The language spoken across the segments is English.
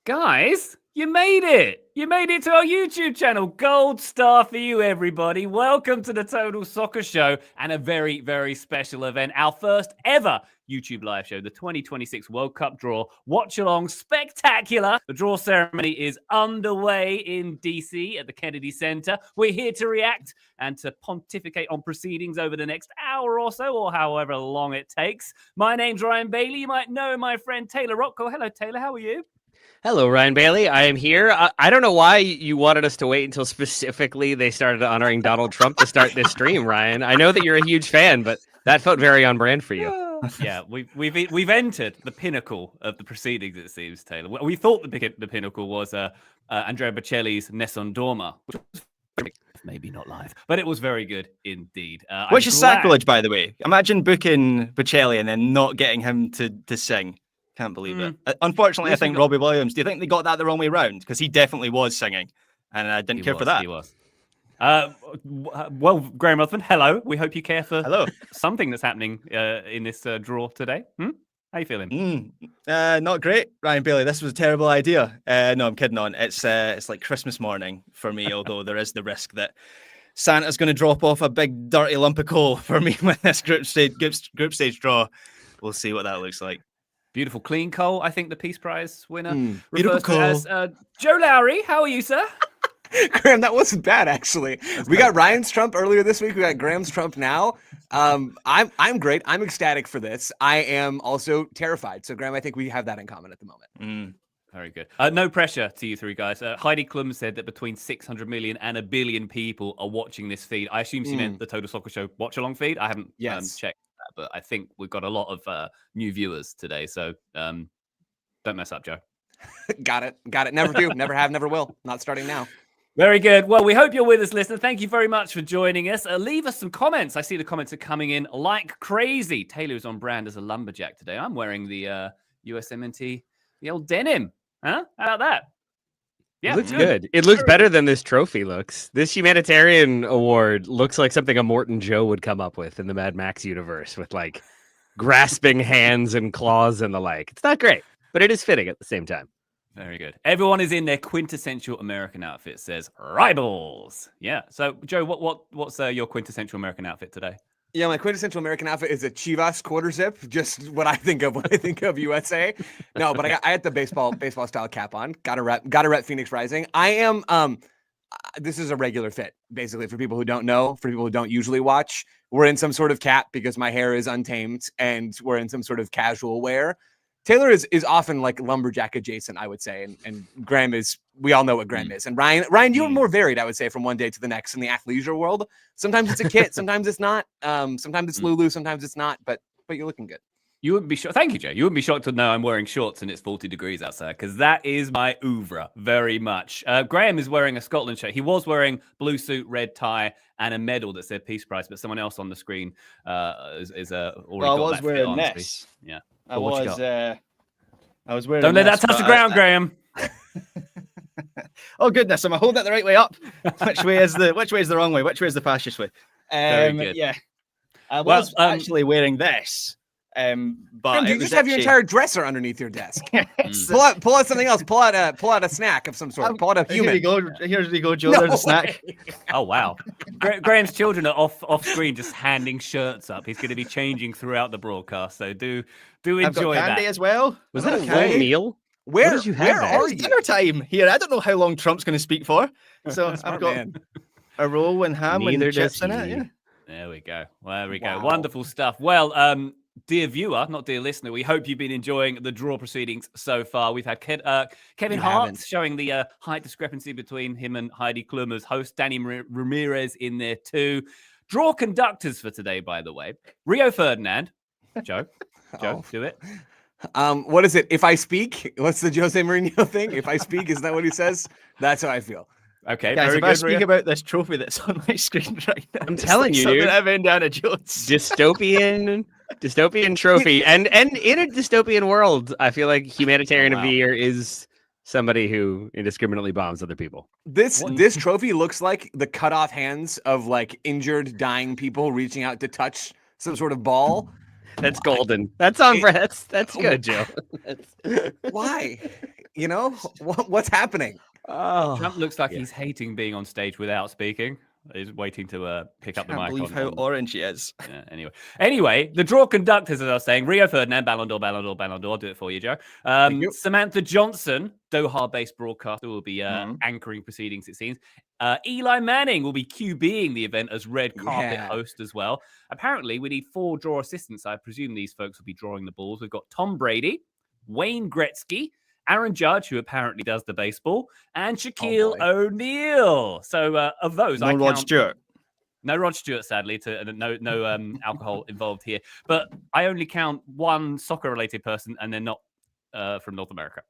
Guys, you made it! You made it to our YouTube channel. Gold star for you, everybody. Welcome to the Total Soccer Show and a very, very special event. Our first ever YouTube live show, the 2026 World Cup draw. Watchalong spectacular. The draw ceremony is underway in DC at the Kennedy Center. We're here to react and to pontificate on proceedings over the next hour or so, or however long it takes. My name's Ryan Bailey. You might know my friend Taylor Rockwell. Hello, Taylor. How are you? Hello, Ryan Bailey. I am here. I don't know why you wanted us to wait until specifically they started honoring Donald Trump to start this stream, Ryan. I know that you're a huge fan, but that felt very on brand for you. Yeah, we've entered the pinnacle of the proceedings, it seems, Taylor. We thought the pinnacle was Andrea Bocelli's Nessun Dorma, which was maybe not live, but it was very good indeed. Which is sacrilege, by the way. Imagine booking Bocelli and then not getting him to sing. Can't believe it. Unfortunately, I think Robbie Williams, do you think they got that the wrong way round? Because he definitely was singing, and I didn't care for that. He was. Well, Graham Ruthven, hello. We hope you care for something that's happening in this draw today. How you feeling? Not great, Ryan Bailey. This was a terrible idea. No, I'm kidding on. It's like Christmas morning for me, although there is the risk that Santa's going to drop off a big dirty lump of coal for me with this group stage draw. We'll see what that looks like. Beautiful clean coal, I think the Peace Prize winner. Beautiful coal. As Joe Lowery, how are you, sir? Graham, that wasn't bad, actually. We got Ryan's Trump earlier this week. We got Graham's Trump now. I'm great. I'm ecstatic for this. I am also terrified. So, Graham, I think we have that in common at the moment. Very good. No pressure to you three guys. Heidi Klum said that between 600 million and 1 billion people are watching this feed. I assume she meant the Total Soccer Show watch-along feed. I haven't checked that, but I think we've got a lot of new viewers today. So don't mess up, Joe. Got it. Never do. Never have. Never will. Not starting now. Very good. Well, we hope you're with us, listener. Thank you very much for joining us. Leave us some comments. I see the comments are coming in like crazy. Taylor's on brand as a lumberjack today. I'm wearing the USMNT, the old denim. Huh? How about that? Yeah, it looks good. It looks better than this trophy looks. This humanitarian award looks like something a Morton Joe would come up with in the Mad Max universe with like grasping hands and claws and the like. It's not great, but it is fitting at the same time. Very good. Everyone is in their quintessential American outfit, says Rivals. Yeah. So, Joe, what's your quintessential American outfit today? Yeah, my quintessential American outfit is a Chivas quarter zip. Just what I think of when I think of USA. No, but I had the baseball style cap on. Got to rep Phoenix Rising. I am. This is a regular fit, basically, for people who don't know, for people who don't usually watch. We're in some sort of cap because my hair is untamed, and we're in some sort of casual wear. Taylor is often like lumberjack adjacent, I would say, and Graham is. We all know what Graham is, and Ryan, you're more varied, I would say, from one day to the next in the athleisure world. Sometimes it's a kit, sometimes it's not. Sometimes it's Lulu, sometimes it's not. But you're looking good. You wouldn't be shocked. Thank you, Joe. You wouldn't be shocked to know I'm wearing shorts and it's 40 degrees outside because that is my oeuvre very much. Graham is wearing a Scotland shirt. He was wearing blue suit, red tie, and a medal that said Peace Prize, but someone else on the screen is already got was that wearing fit on. this. Yeah. I was wearing. Don't let that touch the ground, Graham. Oh goodness, am I holding it the right way up? Which way is the wrong way? Which way is the fastest way? Very good. Yeah. I was actually wearing this. But Graham, you just have your entire dresser underneath your desk. Pull out something else. Pull out a snack of some sort. Pull out a human. Here you go, Joe. There's a snack. Oh wow. Graham's children are off screen just handing shirts up. He's going to be changing throughout the broadcast. So do enjoy I've got candy as well. Was that a full meal? Where are you? Dinner time here. I don't know how long Trump's going to speak for. So I've got a roll and ham and chips in it. Yeah. There we go. There we go. Wonderful stuff. Well, dear viewer, not dear listener, we hope you've been enjoying the draw proceedings so far. We've had Kevin Hart showing the height discrepancy between him and Heidi Klum as host. Danny Ramirez in there too. Draw conductors for today, by the way. Rio Ferdinand. Joe, do it. What is it? If I speak, what's the Jose Mourinho thing? If I speak, isn't that what he says? That's how I feel. Okay, guys, very if good. I speak about this trophy that's on my screen right now, I'm telling you, dude. Indiana Jones. Dystopian trophy, and in a dystopian world, I feel like humanitarian of the year is somebody who indiscriminately bombs other people. This trophy looks like the cut off hands of like injured, dying people reaching out to touch some sort of ball. That's golden. That's on. That's good, Joe. Why? You know, what's happening? Oh, Trump looks like yeah. he's hating being on stage without speaking. He's waiting to pick up the Can't mic. believe how orange he is. Yeah, anyway, the draw conductors, as I was saying, Rio Ferdinand, Ballon d'Or. I'll do it for you, Joe. you. Samantha Johnson, Doha-based broadcaster, will be anchoring proceedings, it seems. Eli Manning will be QBing the event as red carpet host as well. Apparently, we need 4 draw assistants. I presume these folks will be drawing the balls. We've got Tom Brady, Wayne Gretzky, Aaron Judge, who apparently does the baseball, and Shaquille O'Neal. So of those, No I Rod count... Stewart. No Rod Stewart, sadly. No alcohol involved here. But I only count one soccer-related person, and they're not from North America.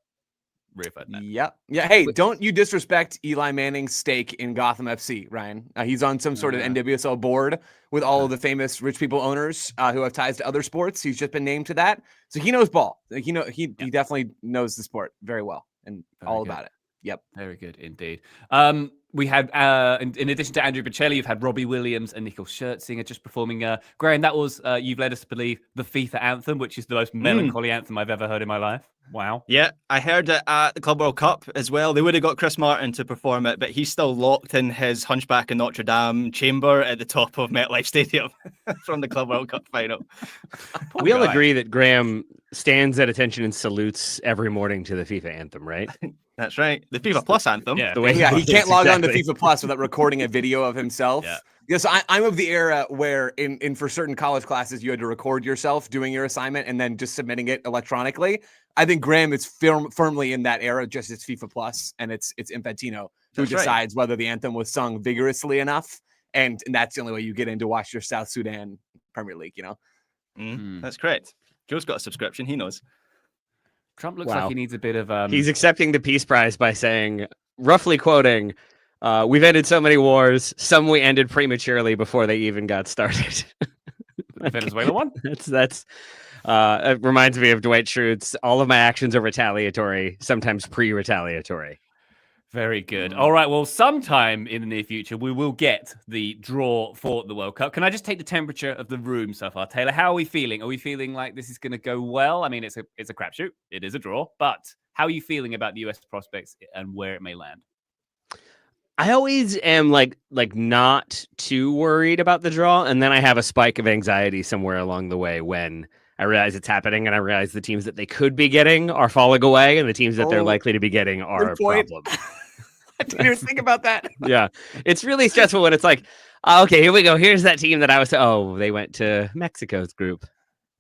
Rio Ferdinand. Yep. Yeah. Hey, don't you disrespect Eli Manning's stake in Gotham FC, Ryan? He's on some sort of NWSL board with all of the famous rich people owners who have ties to other sports. He's just been named to that, so he knows ball. He definitely knows the sport very well and all about it. Yep. Very good indeed. We had, in addition to Andrew Bocelli, you've had Robbie Williams and Nicole Scherzinger just performing. Graham, that was, you've led us to believe, the FIFA anthem, which is the most melancholy anthem I've ever heard in my life. Wow. Yeah, I heard it at the Club World Cup as well. They would have got Chris Martin to perform it, but he's still locked in his Hunchback of Notre Dame chamber at the top of MetLife Stadium from the Club World Cup final. We all agree that Graham stands at attention and salutes every morning to the FIFA anthem, right? That's right. The FIFA Plus anthem. Yeah, He can't log on to FIFA Plus without recording a video of himself. Yeah. Yes, I'm of the era where in for certain college classes you had to record yourself doing your assignment and then just submitting it electronically. I think Graham is firmly in that era. Just it's FIFA Plus and it's Infantino who decides whether the anthem was sung vigorously enough, and that's the only way you get in to watch your South Sudan Premier League. You know, That's correct. Joe's got a subscription. He knows. Trump looks like he needs a bit of. He's accepting the Peace Prize by saying, roughly quoting, "We've ended so many wars. Some we ended prematurely before they even got started." The Venezuela one. That's. It reminds me of Dwight Schrute's. All of my actions are retaliatory, sometimes pre-retaliatory. Very good. All right. Well, sometime in the near future, we will get the draw for the World Cup. Can I just take the temperature of the room so far, Taylor? How are we feeling? Are we feeling like this is going to go well? I mean, it's a crapshoot. It is a draw, but how are you feeling about the US prospects and where it may land? I always am like not too worried about the draw, and then I have a spike of anxiety somewhere along the way when I realize it's happening, and I realize the teams that they could be getting are falling away, and the teams that they're likely to be getting are a problem. I didn't even think about that. Yeah, it's really stressful when it's like, okay, here we go. Here's that team that I was. They went to Mexico's group.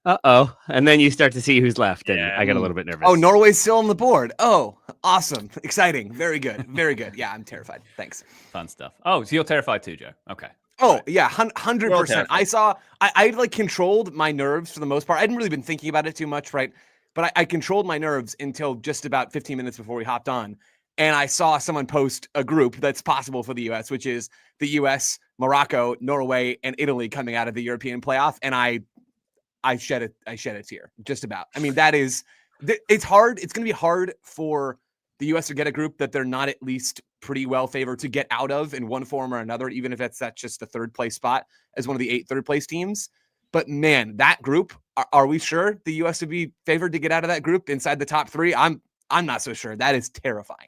And then you start to see who's left, and I get a little bit nervous. Oh, Norway's still on the board. Oh, awesome, exciting, very good, very good. Yeah, I'm terrified. Thanks. Fun stuff. Oh, so you're terrified too, Joe? Okay. Oh yeah, 100%. I like controlled my nerves for the most part. I hadn't really been thinking about it too much, right? But I controlled my nerves until just about 15 minutes before we hopped on. And I saw someone post a group that's possible for the U.S., which is the U.S., Morocco, Norway, and Italy coming out of the European playoff. And I shed a tear, just about. I mean, it's hard. It's going to be hard for the U.S. to get a group that they're not at least pretty well favored to get out of in one form or another, even if that's just the third place spot as one of the 8 third place teams. But man, that group, are we sure the U.S. would be favored to get out of that group inside the top 3? I'm not so sure. That is terrifying.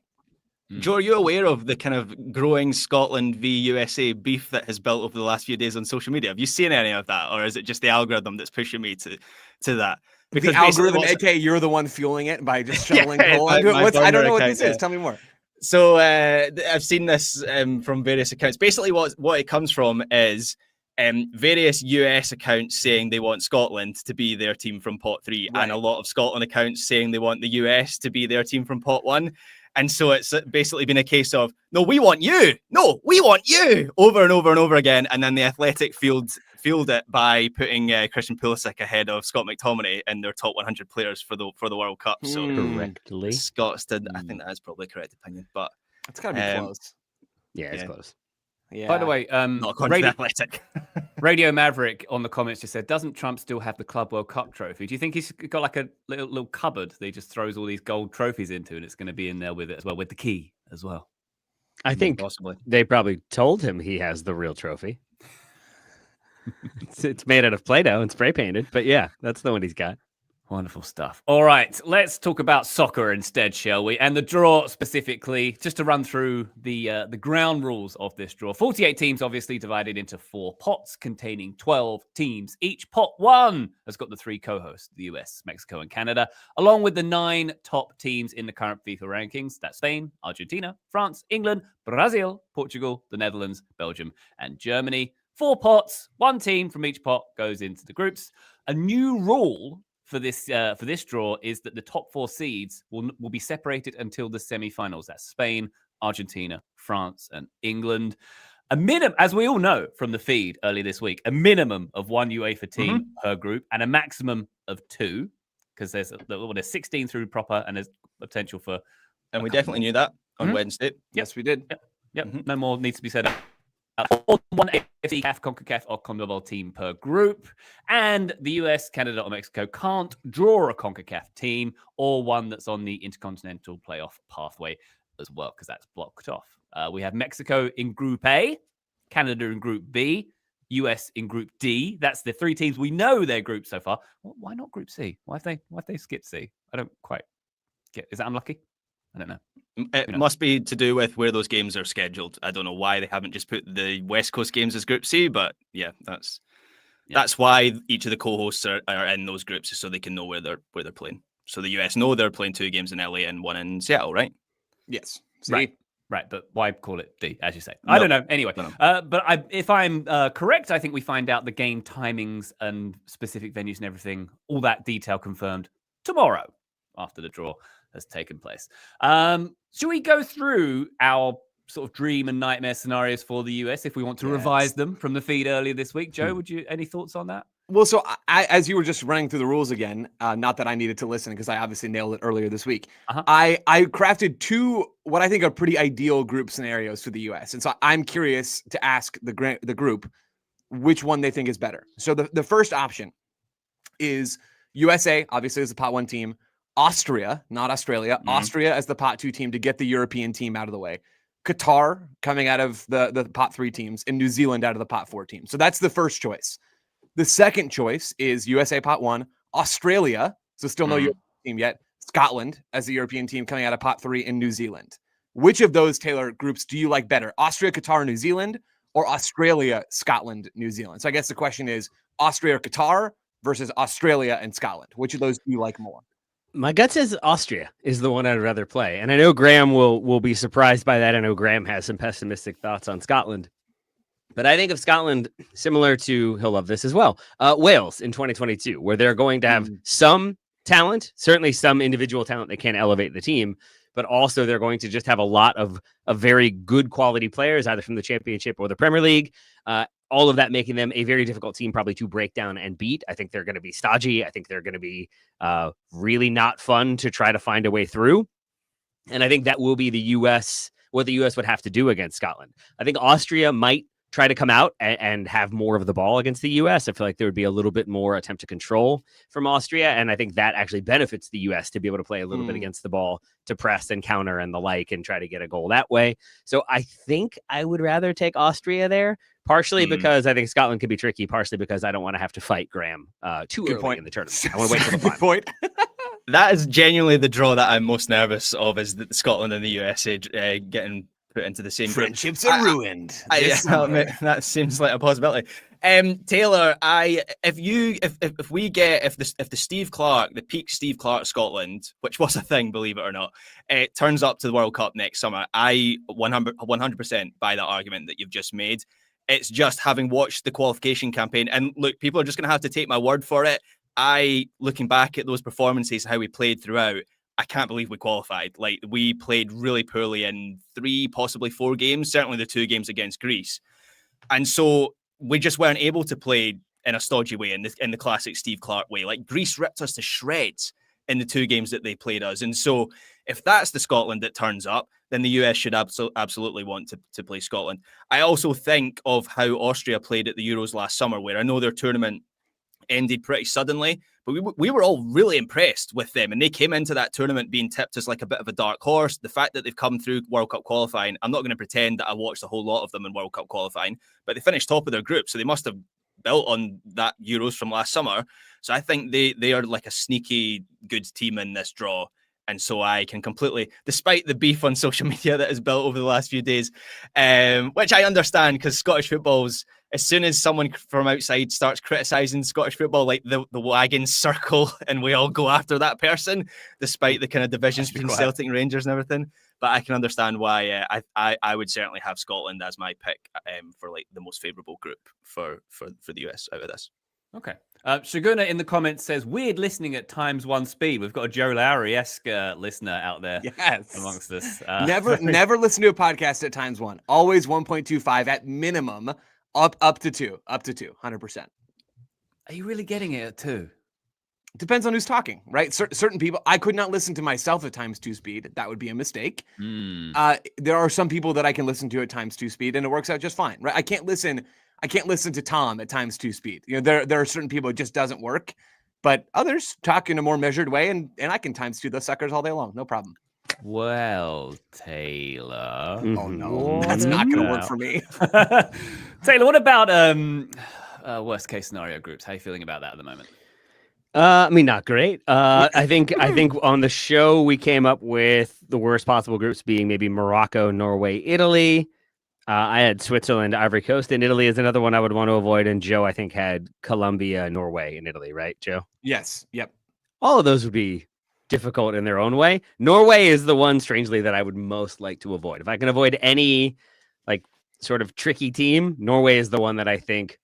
Joe, are you aware of the kind of growing Scotland v USA beef that has built over the last few days on social media? Have you seen any of that, or is it just the algorithm that's pushing me to that? Because the algorithm, aka you're the one fueling it by just shoveling coal into it. I don't know what this is. Tell me more. So I've seen this from various accounts. Basically, what it comes from is various US accounts saying they want Scotland to be their team from pot 3, and a lot of Scotland accounts saying they want the US to be their team from pot 1. And so it's basically been a case of, no, we want you. No, we want you, over and over and over again. And then the Athletic fueled it by putting Christian Pulisic ahead of Scott McTominay in their top 100 players for the World Cup. So correctly, Scott's did. I think that is probably a correct opinion, but it's got to be close. Yeah, it's close. Yeah. By the way, not Athletic. Radio Maverick on the comments just said, doesn't Trump still have the Club World Cup trophy? Do you think he's got like a little cupboard that he just throws all these gold trophies into, and it's going to be in there with it as well, with the key as well? I think possibly they probably told him he has the real trophy. It's made out of Play-Doh and spray painted, but yeah, that's the one he's got. Wonderful stuff. All right, let's talk about soccer instead, shall we? And the draw specifically, just to run through the ground rules of this draw. 48 teams, obviously divided into 4 pots containing 12 teams. Each pot 1 has got the 3 co-hosts, the US, Mexico, and Canada, along with the 9 top teams in the current FIFA rankings. That's Spain, Argentina, France, England, Brazil, Portugal, the Netherlands, Belgium, and Germany. 4 pots, 1 team from each pot goes into the groups. A new rule for this draw is that the top 4 seeds will be separated until the semi-finals. That's Spain, Argentina, France, and England. A minimum, as we all know from the feed earlier this week, a minimum of 1 UEFA team per group and a maximum of 2, because there's 16 through proper and there's potential for. And we definitely knew that on Wednesday. Yes, we did. Yep. No more needs to be said. One AFC, CAF, CONCACAF, or CONMEBOL team per group. And the US, Canada, or Mexico can't draw a CONCACAF team or one that's on the intercontinental playoff pathway as well, because that's blocked off. We have Mexico in Group A, Canada in Group B, US in Group D. That's the 3 teams we know their group so far. Why not Group C? Why have they skipped C? I don't quite get. Is that unlucky? I don't know. It must be to do with where those games are scheduled. I don't know why they haven't just put the West Coast games as Group C, but yeah, that's why each of the co-hosts are in those groups, so they can know where they're playing. So the US know they're playing 2 games in LA and 1 in Seattle, right? Yes. See? Right, but why call it D, as you say? I don't know. Anyway, but if I'm correct, I think we find out the game timings and specific venues and everything, all that detail confirmed tomorrow after the draw has taken place. Should we go through our sort of dream and nightmare scenarios for the US if we want to revise them from the feed earlier this week? Joe, any thoughts on that? Well, so as you were just running through the rules again, not that I needed to listen because I obviously nailed it earlier this week. I crafted 2 what I think are pretty ideal group scenarios for the US. And so I'm curious to ask the group which one they think is better. So the first option is USA, obviously, as the pot 1 team. Austria, not Australia, Austria as the pot 2 team to get the European team out of the way. Qatar coming out of the pot 3 teams, and New Zealand out of the pot 4 team. So that's the first choice. The second choice is USA pot 1, Australia, so still no European team yet, Scotland as the European team coming out of pot 3, and New Zealand. Which of those, Taylor, groups do you like better? Austria, Qatar, New Zealand, or Australia, Scotland, New Zealand? So I guess the question is Austria or Qatar versus Australia and Scotland. Which of those do you like more? My gut says Austria is the one I'd rather play. And I know Graham will be surprised by that. I know Graham has some pessimistic thoughts on Scotland. But I think of Scotland similar to, he'll love this as well, Wales in 2022, where they're going to have some talent, certainly some individual talent that can elevate the team, but also they're going to just have a lot of very good quality players, either from the Championship or the Premier League. All of that making them a very difficult team probably to break down and beat. I think they're going to be stodgy. I think they're going to be really not fun to try to find a way through. And I think that will be the U.S., what the U.S. would have to do against Scotland. I think Austria might try to come out and have more of the ball against the U.S. I feel like there would be a little bit more attempt to control from Austria. And I think that actually benefits the U.S. to be able to play a little bit against the ball, to press and counter and the like, and try to get a goal that way. So I think I would rather take Austria there, partially because I think Scotland could be tricky, partially because I don't want to have to fight Graham too early in the tournament. I want to wait till the final. Point. That is genuinely the draw that I'm most nervous of, is that Scotland and the USA getting put into the same group. Friendships are ruined. That seems like a possibility. Taylor, if the Steve Clarke, the peak Steve Clarke Scotland, which was a thing, believe it or not, turns up to the World Cup next summer, I 100% buy that argument that you've just made. It's just having watched the qualification campaign, and look, people are just going to have to take my word for it. Looking back at those performances, how we played throughout, I can't believe we qualified. Like, we played really poorly in 3, possibly 4 games, certainly the 2 games against Greece. And so we just weren't able to play in a stodgy way, in the classic Steve Clarke way. Like, Greece ripped us to shreds in the 2 games that they played us. And so if that's the Scotland that turns up, then the US should absolutely want to play Scotland. I also think of how Austria played at the Euros last summer, where I know their tournament ended pretty suddenly, but we were all really impressed with them, and they came into that tournament being tipped as like a bit of a dark horse. The fact that they've come through World Cup qualifying, I'm not going to pretend that I watched a whole lot of them in World Cup qualifying, but they finished top of their group, so they must have built on that Euros from last summer. So I think they are like a sneaky good team in this draw. And so I can completely, despite the beef on social media that is built over the last few days, which I understand because Scottish football's, as soon as someone from outside starts criticising Scottish football, like the wagons circle and we all go after that person, despite the kind of divisions between Celtic and Rangers and everything. But I can understand why I would certainly have Scotland as my pick for like the most favourable group for the US out of this. Okay. Shaguna in the comments says, weird listening at times one speed. We've got a Joe Lowry-esque listener out there amongst us. Never listen to a podcast at times one. Always 1.25 at minimum, up to 2, 100%. Are you really getting it at 2? Depends on who's talking, right? Certain people, I could not listen to myself at times 2 speed. That would be a mistake. There are some people that I can listen to at times 2 speed, and it works out just fine, right? I can't listen to Tom at times 2 speed. You know, there are certain people it just doesn't work, but others talk in a more measured way, and I can times 2 those suckers all day long, no problem. Well, Taylor. Oh no, that's not going to work for me. Taylor, what about worst case scenario groups? How are you feeling about that at the moment? I mean, not great. I think on the show we came up with the worst possible groups being maybe Morocco, Norway, Italy. I had Switzerland, Ivory Coast, and Italy is another one I would want to avoid. And Joe, I think, had Colombia, Norway, and Italy, right, Joe? Yes. Yep. All of those would be difficult in their own way. Norway is the one, strangely, that I would most like to avoid. If I can avoid any like sort of tricky team, Norway is the one that I think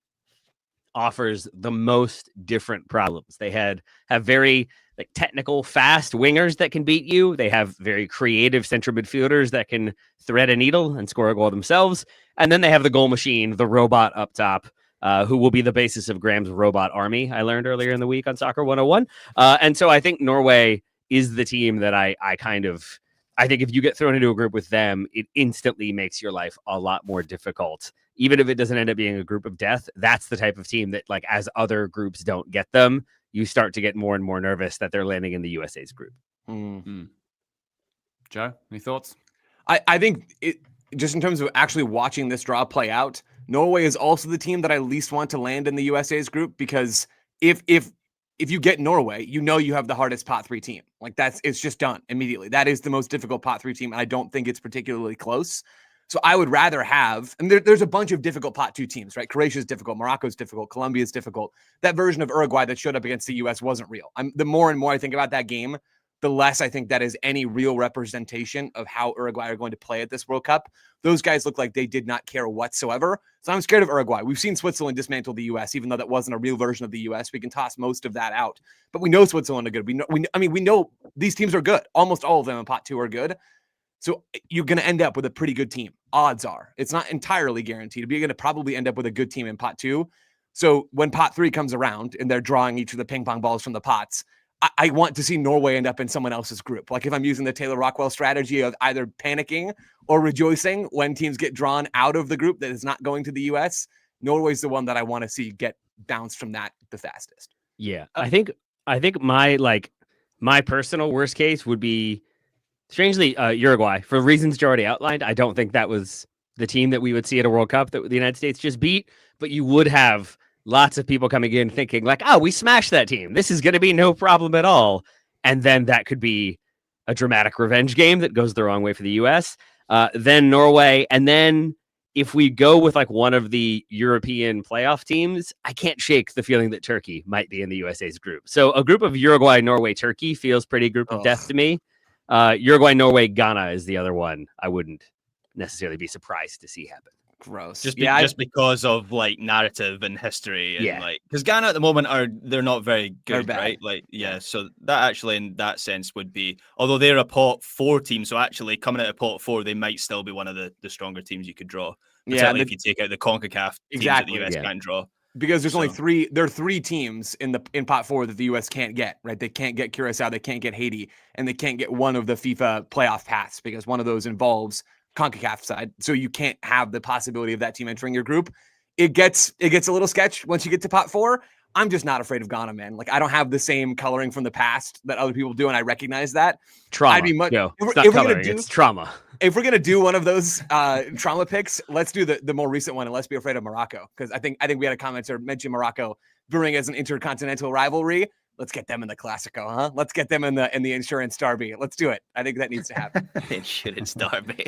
offers the most different problems. They have very like technical, fast wingers that can beat you. They have very creative central midfielders that can thread a needle and score a goal themselves. And then they have the goal machine, the robot up top, who will be the basis of Graham's robot army, I learned earlier in the week on Soccer 101. And so I think Norway is the team that I think if you get thrown into a group with them, it instantly makes your life a lot more difficult. Even if it doesn't end up being a group of death, that's the type of team that, like, as other groups don't get them, you start to get more and more nervous that they're landing in the USA's group. Joe, any thoughts? I think just in terms of actually watching this draw play out, Norway is also the team that I least want to land in the USA's group, because if you get Norway, you know you have the hardest pot 3 team. Like it's just done immediately. That is the most difficult pot 3 team, and I don't think it's particularly close. So I would rather have, and there's a bunch of difficult pot 2 teams, right? Croatia's difficult, Morocco's difficult, Colombia's difficult. That version of Uruguay that showed up against the US wasn't real. The more and more I think about that game, the less I think that is any real representation of how Uruguay are going to play at this World Cup. Those guys look like they did not care whatsoever. So I'm scared of Uruguay. We've seen Switzerland dismantle the US, even though that wasn't a real version of the US. We can toss most of that out, but we know Switzerland are good. We know these teams are good. Almost all of them in pot 2 are good. So you're going to end up with a pretty good team. Odds are. It's not entirely guaranteed, but you're going to probably end up with a good team in pot 2. So when pot 3 comes around and they're drawing each of the ping pong balls from the pots, I want to see Norway end up in someone else's group. Like if I'm using the Taylor Rockwell strategy of either panicking or rejoicing when teams get drawn out of the group that is not going to the US, Norway's the one that I want to see get bounced from that the fastest. Yeah. I think my personal worst case would be, strangely, Uruguay. For reasons you already outlined, I don't think that was the team that we would see at a World Cup that the United States just beat, but you would have lots of people coming in thinking like, oh, we smashed that team. This is going to be no problem at all. And then that could be a dramatic revenge game that goes the wrong way for the US. Then Norway. And then if we go with like one of the European playoff teams, I can't shake the feeling that Turkey might be in the USA's group. So a group of Uruguay, Norway, Turkey feels pretty group of death to me. Uruguay, Norway, Ghana is the other one I wouldn't necessarily be surprised to see happen. Gross. Just because of like narrative and history, and like because Ghana at the moment they're not very good, right? Like so that actually in that sense would be, although they're a pot 4 team, so actually coming out of pot 4 they might still be one of the stronger teams you could draw. If you take out the CONCACAF teams that the US can't draw. Because there's only 3. There are 3 teams in pot 4 that the US can't get, right? They can't get Curacao, they can't get Haiti, and they can't get one of the FIFA playoff paths because one of those involves CONCACAF side. So you can't have the possibility of that team entering your group. It gets a little sketch once you get to pot 4. I'm just not afraid of Ghana, man. Like I don't have the same coloring from the past that other people do, and I recognize that. Trauma. I'd be much. It's not coloring, it's trauma. if we're gonna do one of those trauma picks, let's do the more recent one, and let's be afraid of Morocco, because I think we had a commenter mention Morocco brewing as an intercontinental rivalry. Let's get them in the Classico, huh? Let's get them in the Insurance Derby. Let's do it. I think that needs to happen. Insurance Derby.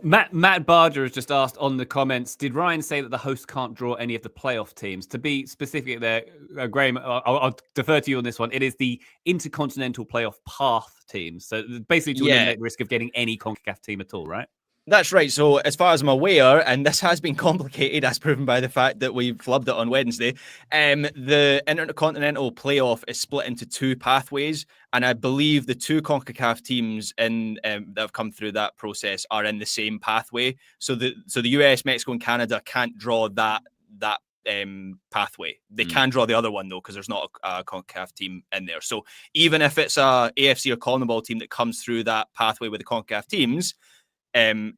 Matt Barger has just asked on the comments, did Ryan say that the host can't draw any of the playoff teams? To be specific there, Graham, I'll defer to you on this one. It is the intercontinental playoff path teams. So basically to eliminate the risk of getting any CONCACAF team at all, right? That's right. So as far as I'm aware, and this has been complicated as proven by the fact that we flubbed it on Wednesday, the Intercontinental Playoff is split into two pathways. And I believe the two CONCACAF teams that have come through that process are in the same pathway. So the US, Mexico, and Canada can't draw that pathway. They can draw the other one, though, because there's not a CONCACAF team in there. So even if it's a AFC or CONMEBOL team that comes through that pathway with the CONCACAF teams, the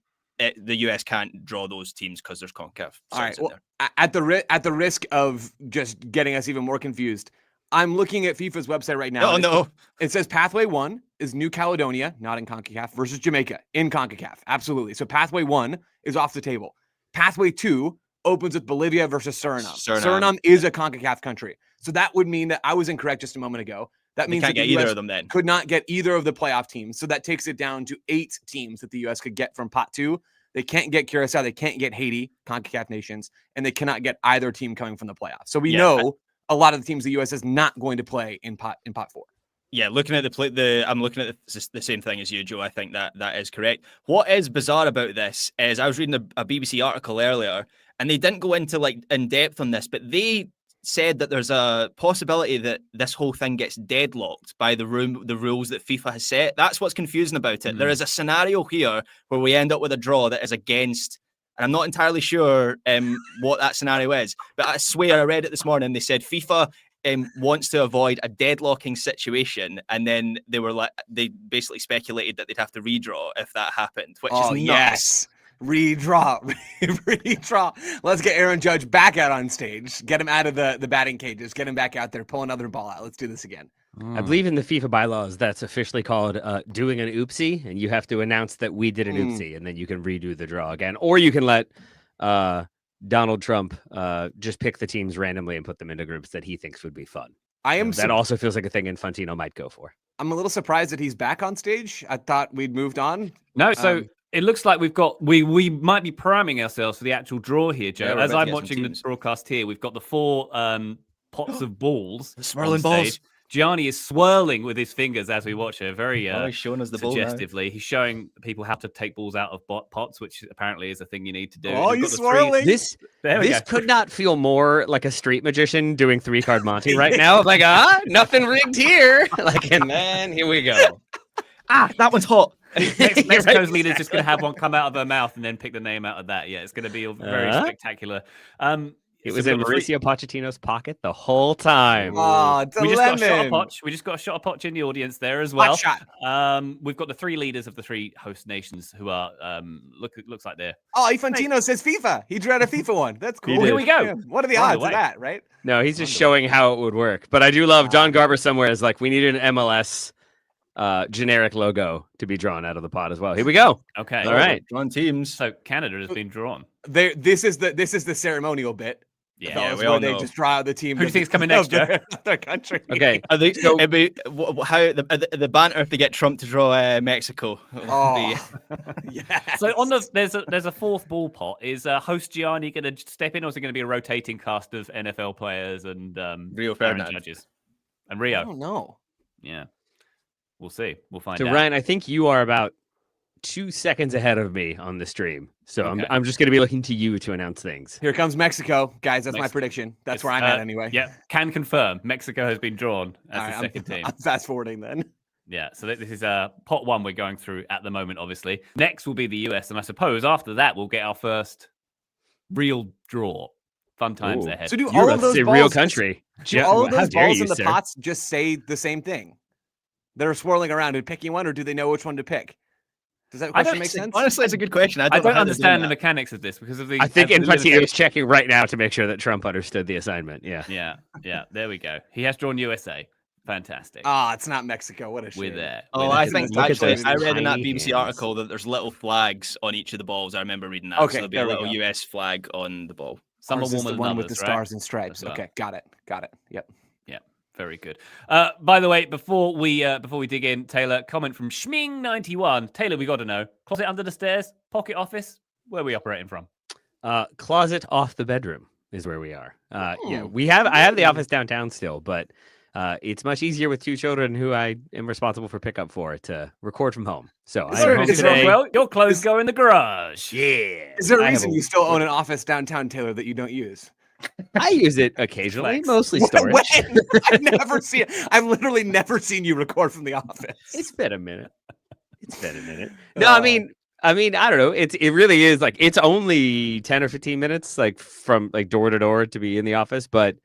US can't draw those teams because there's CONCACAF. All right. Well, at the risk of just getting us even more confused, I'm looking at FIFA's website right now. Oh no! It says Pathway 1 is New Caledonia, not in CONCACAF, versus Jamaica in CONCACAF. Absolutely. So Pathway 1 is off the table. Pathway 2 opens with Bolivia versus Suriname. Suriname is a CONCACAF country. So that would mean that I was incorrect just a moment ago. That means can't that get either of them then. Could not get either of the playoff teams. So that takes it down to 8 teams that the US could get from Pot 2. They can't get Curacao. They can't get Haiti, CONCACAF nations, and they cannot get either team coming from the playoffs. So we know a lot of the teams the US is not going to play in Pot 4. Yeah, looking at I'm looking at the same thing as you, Joe. I think that is correct. What is bizarre about this is I was reading a BBC article earlier, and they didn't go into in depth on this, but they said that there's a possibility that this whole thing gets deadlocked by the rules that FIFA has set. That's what's confusing about it. There is a scenario here where we end up with a draw that is against, and I'm not entirely sure what that scenario is, but I swear I read it this morning. They said FIFA wants to avoid a deadlocking situation, and then they basically speculated that they'd have to redraw if that happened, which is nuts. Yes. Redraw. Let's get Aaron Judge back out on stage. Get him out of the batting cages. Get him back out there. Pull another ball out. Let's do this again. I believe in the FIFA bylaws that's officially called doing an oopsie, and you have to announce that we did an oopsie, and then you can redo the draw again. Or you can let Donald Trump just pick the teams randomly and put them into groups that he thinks would be fun. That also feels like a thing Infantino might go for. I'm a little surprised that he's back on stage. I thought we'd moved on. No, so it looks like we might be priming ourselves for the actual draw here, Joe. Yeah, as I'm watching the broadcast here, we've got the 4 pots of balls. The swirling balls. Gianni is swirling with his fingers as we watch her, very he's showing us the suggestively. Ball he's showing people how to take balls out of pots, which apparently is a thing you need to do. Oh, he's swirling. This could not feel more like a street magician doing 3-card Monty right now. Like, nothing rigged here. And then here we go. That one's hot. Mexico's leader's just going to have one come out of her mouth and then pick the name out of that. Yeah, it's going to be very spectacular. It was in Mauricio Pochettino's pocket the whole time. Oh, we just got a shot of Poch. We just got a shot of Poch in the audience there as well. We've got the 3 leaders of the 3 host nations who are looks like they're. Oh, Infantino says FIFA. He drew out a FIFA one. That's cool. Here we go. Yeah. What are the odds of that, right? No, he's just showing how it would work. But I do love John Garber somewhere is like, we need an MLS generic logo to be drawn out of the pot as well. Here we go. Okay. All right. Drawn teams. So Canada has been drawn. This is the ceremonial bit. Yeah, we all know. They just draw out the team. Who do you think is coming next, Joe? Their country. Okay. How the banter if they get Trump to draw Mexico? Yeah. So there's a 4th ball pot. Is host Gianni going to step in, or is it going to be a rotating cast of NFL players and Rio Ferdinand judges and Rio? I don't know. Yeah, we'll see. We'll find out. So Ryan, I think you are about 2 seconds ahead of me on the stream. So I'm just going to be looking to you to announce things. Here comes Mexico. Guys, that's my prediction. That's where I'm at anyway. Yeah, can confirm. Mexico has been drawn as the second team. I'm fast forwarding then. Yeah, so this is pot 1 we're going through at the moment, obviously. Next will be the US, and I suppose after that we'll get our first real draw. Fun times ahead. So do all of those balls, real country. Do all of those balls in the pots just say the same thing? They're swirling around and picking one, or do they know which one to pick? Does that question make sense? Honestly, it's a good question. I don't understand the mechanics of this because of the. I think Infantino is checking right now to make sure that Trump understood the assignment. Yeah. Yeah. There we go. He has drawn USA. Fantastic. it's not Mexico. What a shame. We're there. Oh, We're I there. think Look at actually, those I read in that tiny BBC hands. article that there's little flags on each of the balls. I remember reading that. Okay, so there'll be a there we little go. US flag on the ball. Some are Ours is warmer the than one others, with the right? stars and stripes. As well. Okay, got it. Yep. Yeah, very good. By the way, before we dig in, Taylor, comment from Schming91. Taylor, we got to know: closet under the stairs, pocket office. Where are we operating from? Closet off the bedroom is where we are. Yeah, I have the office downtown still, but it's much easier with two children who I am responsible for pickup for to record from home. So I am home today. Well, your clothes go in the garage. Yeah. Is there a I have reason you still own an office downtown, Taylor, that you don't use? I use it occasionally, Flex. mostly storage. I've literally never seen you record from the office. It's been a minute. No, I mean, I don't know. It really is like it's only 10 or 15 minutes, like from like door to door to be in the office, but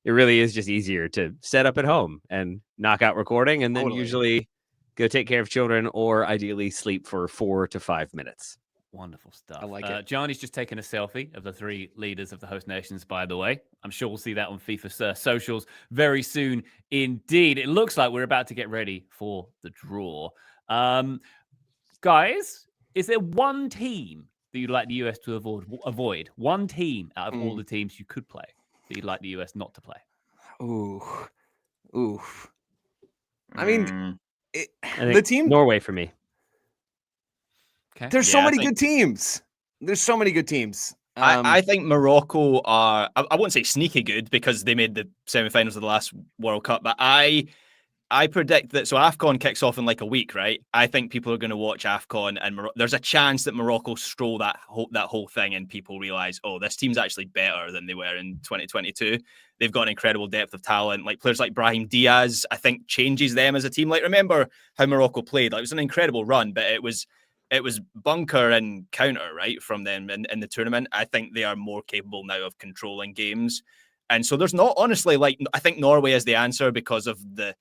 it really is just easier to set up at home and knock out recording, and then Totally. usually go take care of children or ideally sleep for 4 to 5 minutes. Wonderful stuff. I like it. Gianni's just taken a selfie of the three leaders of the host nations, by the way. I'm sure we'll see that on FIFA socials very soon indeed. It looks like we're about to get ready for the draw. Guys, is there one team that you'd like the US to avoid? One team out of all the teams you could play that you'd like the US not to play? Ooh. I mean, I think the team. Norway for me. Okay. There's so Yeah, I many think- good teams. I think Morocco are, I won't say sneaky good because they made the semi-finals of the last World Cup, but I predict that, so AFCON kicks off in like a week, right? I think people are going to watch AFCON and there's a chance that Morocco stroll that whole thing and people realize, oh, this team's actually better than they were in 2022. They've got an incredible depth of talent. Like players like Brahim Diaz, I think changes them as a team. Like remember how Morocco played? Like, it was an incredible run, but it was bunker and counter, right, from them in the tournament. I think they are more capable now of controlling games. And so there's not, honestly, like, I think Norway is the answer because of the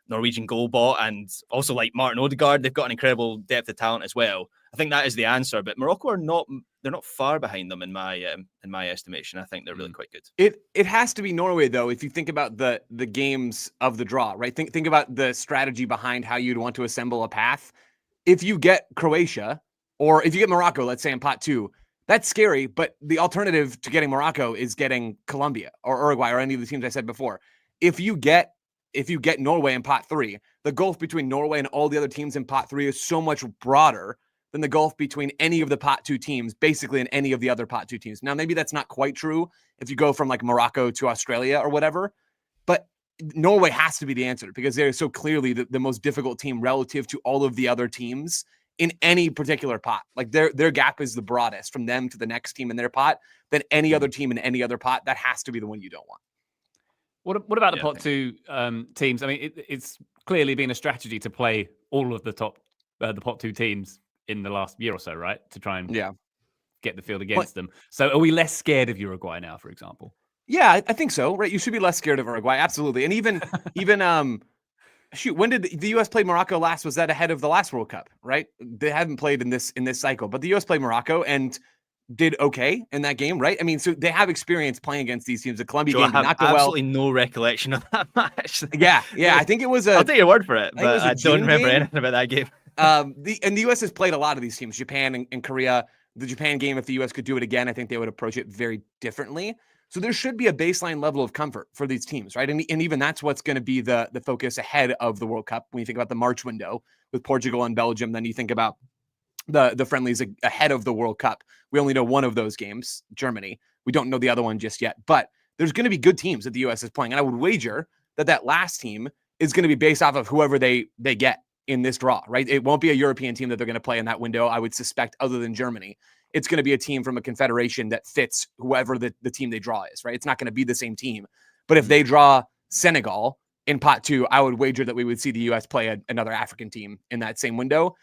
Norwegian goal bot and also like Martin Odegaard. They've got an incredible depth of talent as well. I think that is the answer. But Morocco are not, they're not far behind them in my estimation. I think they're really quite good. It has to be Norway, though, if you think about the games of the draw, right? Think about the strategy behind how you'd want to assemble a path. If you get Croatia or if you get Morocco, let's say in pot 2, that's scary. But the alternative to getting Morocco is getting Colombia or Uruguay or any of the teams I said before. If you get Norway in pot 3, the gulf between Norway and all the other teams in pot 3 is so much broader than the gulf between any of the pot 2 teams, basically in any of the other pot 2 teams. Now, maybe that's not quite true if you go from like Morocco to Australia or whatever, but Norway has to be the answer because they're so clearly the most difficult team relative to all of the other teams in any particular pot. Like their gap is the broadest from them to the next team in their pot than any other team in any other pot. That has to be the one you don't want. What about the pot 2 teams? I mean, it's clearly been a strategy to play all of the pot 2 teams in the last year or so, right? To try and get the field against them. So are we less scared of Uruguay now, for example? Yeah, I think so. Right, you should be less scared of Uruguay, absolutely. And even when did the U.S. play Morocco last? Was that ahead of the last World Cup? Right, they haven't played in this cycle, but the U.S. played Morocco and did okay in that game, right? I mean, so they have experience playing against these teams. The Colombia game did not go well. Absolutely no recollection of that match. Yeah. I think it was I'll take your word for it, I think it was but a I don't June remember game. anything about that game. The U.S. has played a lot of these teams, Japan and Korea. The Japan game, if the U.S. could do it again, I think they would approach it very differently. So there should be a baseline level of comfort for these teams, right? And even that's what's going to be the focus ahead of the World Cup. When you think about the March window with Portugal and Belgium, then you think about the friendlies ahead of the World Cup. We only know one of those games, Germany. We don't know the other one just yet, but there's going to be good teams that the U.S. is playing. And I would wager that last team is going to be based off of whoever they get in this draw, right? It won't be a European team that they're going to play in that window, I would suspect, other than Germany. It's going to be a team from a confederation that fits whoever the team they draw is, right? It's not going to be the same team. But if they draw Senegal in pot 2, I would wager that we would see the U.S. play another African team in that same window.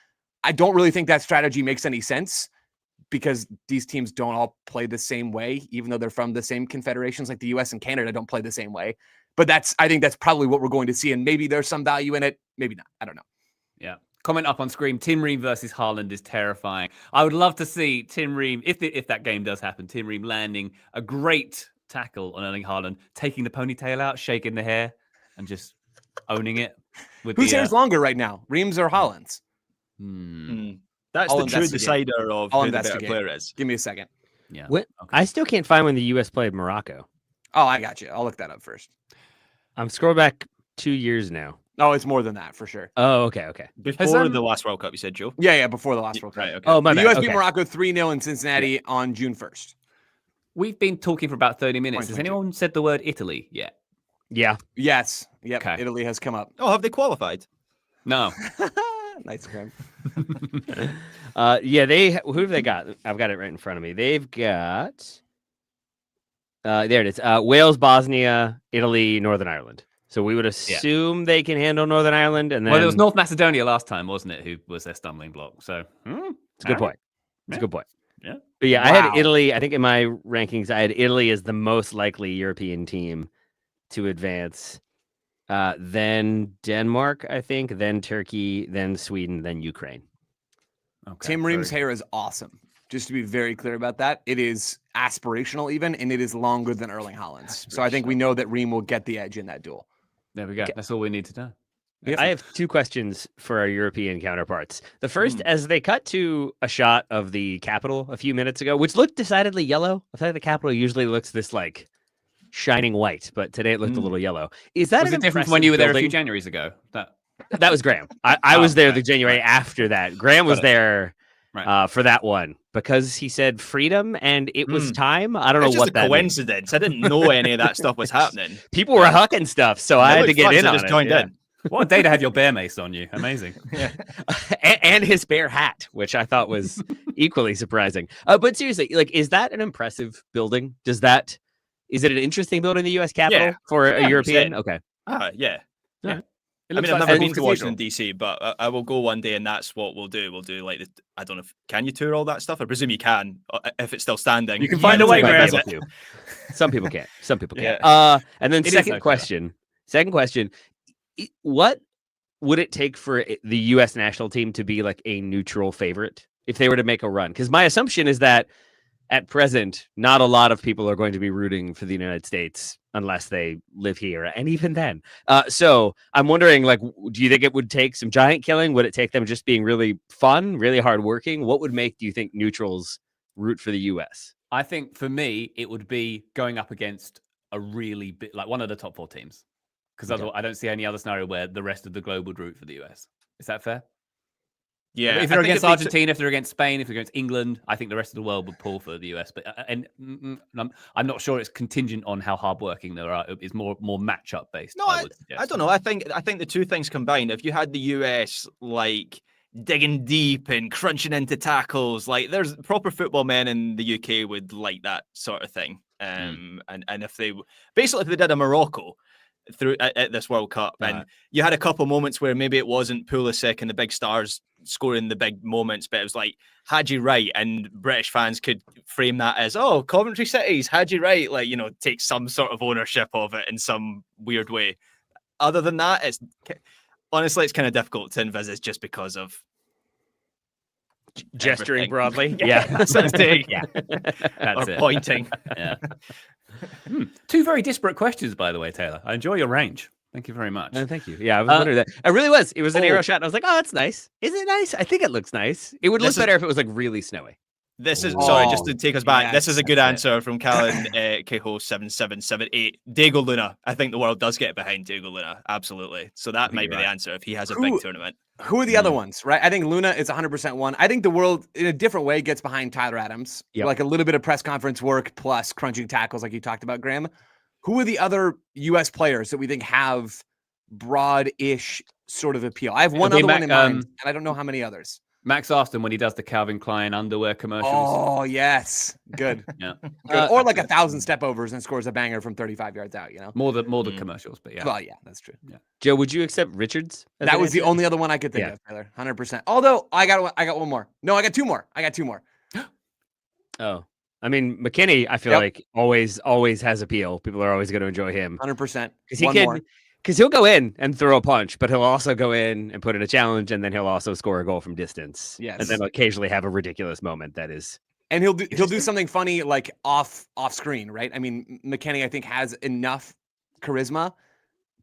I don't really think that strategy makes any sense because these teams don't all play the same way, even though they're from the same confederations. Like the U.S. and Canada don't play the same way. But I think that's probably what we're going to see. And maybe there's some value in it. Maybe not. I don't know. Yeah. Comment up on screen. Tim Ream versus Haaland is terrifying. I would love to see Tim Ream, if that game does happen, Tim Ream landing a great tackle on Erling Haaland, taking the ponytail out, shaking the hair, and just owning it. With Whose the, hair's longer right now, Reams or Hollins? That's I'll the true investigate. decider of I'll who the better investigate. player is. Give me a second. Yeah. What? Okay. I still can't find when the U.S. played Morocco. Oh, I got you. I'll look that up first. I'm scroll back 2 years now. Oh, it's more than that for sure. Oh, okay. Before the last World Cup, you said, Joe? Yeah, before the last World Cup. Right, okay. Oh, my The bad. U.S. beat Okay. Morocco 3-0 in Cincinnati on June 1st. We've been talking for about 30 minutes. Has 2022. anyone said the word Italy yet? Yeah. Yes. Yep. Okay. Italy has come up. Oh, have they qualified? No. Nice, Graham. Yeah, who have they got? I've got it right in front of me. They've got there it is. Wales, Bosnia, Italy, Northern Ireland. So we would assume they can handle Northern Ireland, and then Well, there was North Macedonia last time, wasn't it? Who was their stumbling block? So it's a good point. It's a good point. Yeah. But yeah, I Wow. had Italy. I think in my rankings, I had Italy as the most likely European team to advance. Then Denmark, I think, then Turkey, then Sweden, then Ukraine. Okay. Tim Reams' hair is awesome. Just to be very clear about that, it is aspirational even, and it is longer than Erling Haaland's. So I think we know that Ream will get the edge in that duel. There we go. That's all we need to know. I have two questions for our European counterparts. The first, as they cut to a shot of the Capitol a few minutes ago, which looked decidedly yellow. I feel like the Capitol usually looks this like shining white, but today it looked a little yellow. Is that Was an it different from when you were impressive there a few building? Januaries ago? That was Graham. I was there the January after that. Graham was there for that one because he said freedom and it was time. I don't know It's what just that a coincidence. I didn't know any of that stuff was happening. People were hucking stuff, so I had to get in on just it. joined in. What a day to have your bear mace on you. Amazing. and his bear hat, which I thought was equally surprising. But seriously, like, is that an impressive building? Is it an interesting building, the U.S. Capitol for a European? 100%. Okay. Yeah. Yeah. I mean, I've never been to Washington D.C., but I will go one day, and that's what we'll do. We'll do like I don't know. Can you tour all that stuff? I presume you can, if it's still standing. You can find a way, Graham. Some people can't. Some people can't. Yeah. And then It is second okay. question. What would it take for the U.S. national team to be like a neutral favorite if they were to make a run? Because my assumption is that at present, not a lot of people are going to be rooting for the United States unless they live here. And even then. So I'm wondering, like, do you think it would take some giant killing? Would it take them just being really fun, really hardworking? What would make, do you think, neutrals root for the U.S.? I think for me, it would be going up against a really big, like one of the top four teams. Because otherwise, I don't see any other scenario where the rest of the globe would root for the US. Is that fair? Yeah. If they're against Argentina, if they're against Spain, if they're against England, I think the rest of the world would pull for the US. But I'm not sure it's contingent on how hardworking they are. It's more matchup based. No, I don't know. I think the two things combined. If you had the US like digging deep and crunching into tackles, like there's proper football men in the UK would like that sort of thing. And if they did a Morocco through at this World Cup, and you had a couple moments where maybe it wasn't Pulisic and the big stars scoring the big moments, but it was like Haji Wright, and British fans could frame that as, oh, Coventry City's Haji Wright, like, you know, take some sort of ownership of it in some weird way. Other than that, it's kind of difficult to envisage just because of gesturing everything. broadly. That's it. Yeah, Or pointing. Yeah. Two very disparate questions, by the way, Taylor. I enjoy your range. Thank you very much. Thank you. Yeah, I was wondering that. It really was. It was an arrow shot. And I was like, oh, that's nice. Is it nice? I think it looks nice. It would look better if it was like really snowy. This is sorry, just to take us back. Yes, this is a good answer from Callan Keho 7778. Diego Luna. I think the world does get behind Diego Luna. Absolutely. So that might be the answer if he has a big tournament. Who are the other ones, right? I think Luna is 100% one. I think the world, in a different way, gets behind Tyler Adams. Yep. Like a little bit of press conference work plus crunching tackles like you talked about, Graham. Who are the other U.S. players that we think have broad-ish sort of appeal? I have one other one in mind, and I don't know how many others. Max Austin when he does the Calvin Klein underwear commercials. Oh, yes. Good. Yeah. Good. Or like 1,000 step overs and scores a banger from 35 yards out, you know? More the commercials, but yeah. Well, yeah, that's true. Yeah. Joe, would you accept Richards? That was the only other one I could think of, Tyler. 100%. Although I got one more. No, I got two more. Oh, I mean, McKinney, I feel like always has appeal. People are always going to enjoy him. 100%. Because he'll go in and throw a punch, but he'll also go in and put in a challenge, and then he'll also score a goal from distance. Yes. And then occasionally have a ridiculous moment that is. And he'll do something funny like off screen, right? I mean, McKinney, I think, has enough charisma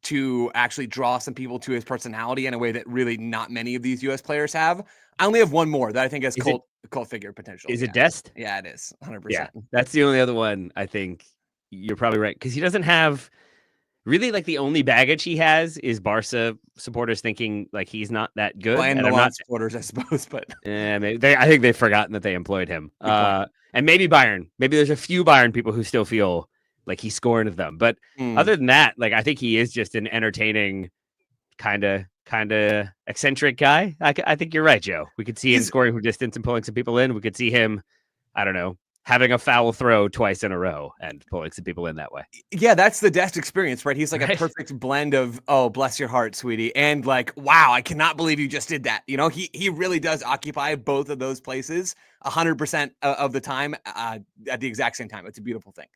to actually draw some people to his personality in a way that really not many of these US players have. I only have one more that I think has cult figure potential. Is it Dest? Yeah, it is 100%. Yeah, that's the only other one. I think you're probably right, because he doesn't have really, like, the only baggage he has is Barca supporters thinking like he's not that good. Well, and and Milan supporters, I suppose, but I think they've forgotten that they employed him. And maybe Bayern. Maybe there's a few Bayern people who still feel like he scorned them. But other than that, like, I think he is just an entertaining, kind of eccentric guy. I think you're right, Joe. We could see him scoring from distance and pulling some people in. We could see him, I don't know, having a foul throw twice in a row and pulling some people in that way. Yeah, that's the Dest experience, right? He's like a perfect blend of, oh, bless your heart, sweetie, and like, wow, I cannot believe you just did that. You know, he really does occupy both of those places 100% of the time at the exact same time. It's a beautiful thing.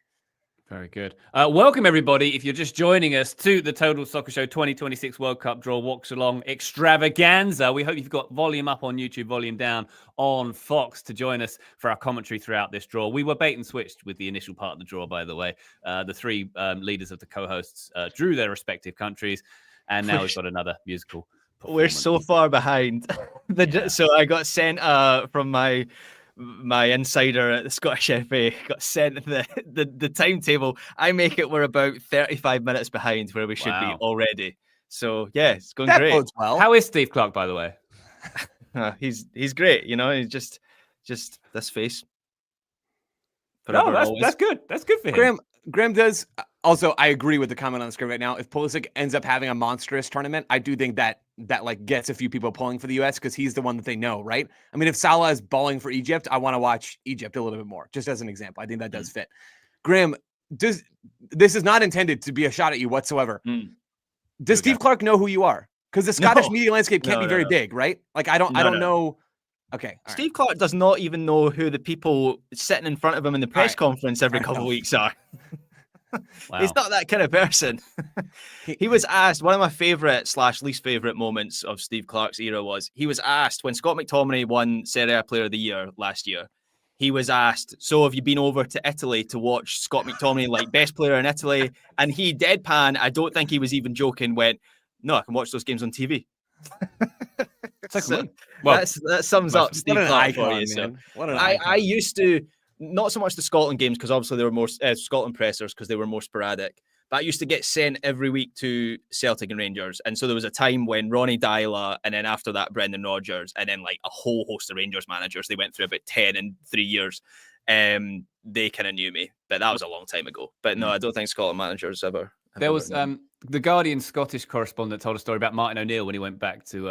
Very good. Welcome, everybody. If you're just joining us to the Total Soccer Show 2026 World Cup Draw Watchalong Extravaganza. We hope you've got volume up on YouTube, volume down on Fox to join us for our commentary throughout this draw. We were bait and switched with the initial part of the draw, by the way. The three leaders of the co-hosts drew their respective countries, and now we've got another musical performance. We're so far behind. So I got sent from my insider at the Scottish FA, got sent the timetable. I make it we're about 35 minutes behind where we should be already. So yeah, it's going great. Bodes well. How is Steve Clark, by the way? He's great. You know, he's just this face. No, that's good. That's good for him. Graham does. Also, I agree with the comment on the screen right now. If Pulisic ends up having a monstrous tournament, I do think that like gets a few people pulling for the US because he's the one that they know, right? I mean, if Salah is balling for Egypt, I want to watch Egypt a little bit more, just as an example. I think that does fit. Graham, this is not intended to be a shot at you whatsoever. Does Steve Clark know who you are? Because the Scottish media landscape can't be very big, right? Like, I don't know. Okay. Steve Clark does not even know who the people sitting in front of him in the press conference every couple of weeks are. Wow. He's not that kind of person. He was asked, one of my favorite / least favorite moments of Steve Clark's era was he was asked when Scott McTominay won Serie A Player of the Year last year. He was asked, so have you been over to Italy to watch Scott McTominay, like best player in Italy? And he deadpan, I don't think he was even joking, went, no, I can watch those games on TV. So, that sums up Steve Clark for you. So I used to, not so much the Scotland games, because obviously they were more Scotland pressers because they were more sporadic. But I used to get sent every week to Celtic and Rangers. And so there was a time when Ronnie Dyla, and then after that, Brendan Rodgers, and then like a whole host of Rangers managers. They went through about 10 in 3 years. They kind of knew me, but that was a long time ago. But no, I don't think Scotland managers ever. There was the Guardian Scottish correspondent told a story about Martin O'Neill when he went back to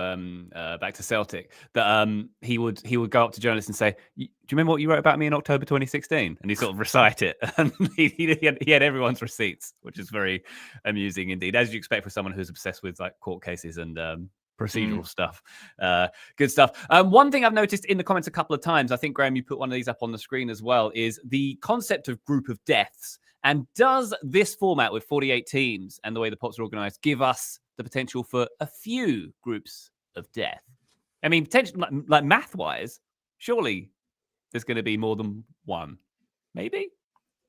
Celtic. That he would go up to journalists and say, "Do you remember what you wrote about me in October 2016?" And he sort of recite it, and he had everyone's receipts, which is very amusing indeed, as you expect for someone who's obsessed with like court cases and procedural stuff. Good stuff. One thing I've noticed in the comments a couple of times, I think Graham, you put one of these up on the screen as well, is the concept of group of deaths. And does this format with 48 teams and the way the pots are organized give us the potential for a few groups of death? I mean, potentially, like math-wise, surely there's going to be more than one. Maybe?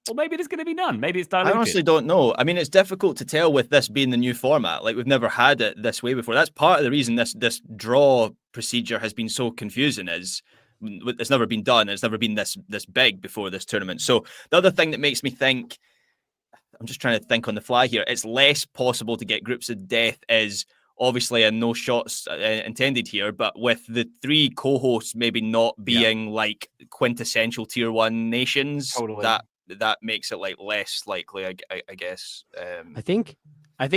Or maybe there's going to be none. Maybe it's diluted. I honestly don't know. I mean, it's difficult to tell with this being the new format. Like, we've never had it this way before. That's part of the reason this draw procedure has been so confusing is it's never been done. It's never been this big before this tournament. So the other thing that makes me think, I'm just trying to think on the fly here, it's less possible to get groups of death is obviously, and no shots intended here, but with the three co-hosts maybe not being like quintessential tier 1 nations, that makes it like less likely, I guess. I think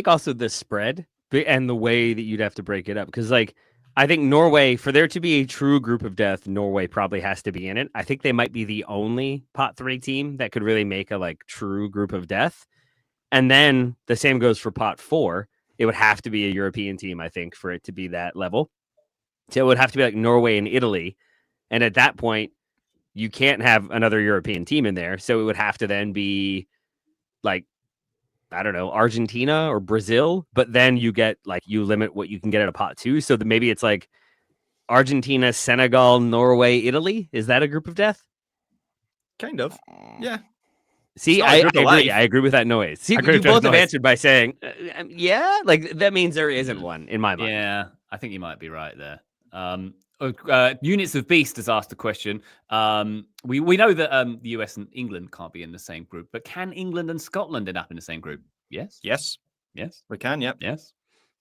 also the spread and the way that you'd have to break it up, because like I think Norway, for there to be a true group of death, Norway probably has to be in it. I think they might be the only pot 3 team that could really make a like true group of death. And then the same goes for pot 4. It would have to be a European team, I think, for it to be that level. So it would have to be like Norway and Italy. And at that point, you can't have another European team in there. So it would have to then be like, I don't know, Argentina or Brazil, but then you get like, you limit what you can get at a pot 2. So maybe it's like Argentina, Senegal, Norway, Italy. Is that a group of death? Kind of. Yeah. See, not a I group of agree. life. I agree with that noise. See, I agree you with those both have noise. answered by saying, yeah, like that means there isn't one in my mind. Yeah, I think you might be right there. Units of Beast has asked a question. We know that the US and England can't be in the same group, but can England and Scotland end up in the same group? Yes. Yes, Yes. we can. Yep. Yes.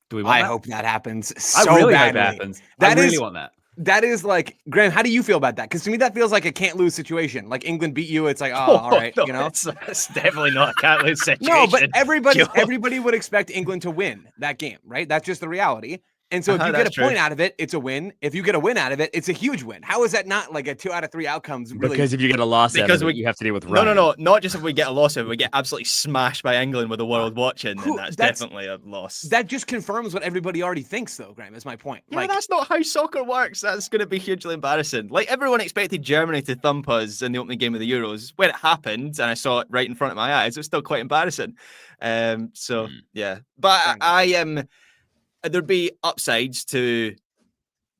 Do we want I that? hope that happens I so really badly. hope it happens. That I really is- want that. That is like, Graham, how do you feel about that? Because to me, that feels like a can't lose situation. Like England beat you, it's like, oh, all right, no, you know. it's definitely not a can't lose situation. No, but Joe. everybody would expect England to win that game, right? That's just the reality. And so if you get that's a point true. out of it, it's a win. If you get a win out of it, it's a huge win. How is that not like a 2 out of 3 outcomes? Really? Because if you get a loss out Because of it, we- you have to deal with No, Ryan. no, not just if we get a loss, if we get absolutely smashed by England with the world watching, then that's that's- definitely a loss. that just confirms what everybody already thinks, though, Graham, is my point. Yeah, Like, that's not how soccer works. That's going to be hugely embarrassing. Like, everyone expected Germany to thump us in the opening game of the Euros. When it happened, and I saw it right in front of my eyes, it was still quite embarrassing. Yeah. But I am. There'd be upsides to.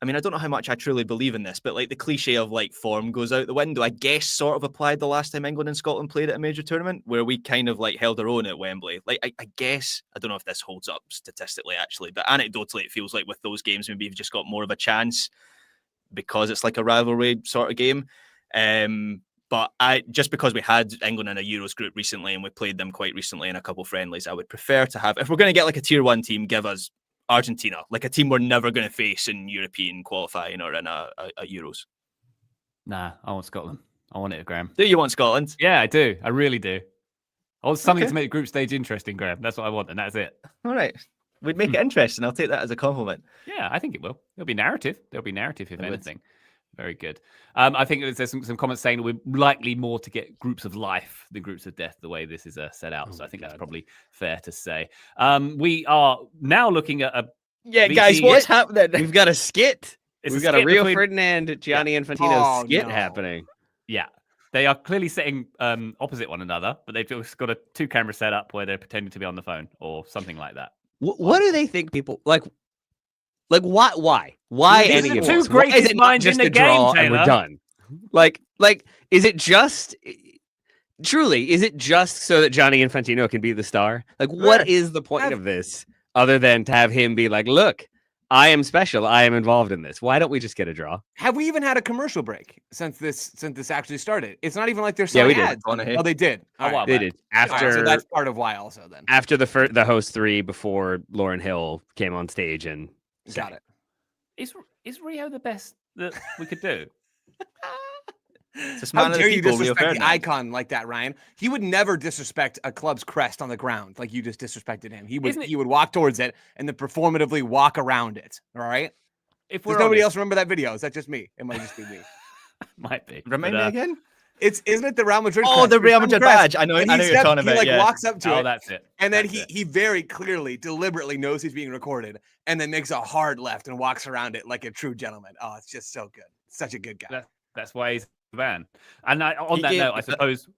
I mean, I don't know how much I truly believe in this, but like the cliche of like form goes out the window, I guess sort of applied the last time England and Scotland played at a major tournament where we kind of like held our own at Wembley. Like, I guess, I don't know if this holds up statistically actually, but anecdotally, it feels like with those games, maybe you've just got more of a chance because it's like a rivalry sort of game. But just because we had England in a Euros group recently and we played them quite recently in a couple friendlies, I would prefer to have, if we're going to get like a tier 1 team, give us Argentina, like a team we're never going to face in European qualifying or in a Euros. Nah, I want Scotland. I want it, Graham. Do you want Scotland? Yeah, I do. I really do. I want something Okay. to make the group stage interesting, Graham. That's what I want, and that's it. All right. We'd make it interesting. I'll take that as a compliment. Yeah, I think it will. There'll be narrative. There'll be narrative, if There would. anything. Very good. I think there's some comments saying that we're likely more to get groups of life than groups of death, the way this is set out. So I think that's probably fair to say. We are now looking at a Yeah, VC guys, what's happening? We've got a skit. It's We've a got a skit Rio between- Ferdinand, Gianni Infantino Oh, skit no. happening. Yeah. They are clearly sitting opposite one another, but they've just got a 2 camera set up where they're pretending to be on the phone or something like that. What do they think people like? Like why? Why These any are of two this? Why is greatest it not minds in just the a draw game, and we're Taylor. done? Like, is it just? Truly, is it just so that Gianni Infantino can be the star? Like, what Right. is the point Have- of this other than to have him be like, look, I am special. I am involved in this. Why don't we just get a draw? Have we even had a commercial break since this actually started? It's not even like they're Yeah, selling we did. ads. Oh, they did. All while right. They back. did All right, after so that's part of why also then. after the host 3 before Lauryn Hill came on stage and Got it. Is Rio the best that we could do? It's this How man of the dare you people, Rio disrespect the Ferdinand. icon like that, Ryan? He would never disrespect a club's crest on the ground like you just disrespected him. He would Isn't it- he would walk towards it and then performatively walk around it. All right. If Does we're nobody honest, else remember that video? Is that just me? It might just be me. might be. Remind but, me again? Isn't it the Real Madrid? Oh, crest? the There's Real some Madrid crest, badge. I know and you're talking he about. like Yeah. walks up to Oh, it, that's it. and then That's he very clearly, deliberately knows he's being recorded, and then makes a hard left and walks around it like a true gentleman. Oh, it's just so good. Such a good guy. That's why he's the man. And on He that gave- note, I suppose,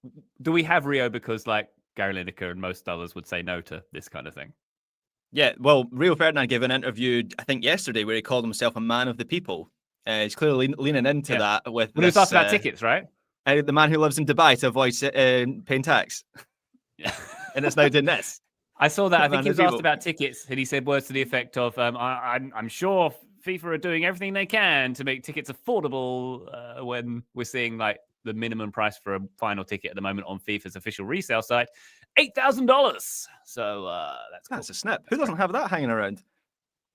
do we have Rio because like Gary Lineker and most others would say no to this kind of thing? Yeah, well, Rio Ferdinand gave an interview, I think yesterday, where he called himself a man of the people. He's clearly leaning into Yeah. that with When he was this, asked about tickets, right? the man who lives in Dubai to avoid paying tax, Yeah. and it's now doing this. I saw that. I Man think he of was asked people. about tickets, and he said words to the effect of, I'm sure FIFA are doing everything they can to make tickets affordable when we're seeing like the minimum price for a final ticket at the moment on FIFA's official resale site, $8,000. So that's cool. That's a snip. Who doesn't have that hanging around?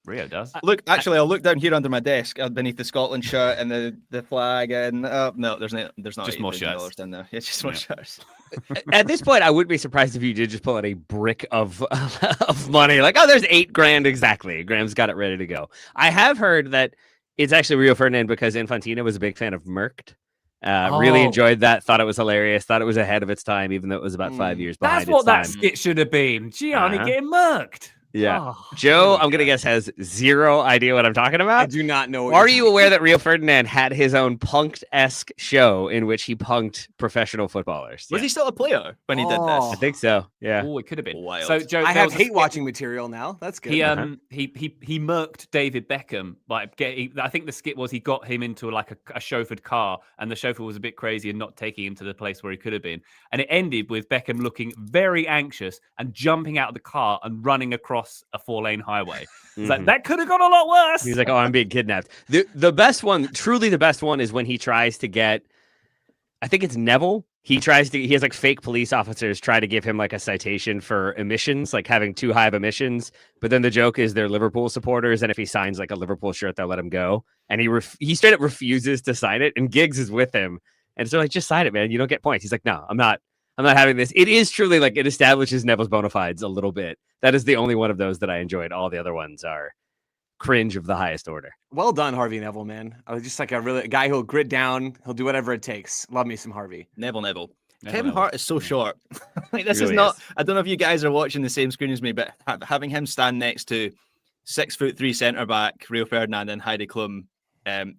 Rio does. Look, actually, I'll look down here under my desk beneath the Scotland shirt and the flag, and no, there's not Just more $8,000 shirts. down there. Yeah, just more Yeah. shirts. at this point, I wouldn't be surprised if you did just pull out a brick of of money. Like, oh, there's $8,000 exactly. Graham's got it ready to go. I have heard that it's actually Rio Ferdinand because Infantino was a big fan of Mercked. Really Oh. enjoyed that. Thought it was hilarious. Thought it was ahead of its time, even though it was about 5 years behind That's what its that time. skit should have been. Gianni Uh-huh. getting murked. Yeah. Oh, Joe, there we I'm going to go. guess, has zero idea what I'm talking I about. do not know. What Are you're you aware that Rio Ferdinand had his own punked-esque show in which he punked professional footballers? Was Yeah. he still a player when he did Oh. I this? think so. Yeah. Oh, it could have been. Wild. So, Joe, I there have was a hate skit- watching material now. That's good. He Uh-huh. he murked David Beckham by I think the skit was he got him into like a chauffeured car, and the chauffeur was a bit crazy and not taking him to the place where he could have been. And it ended with Beckham looking very anxious and jumping out of the car and running across a 4-lane highway. It's like Mhm. that could have gone a lot worse. He's like, "Oh, I'm being kidnapped." The best one, truly the best one, is when he tries to get. I think it's Neville. He has like fake police officers try to give him like a citation for emissions, like having too high of emissions. But then the joke is they're Liverpool supporters, and if he signs like a Liverpool shirt, they'll let him go. And he straight up refuses to sign it, and Giggs is with him, and so like, just sign it, man. You don't get points. He's like, no, I'm not having this. It is truly like it establishes Neville's bona fides a little bit. That is the only one of those that I enjoyed. All the other ones are cringe of the highest order. Well done, Harvey Neville, man. I was just like a guy who'll grit down. He'll do whatever it takes. Love me some Harvey. Neville. Kevin Neville. Hart is so short. Like this He is really not. is. I don't know if you guys are watching the same screen as me, but having him stand next to 6'3" centre back Rio Ferdinand and Heidi Klum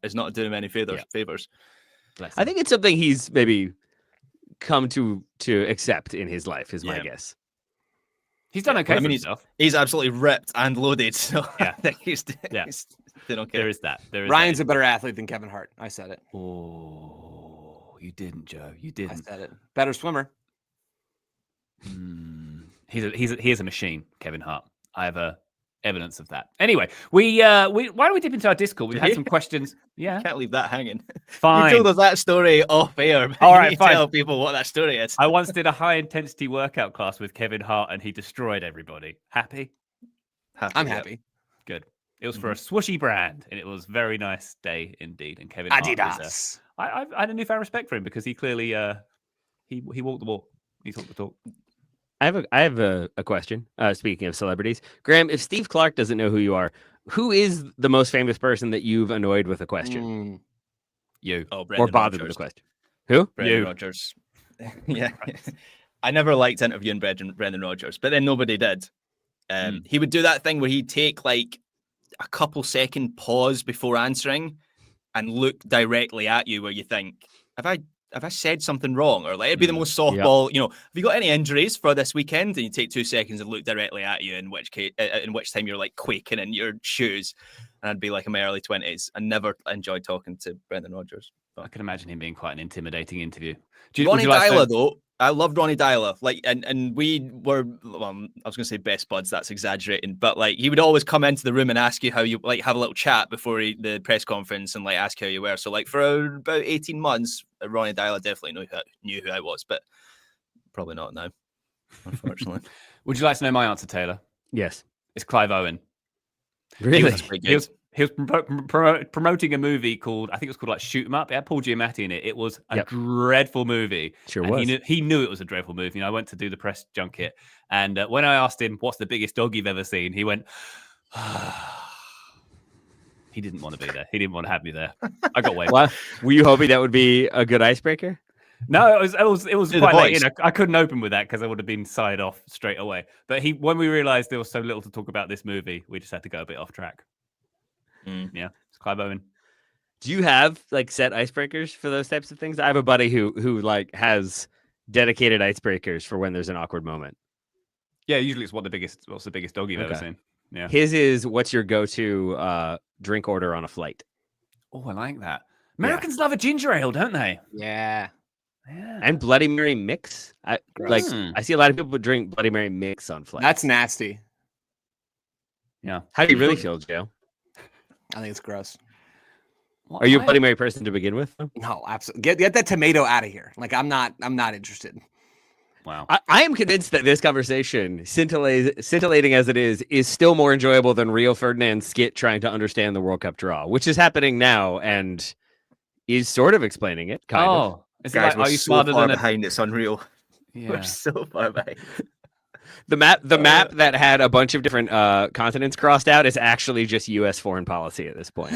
is not doing him any favors. Bless I him. think it's something he's maybe come to accept in his life. Is my Yeah. guess. He's done Yeah, okay I for mean, himself. He's absolutely ripped and loaded. So Yeah. I think he's Yeah. doing okay. There is that. There is Ryan's that. a better athlete than Kevin Hart. I said it. Oh, you didn't, Joe. You I didn't. said it. Better swimmer. He is a machine, Kevin Hart. I have evidence of that. Anyway, we why don't we dip into our Discord? We've had some questions. Yeah, Can't leave that hanging. fine. You told us that story off air. But All you right, need to fine. tell people what that story is. I once did a high intensity workout class with Kevin Hart, and he destroyed everybody. Happy? I'm yeah. happy. Good. It was for a swooshy brand, and it was a very nice day indeed. And Kevin Hart was, Adidas. I had a newfound respect for him because he clearly he walked the walk. He talked the talk. I have a question. Speaking of celebrities, Graham, if Steve Clark doesn't know who you are, who is the most famous person that you've annoyed with a question You. Oh, or Brendan bothered with a Rodgers. question? Who? Brendan You. Rodgers. Yeah. I never liked interviewing Brendan Rodgers, but then nobody did. He would do that thing where he'd take like a couple second pause before answering and look directly at you where you think, have I said something wrong? Or like it'd be the most softball, you know, have you got any injuries for this weekend? And you take 2 seconds and look directly at you, in which time you're like quaking in your shoes. And I'd be like in my early 20s. I never enjoyed talking to Brendan Rodgers. I can imagine him being quite an intimidating interview. Ronnie Dyler, though, I loved Ronnie Dyler. Like, and we were, well, I was going to say best buds. That's exaggerating, but like he would always come into the room and ask you how you like, have a little chat before the press conference and like ask how you were. So like for about 18 months, Ronnie Dyler definitely knew who I was, but probably not now, unfortunately. Would you like to know my answer, Taylor? Yes. It's Clive Owen. Really? That's pretty good. He was promoting a movie called, I think it was called like Shoot 'Em Up. It had Paul Giamatti in it. It was a dreadful movie. Sure and was. He knew it was a dreadful movie. You know, I went to do the press junket, and when I asked him, "What's the biggest dog you've ever seen?" he went, he didn't want to be there. He didn't want to have me there. I got away. Well, were you hoping that would be a good icebreaker? No, it was Do the quite late. voice. You know, I couldn't open with that because I would have been signed off straight away. But when we realized there was so little to talk about this movie, we just had to go a bit off track. Yeah, it's Clive Owen. Do you have like set icebreakers for those types of things? I have a buddy who like has dedicated icebreakers for when there's an awkward moment. Yeah, usually it's what's the biggest dog you've ever Okay. seen. Yeah. His is what's your go-to drink order on a flight? Oh, I like that. Americans love a ginger ale, don't they? Yeah. Yeah. And Bloody Mary mix. I see a lot of people drink Bloody Mary mix on flights. That's nasty. Yeah. How do you really feel, Joe? I think it's gross. Are you a Bloody Mary person to begin with? No, absolutely. Get that tomato out of here. Like I'm not interested. Wow. I am convinced that this conversation, scintillating as it is still more enjoyable than Rio Ferdinand's skit trying to understand the World Cup draw, which is happening now and is sort of explaining it, kind of. Is it Guys, like, we're are you so smarter far than a... behind. It's unreal. Yeah. We're so far behind. The map that had a bunch of different continents crossed out is actually just U.S. foreign policy at this point.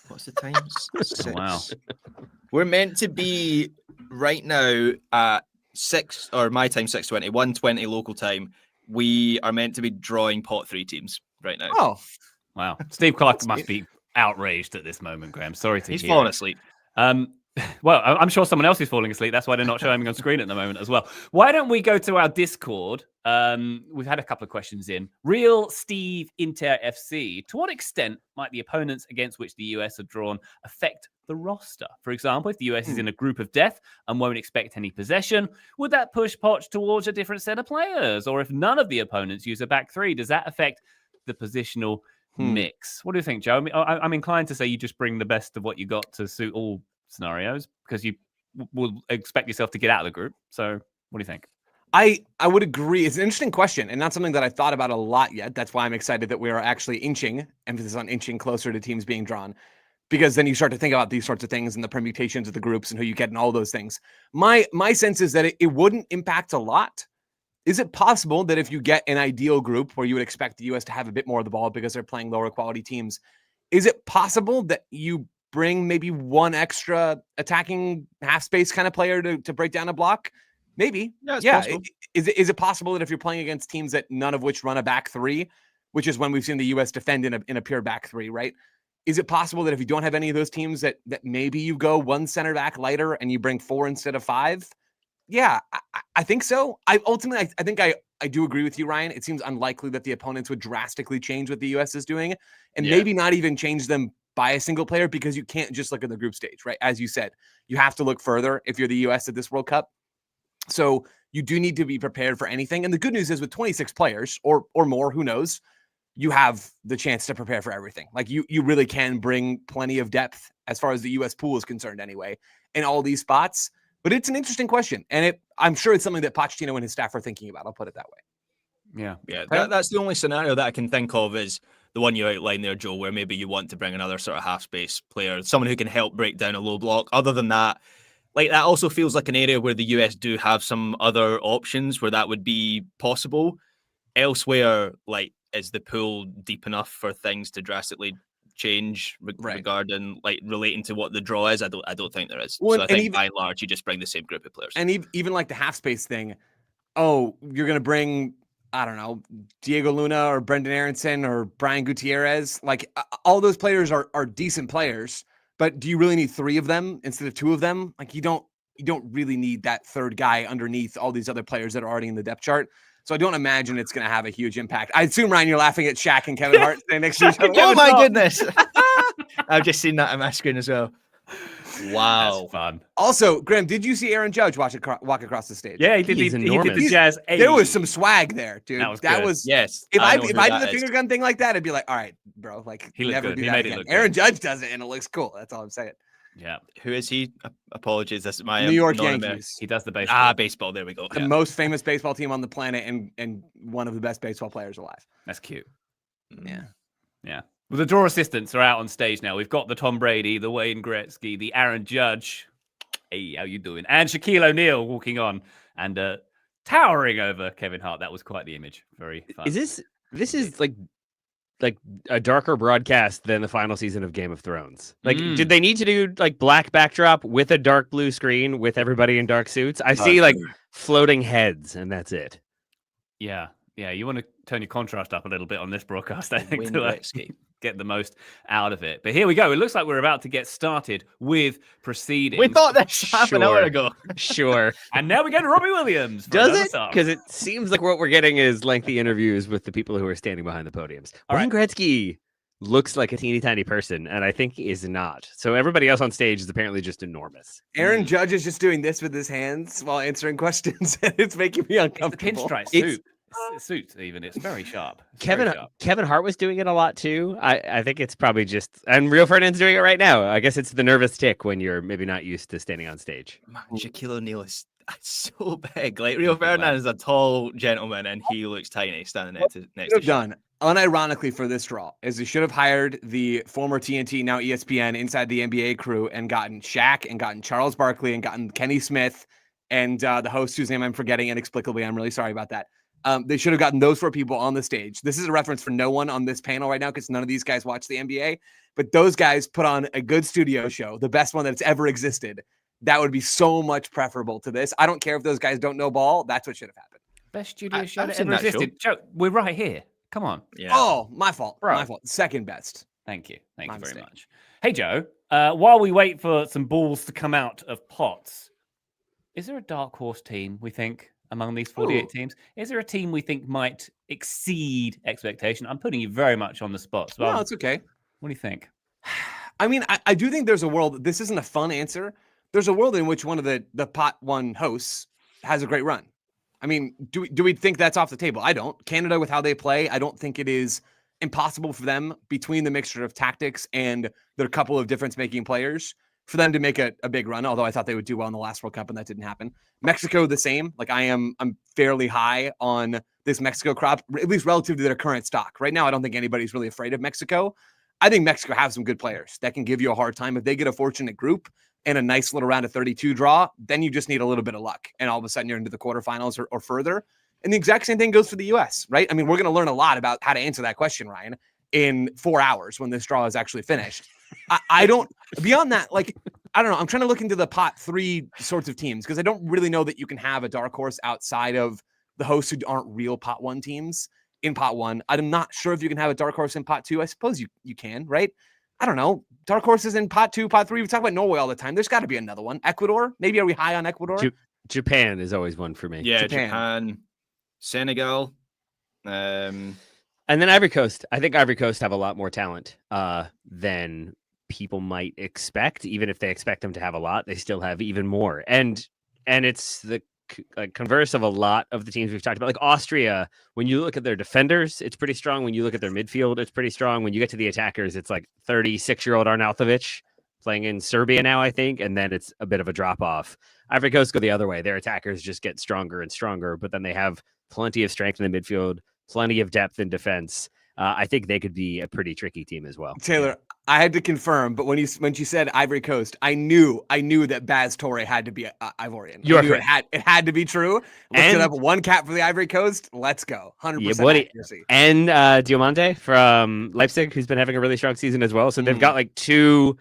What's the time? Six. Wow. We're meant to be right now at 6 or my time 6:20, 1:20 local time. we are meant to be drawing pot 3 teams right now. Oh, Wow. Steve Clark must be outraged at this moment, Graham. Sorry to He's hear falling it. asleep. Well, I'm sure someone else is falling asleep. That's why they're not showing me on screen at the moment as well. Why don't we go to our Discord? We've had a couple of questions in. Real Steve Inter FC. To what extent might the opponents against which the US have drawn affect the roster? For example, if the US is in a group of death and won't expect any possession, would that push Poch towards a different set of players? Or if none of the opponents use a back 3, does that affect the positional mix? What do you think, Joe? I'm inclined to say you just bring the best of what you got to suit all scenarios because you will expect yourself to get out of the group. So what do you think? I would agree. It's an interesting question and not something that I've thought about a lot yet. That's why I'm excited that we are actually emphasis on inching closer to teams being drawn, because then you start to think about these sorts of things and the permutations of the groups and who you get and all those things. My sense is that it wouldn't impact a lot. Is it possible that if you get an ideal group where you would expect the US to have a bit more of the ball because they're playing lower quality teams, is it possible that you bring maybe one extra attacking half space kind of player to break down a block? Maybe. Yeah. Is it possible that if you're playing against teams that none of which run a back 3, which is when we've seen the US defend in a pure back 3, right? Is it possible that if you don't have any of those teams that maybe you go one center back lighter and you bring 4 instead of 5? Yeah, I think so. I think I do agree with you, Ryan. It seems unlikely that the opponents would drastically change what the US is doing and maybe not even change them by a single player, because you can't just look at the group stage, right? As you said, you have to look further if you're the US at this World Cup. So you do need to be prepared for anything. And the good news is with 26 players or more, who knows, you have the chance to prepare for everything. Like you really can bring plenty of depth as far as the US pool is concerned anyway, in all these spots. But it's an interesting question. And I'm sure it's something that Pochettino and his staff are thinking about. I'll put it that way. Yeah. That's the only scenario that I can think of is the one you outlined there, Joe, where maybe you want to bring another sort of half space player, someone who can help break down a low block. Other than that, like that also feels like an area where the US do have some other options where that would be possible. Elsewhere, like, is the pool deep enough for things to drastically change regarding like relating to what the draw is? I don't think there is. Well, so I think by and large you just bring the same group of players. And even like the half space thing, you're gonna bring, I don't know, Diego Luna or Brendan Aronson or Brian Gutierrez. Like all those players are decent players, but do you really need 3 of them instead of 2 of them? Like you don't really need that third guy underneath all these other players that are already in the depth chart. So I don't imagine it's going to have a huge impact. I assume, Ryan, you're laughing at Shaq and Kevin Hart standing next to each other. Oh my goodness. I've just seen that on my screen as well. Wow. That's fun. Also, Graham, did you see Aaron Judge walk across the stage? Yeah, he did. He's He did enormous. the Jazz. There was some swag there, dude. That was good. Yes. If I know did who that the is. finger gun thing like that, I'd be like, all right, bro, like He looked never good. do He that made it again. look Aaron good. Judge does it, and it looks cool. That's all I'm saying. Yeah. Who is he? Apologies. That's my New York non-Amer- Yankees, He does the baseball. baseball. There we go. the most famous baseball team on the planet, and one of the best baseball players alive. That's cute. Yeah. Yeah. Well, the draw assistants are out on stage now. We've got the Tom Brady, the Wayne Gretzky, the Aaron Judge. Hey, how you doing? And Shaquille O'Neal walking on and towering over Kevin Hart. That was quite the image. Very fun. Is this is like a darker broadcast than the final season of Game of Thrones? Like, did they need to do like black backdrop with a dark blue screen with everybody in dark suits? I see like floating heads, and that's it. Yeah. Yeah. You want to turn your contrast up a little bit on this broadcast, I think, Wayne to Gretzky. get the most out of it. But here we go. It looks like we're about to get started with proceedings. We thought this half an hour ago. Sure. And now we go to Robbie Williams. Does it? Because it seems like what we're getting is lengthy interviews with the people who are standing behind the podiums. All Wayne Gretzky looks like a teeny tiny person, and I think is not. So everybody else on stage is apparently just enormous. Aaron Judge is just doing this with his hands while answering questions, and it's making me It's the uncomfortable. pinstripe suit. Suit even. It's very sharp. It's very sharp. Kevin Hart was doing it a lot too. I think it's probably just, and Rio Ferdinand's doing it right now. I guess it's the nervous tick when you're maybe not used to standing on stage. Man, Shaquille O'Neal is so big. Like Rio Ferdinand is a tall gentleman, and he looks tiny standing next to Have done unironically for this draw is he should have hired the former TNT, now ESPN, inside the NBA crew and gotten Shaq and gotten Charles Barkley and gotten Kenny Smith and the host whose name I'm forgetting inexplicably. I'm really sorry about that. They should have gotten those 4 people on the stage. This is a reference for no one on this panel right now because none of these guys watch the NBA. But those guys put on a good studio show, the best one that's ever existed. That would be so much preferable to this. I don't care if those guys don't know ball. That's what should have happened. Best studio show I've that seen ever that show. existed. Joe, we're right here. Come on. Yeah. Oh, my fault. Bro. My fault. Second best. Thank you. Thank My you very mistake. much. Hey, Joe, while we wait for some balls to come out of pots, is there a dark horse team, we think, among these 48 teams? Is there a team we think might exceed expectation? I'm putting you very much on the spot. So No, it's okay. what do you think? I mean, I do think there's a world. This isn't a fun answer. There's a world in which one of the pot one hosts has a great run. I mean, do we think that's off the table? I don't. Canada, with how they play, I don't think it is impossible for them, between the mixture of tactics and their couple of difference-making players, for them to make a big run. Although I thought they would do well in the last World Cup, and that didn't happen. Mexico, the same. Like I'm fairly high on this Mexico crop, at least relative to their current stock. Right now, I don't think anybody's really afraid of Mexico. I think Mexico have some good players that can give you a hard time. If they get a fortunate group and a nice little round of 32 draw, then you just need a little bit of luck. And all of a sudden you're into the quarterfinals or further. And the exact same thing goes for the US, right? I mean, we're going to learn a lot about how to answer that question, Ryan, in 4 hours when this draw is actually finished. I don't, beyond that, like, I don't know. I'm trying to look into the pot 3 sorts of teams because I don't really know that you can have a dark horse outside of the hosts who aren't real pot 1 teams. In pot 1, I'm not sure if you can have a dark horse in pot 2. I suppose you can, right? I don't know. Dark horses in pot 2, pot 3. We talk about Norway all the time. There's got to be another one. Ecuador? Maybe are we high on Ecuador? Japan is always one for me. Yeah, Japan. Senegal. And then Ivory Coast. I think Ivory Coast have a lot more talent than people might expect. Even if they expect them to have a lot, they still have even more. And it's the converse of a lot of the teams we've talked about. Like Austria, when you look at their defenders, it's pretty strong. When you look at their midfield, it's pretty strong. When you get to the attackers, it's like 36-year-old Arnautovic playing in Serbia now, I think, and then it's a bit of a drop off. Ivory Coast go the other way. Their attackers just get stronger and stronger, but then they have plenty of strength in the midfield, plenty of depth in defense. I think they could be a pretty tricky team as well. Taylor, I had to confirm, but when you said Ivory Coast, I knew that Baz Torre had to be Ivorian. You are correct. It had to be true. Looked it up. 1 cap for the Ivory Coast. Let's go. 100% accuracy. And Diomande from Leipzig, who's been having a really strong season as well. So they've got like 2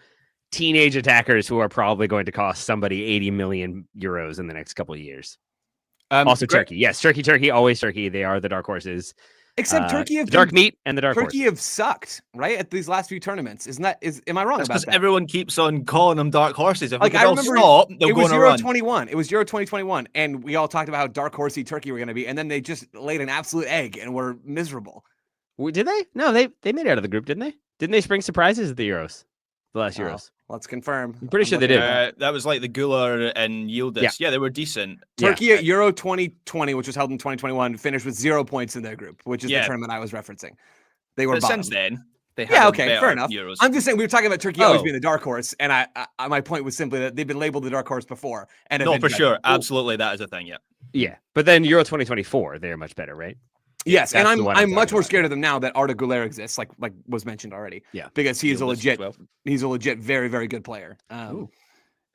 teenage attackers who are probably going to cost somebody 80 million euros in the next couple of years. Also Turkey. Yes, Turkey, always Turkey. They are the dark horses. Except Turkey have dark meat and the dark Turkey horse. have sucked, right? At these last few tournaments. Am I wrong about because that? everyone keeps on calling them dark horses. If Like, we I could all remember stop, they'll it go was on a Euro run. 21. It was Euro 2021. And we all talked about how dark horsey Turkey were going to be. And then they just laid an absolute egg and were miserable. Did they? No, they made it out of the group, didn't they? Didn't they spring surprises at the Euros? The last Euros. Let's confirm. I'm pretty sure they did. That was like the Gular and Yildiz. Yeah, they were decent. Turkey at Euro 2020, which was held in 2021, finished with 0 points in their group, which is the tournament I was referencing. They were since then. They fair enough. Euros. I'm just saying we were talking about Turkey always being the dark horse, and I my point was simply that they've been labeled the dark horse before. And no, for sure, absolutely, that is a thing. Yeah, but then Euro 2024, they're much better, right? Yes, That's and I'm much more about. scared of them now that Arda Güler exists, like was mentioned already. Yeah, because he's a legit, well. very, very good player.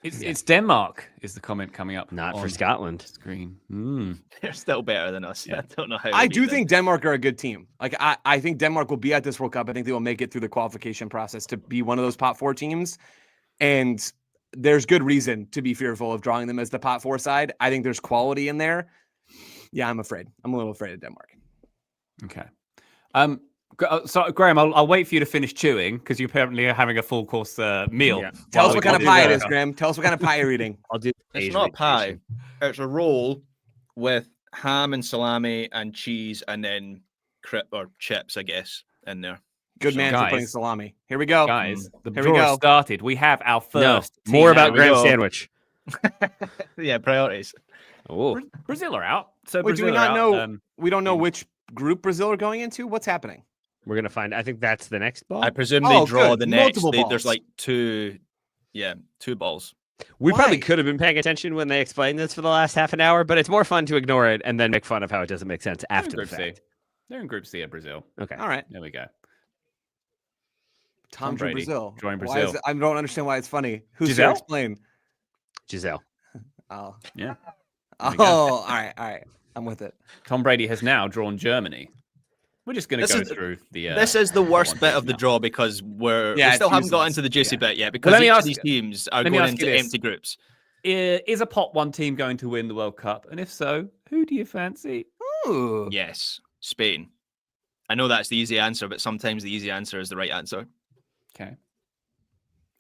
It's Denmark is the comment coming up. Not for Scotland. Screen. They're still better than us. Yeah. I don't know how. I do think Denmark are a good team. Like I think Denmark will be at this World Cup. I think they will make it through the qualification process to be one of those pot 4 teams. And there's good reason to be fearful of drawing them as the pot 4 side. I think there's quality in there. Yeah, I'm afraid. I'm a little afraid of Denmark. Okay. So Graham, I'll wait for you to finish chewing because you apparently are having a full course meal. Yeah. Tell us what kind of pie it is, Graham. Tell us what kind of pie you're eating. I'll do. It's not pie. It's a roll with ham and salami and cheese and then chips, I guess, in there. Good man for putting salami. Here we go. Guys, the Here we draw go. started. We have our first. No, more team about out. Graham's sandwich. Yeah, priorities. Oh, Brazil are out. So Wait, do we Brazil not are know? out. We don't know which group Brazil are going into. What's happening? we're gonna find. I think that's the next ball. I presume they draw good. the next. Multiple There's balls. like two balls. We probably Why? could have been paying attention when they explained this for the last half an hour, but it's more fun to ignore it and then make fun of how it doesn't make sense after the Group C. fact. They're in Group C at Brazil. Okay. All right. There we go. Tom Brady Brazil. join Why is Brazil. it, I don't understand why it's funny. Who's Giselle? to explain? Giselle. Oh. Yeah. Oh, all right. I'm with it. Tom Brady has now drawn Germany. We're just going to This go is- through the. This is the worst one bit of the now. draw because we Yeah, still it's haven't got useless. into the juicy Yeah. bit yet because let me each ask of these you- teams are let me going ask you into this. empty groups. Is a pot 1 team going to win the World Cup? And if so, who do you fancy? Ooh. Yes, Spain. I know that's the easy answer, but sometimes the easy answer is the right answer. Okay.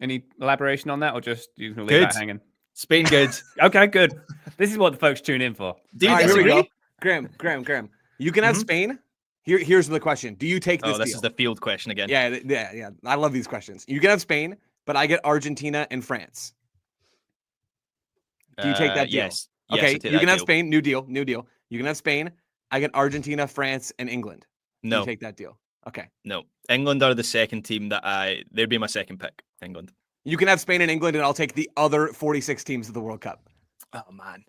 Any elaboration on that, or just you can leave Good. that hanging? Spain, good. Okay, good. This is what the folks tune in for. Do you All right, here we disagree? go. Graham. You can have Mhm. Spain. Here's the question: do you take this Oh, this deal? is the field question again. Yeah. I love these questions. You can have Spain, but I get Argentina and France. Do you take that deal? Yes. Yes, I Okay, take you that can have deal. Spain. New deal. You can have Spain. I get Argentina, France, and England. Do No, you take that deal? Okay. no. England are the second team they'd be my second pick. England. You can have Spain and England, and I'll take the other 46 teams of the World Cup. Oh man.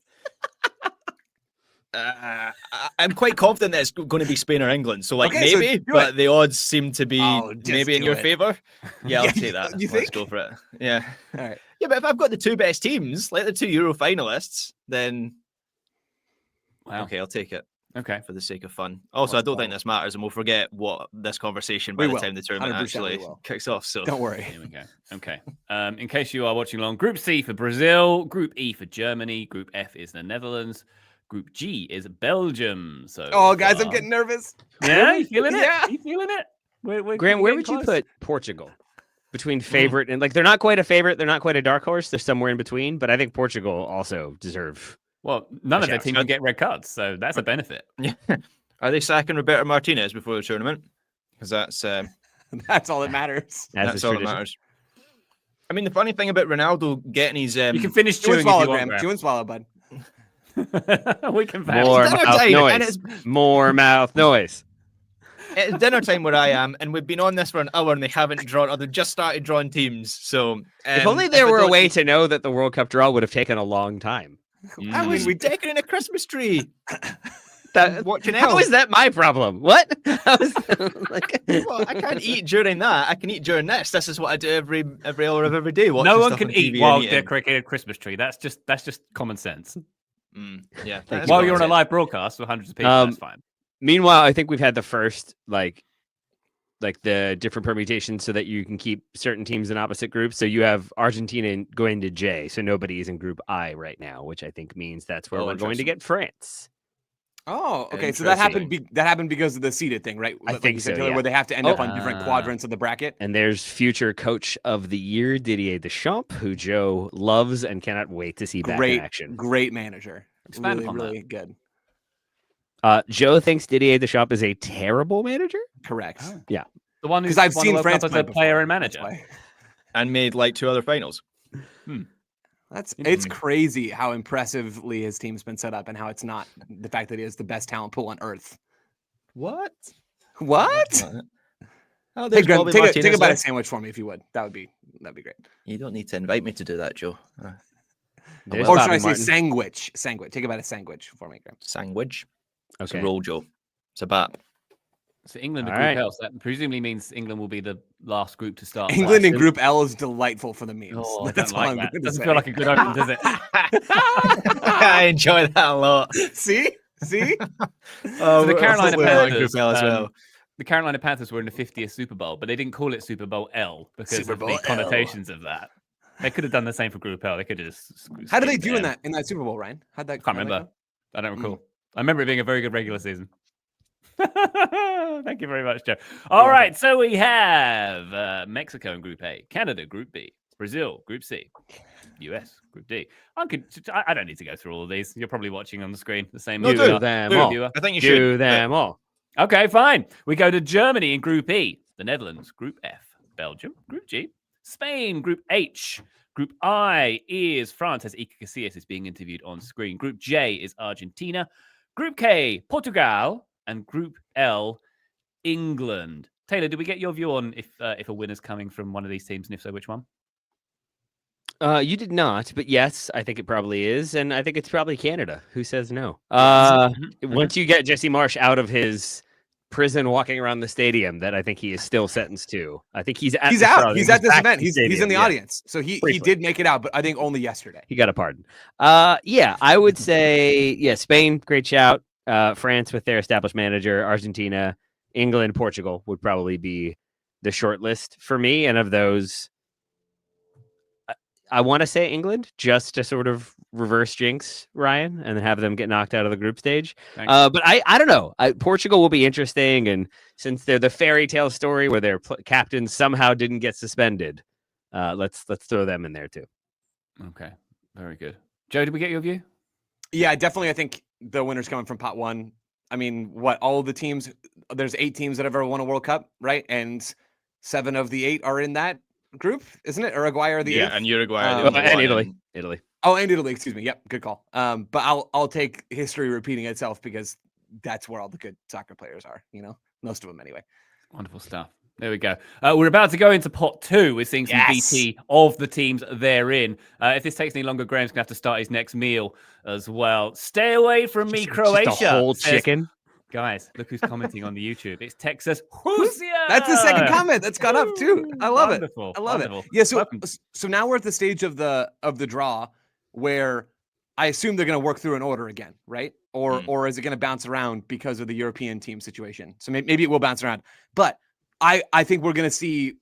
I'm quite confident that it's going to be Spain or England. So like Okay, so maybe, do but it. the odds seem to be Oh, just maybe in do your it. favor. Yeah, I'll Yeah, take that. you Let's think? go for it. Yeah. All right. Yeah, but if I've got the two best teams, like the two Euro finalists, then Wow. okay, I'll take it Okay. for the sake of fun. Also, I don't think this matters, and we'll forget what this conversation by We the will. time the tournament 100% we actually will. kicks off. So Don't worry. Here we go. Okay. In case you are watching along, Group C for Brazil, Group E for Germany, Group F is the Netherlands, Group G is Belgium. So, Oh, guys, I'm far- getting nervous. Yeah, you feeling it? Yeah. You feeling it? We're Graham, where getting would you close. put Portugal? Between favorite and like they're not quite a favorite, they're not quite a dark horse, they're somewhere in between, but I think Portugal also deserve. Well, none a of their shout. teams can get red cards, so that's a benefit. yeah, are they sacking Roberto Martinez before the tournament? Because that's That's all that matters. As that's is all that tradition. matters. I mean, the funny thing about Ronaldo getting his You can finish Chew and chewing if swallow, you want, Graham. Chew and swallow, bud. Graham. We can More Dinner mouth time, and noise. it's- More mouth noise. it's dinner time where I am, and we've been on this for an hour, and they haven't drawn, or they've just started drawing teams. So If only there were a way to know that the World Cup draw would have taken a long time. I was decorating a Christmas tree. That, Watching how Elf. is that my problem? What? How is like, Well, I can't eat during that. I can eat during this. This is what I do every hour of every day. watching No one stuff can on eat TV while and eating. decorating a Christmas tree. That's just common sense. Yeah. Thank that's While what you're I on a said. live broadcast with hundreds of people, Um, that's fine. Meanwhile, I think we've had the first like the different permutations so that you can keep certain teams in opposite groups. So you have Argentina going to J, so nobody is in Group I right now, which I think means that's where Oh, we're going to interesting. get France. Oh, okay. So that happened. That happened because of the seeded thing, right? I Like think you said, so, Taylor, yeah. where they have to end up on different Ah. quadrants of the bracket. And there's future coach of the year, Didier Deschamps, who Joe loves and cannot wait to see back in Great, action. great manager. Expand really, upon that. really good. Joe thinks Didier Deschamps is a terrible manager. Correct. Oh. Yeah. The one who's Because I've won the seen World France Cup as play a player before, and that's manager. why. And made like 2 other finals. It's crazy how impressively his team's been set up and how it's not the fact that he has the best talent pool on earth. What? What? Oh, Hey, there's Graham, Bobby take a Martinez bite there. of sandwich for me if you would. That'd be great. You don't need to invite me to do that, Joe. There's Or Bobby should I say Martin. sandwich? Sandwich. Take a bite of sandwich for me, Graham. Sandwich. It's Okay. a roll, Joe. It's a bat. So England are All Group right. L. So that presumably means England will be the last group to start. England in Sim- Group L is delightful for the memes. Oh, I That's don't all like I'm that. going to Doesn't say. feel like a good open, does it? I enjoy that a lot. See? See? So the Carolina Panthers, Group L as well. the Carolina Panthers were in the 50th Super Bowl, but they didn't call it Super Bowl L because Super of Bowl the L. connotations of that. They could have done the same for Group L. They could have just. How did they skipped do in them. that Super Bowl, Ryan? How'd that I can't remember. I don't recall. I remember it being a very good regular season. Thank you very much, Joe. All right, so we have Mexico in Group A, Canada Group B, Brazil Group C, US Group D. I don't need to go through all of these. You're probably watching on the screen the same. No, as we do are. them Viewer, all. viewer. I think you Do should. them all. Okay, fine. We go to Germany in Group E, the Netherlands Group F, Belgium Group G, Spain Group H. Group I is France, as Iker Casillas is being interviewed on screen. Group J is Argentina. Group K, Portugal. And Group L, England. Taylor, did we get your view on if a winner's coming from one of these teams, and if so, which one? You did not, but yes, I think it probably is, and I think it's probably Canada. Who says no? Once you get Jesse Marsh out of his prison, walking around the stadium, that I think he is still sentenced to. I think he's out. He's at this back event. to the He's in stadium, the yeah. audience. So he Briefly. did make it out, but I think only yesterday. He got a pardon. Yeah, I would say Spain, great shout. France with their established manager, Argentina, England, Portugal would probably be the short list for me. And of those, I want to say England just to sort of reverse jinx Ryan and then have them get knocked out of the group stage. Thanks. But I don't know. Portugal will be interesting, and since they're the fairy tale story where their captain somehow didn't get suspended, let's throw them in there too. Okay, very good. Joe, did we get your view? Yeah, definitely. I think the winner's coming from pot one. I mean, all the teams, there's 8 teams that have ever won a World Cup, right? And 7 of the 8 are in that group, isn't it? Uruguay are the 8th? and Uruguay are the Oh, only and one Italy. in- Italy. Oh, and Italy, excuse me. Yep, good call. But I'll take history repeating itself because that's where all the good soccer players are, most of them anyway. Wonderful stuff. There we go. We're about to go into pot 2. We're seeing some VT of the teams therein. If this takes any longer, Graham's going to have to start his next meal as well. Stay away from me, Croatia. Just a whole says, chicken. Guys, look who's commenting on the YouTube. It's Texas Husia. That's the second comment that's gone up too. I love Wonderful. it. I love Wonderful. it. Yeah. So Welcome. so now we're at the stage of the draw where I assume they're going to work through an order again, right? Or is it going to bounce around because of the European team situation? So maybe it will bounce around. But I think we're going to see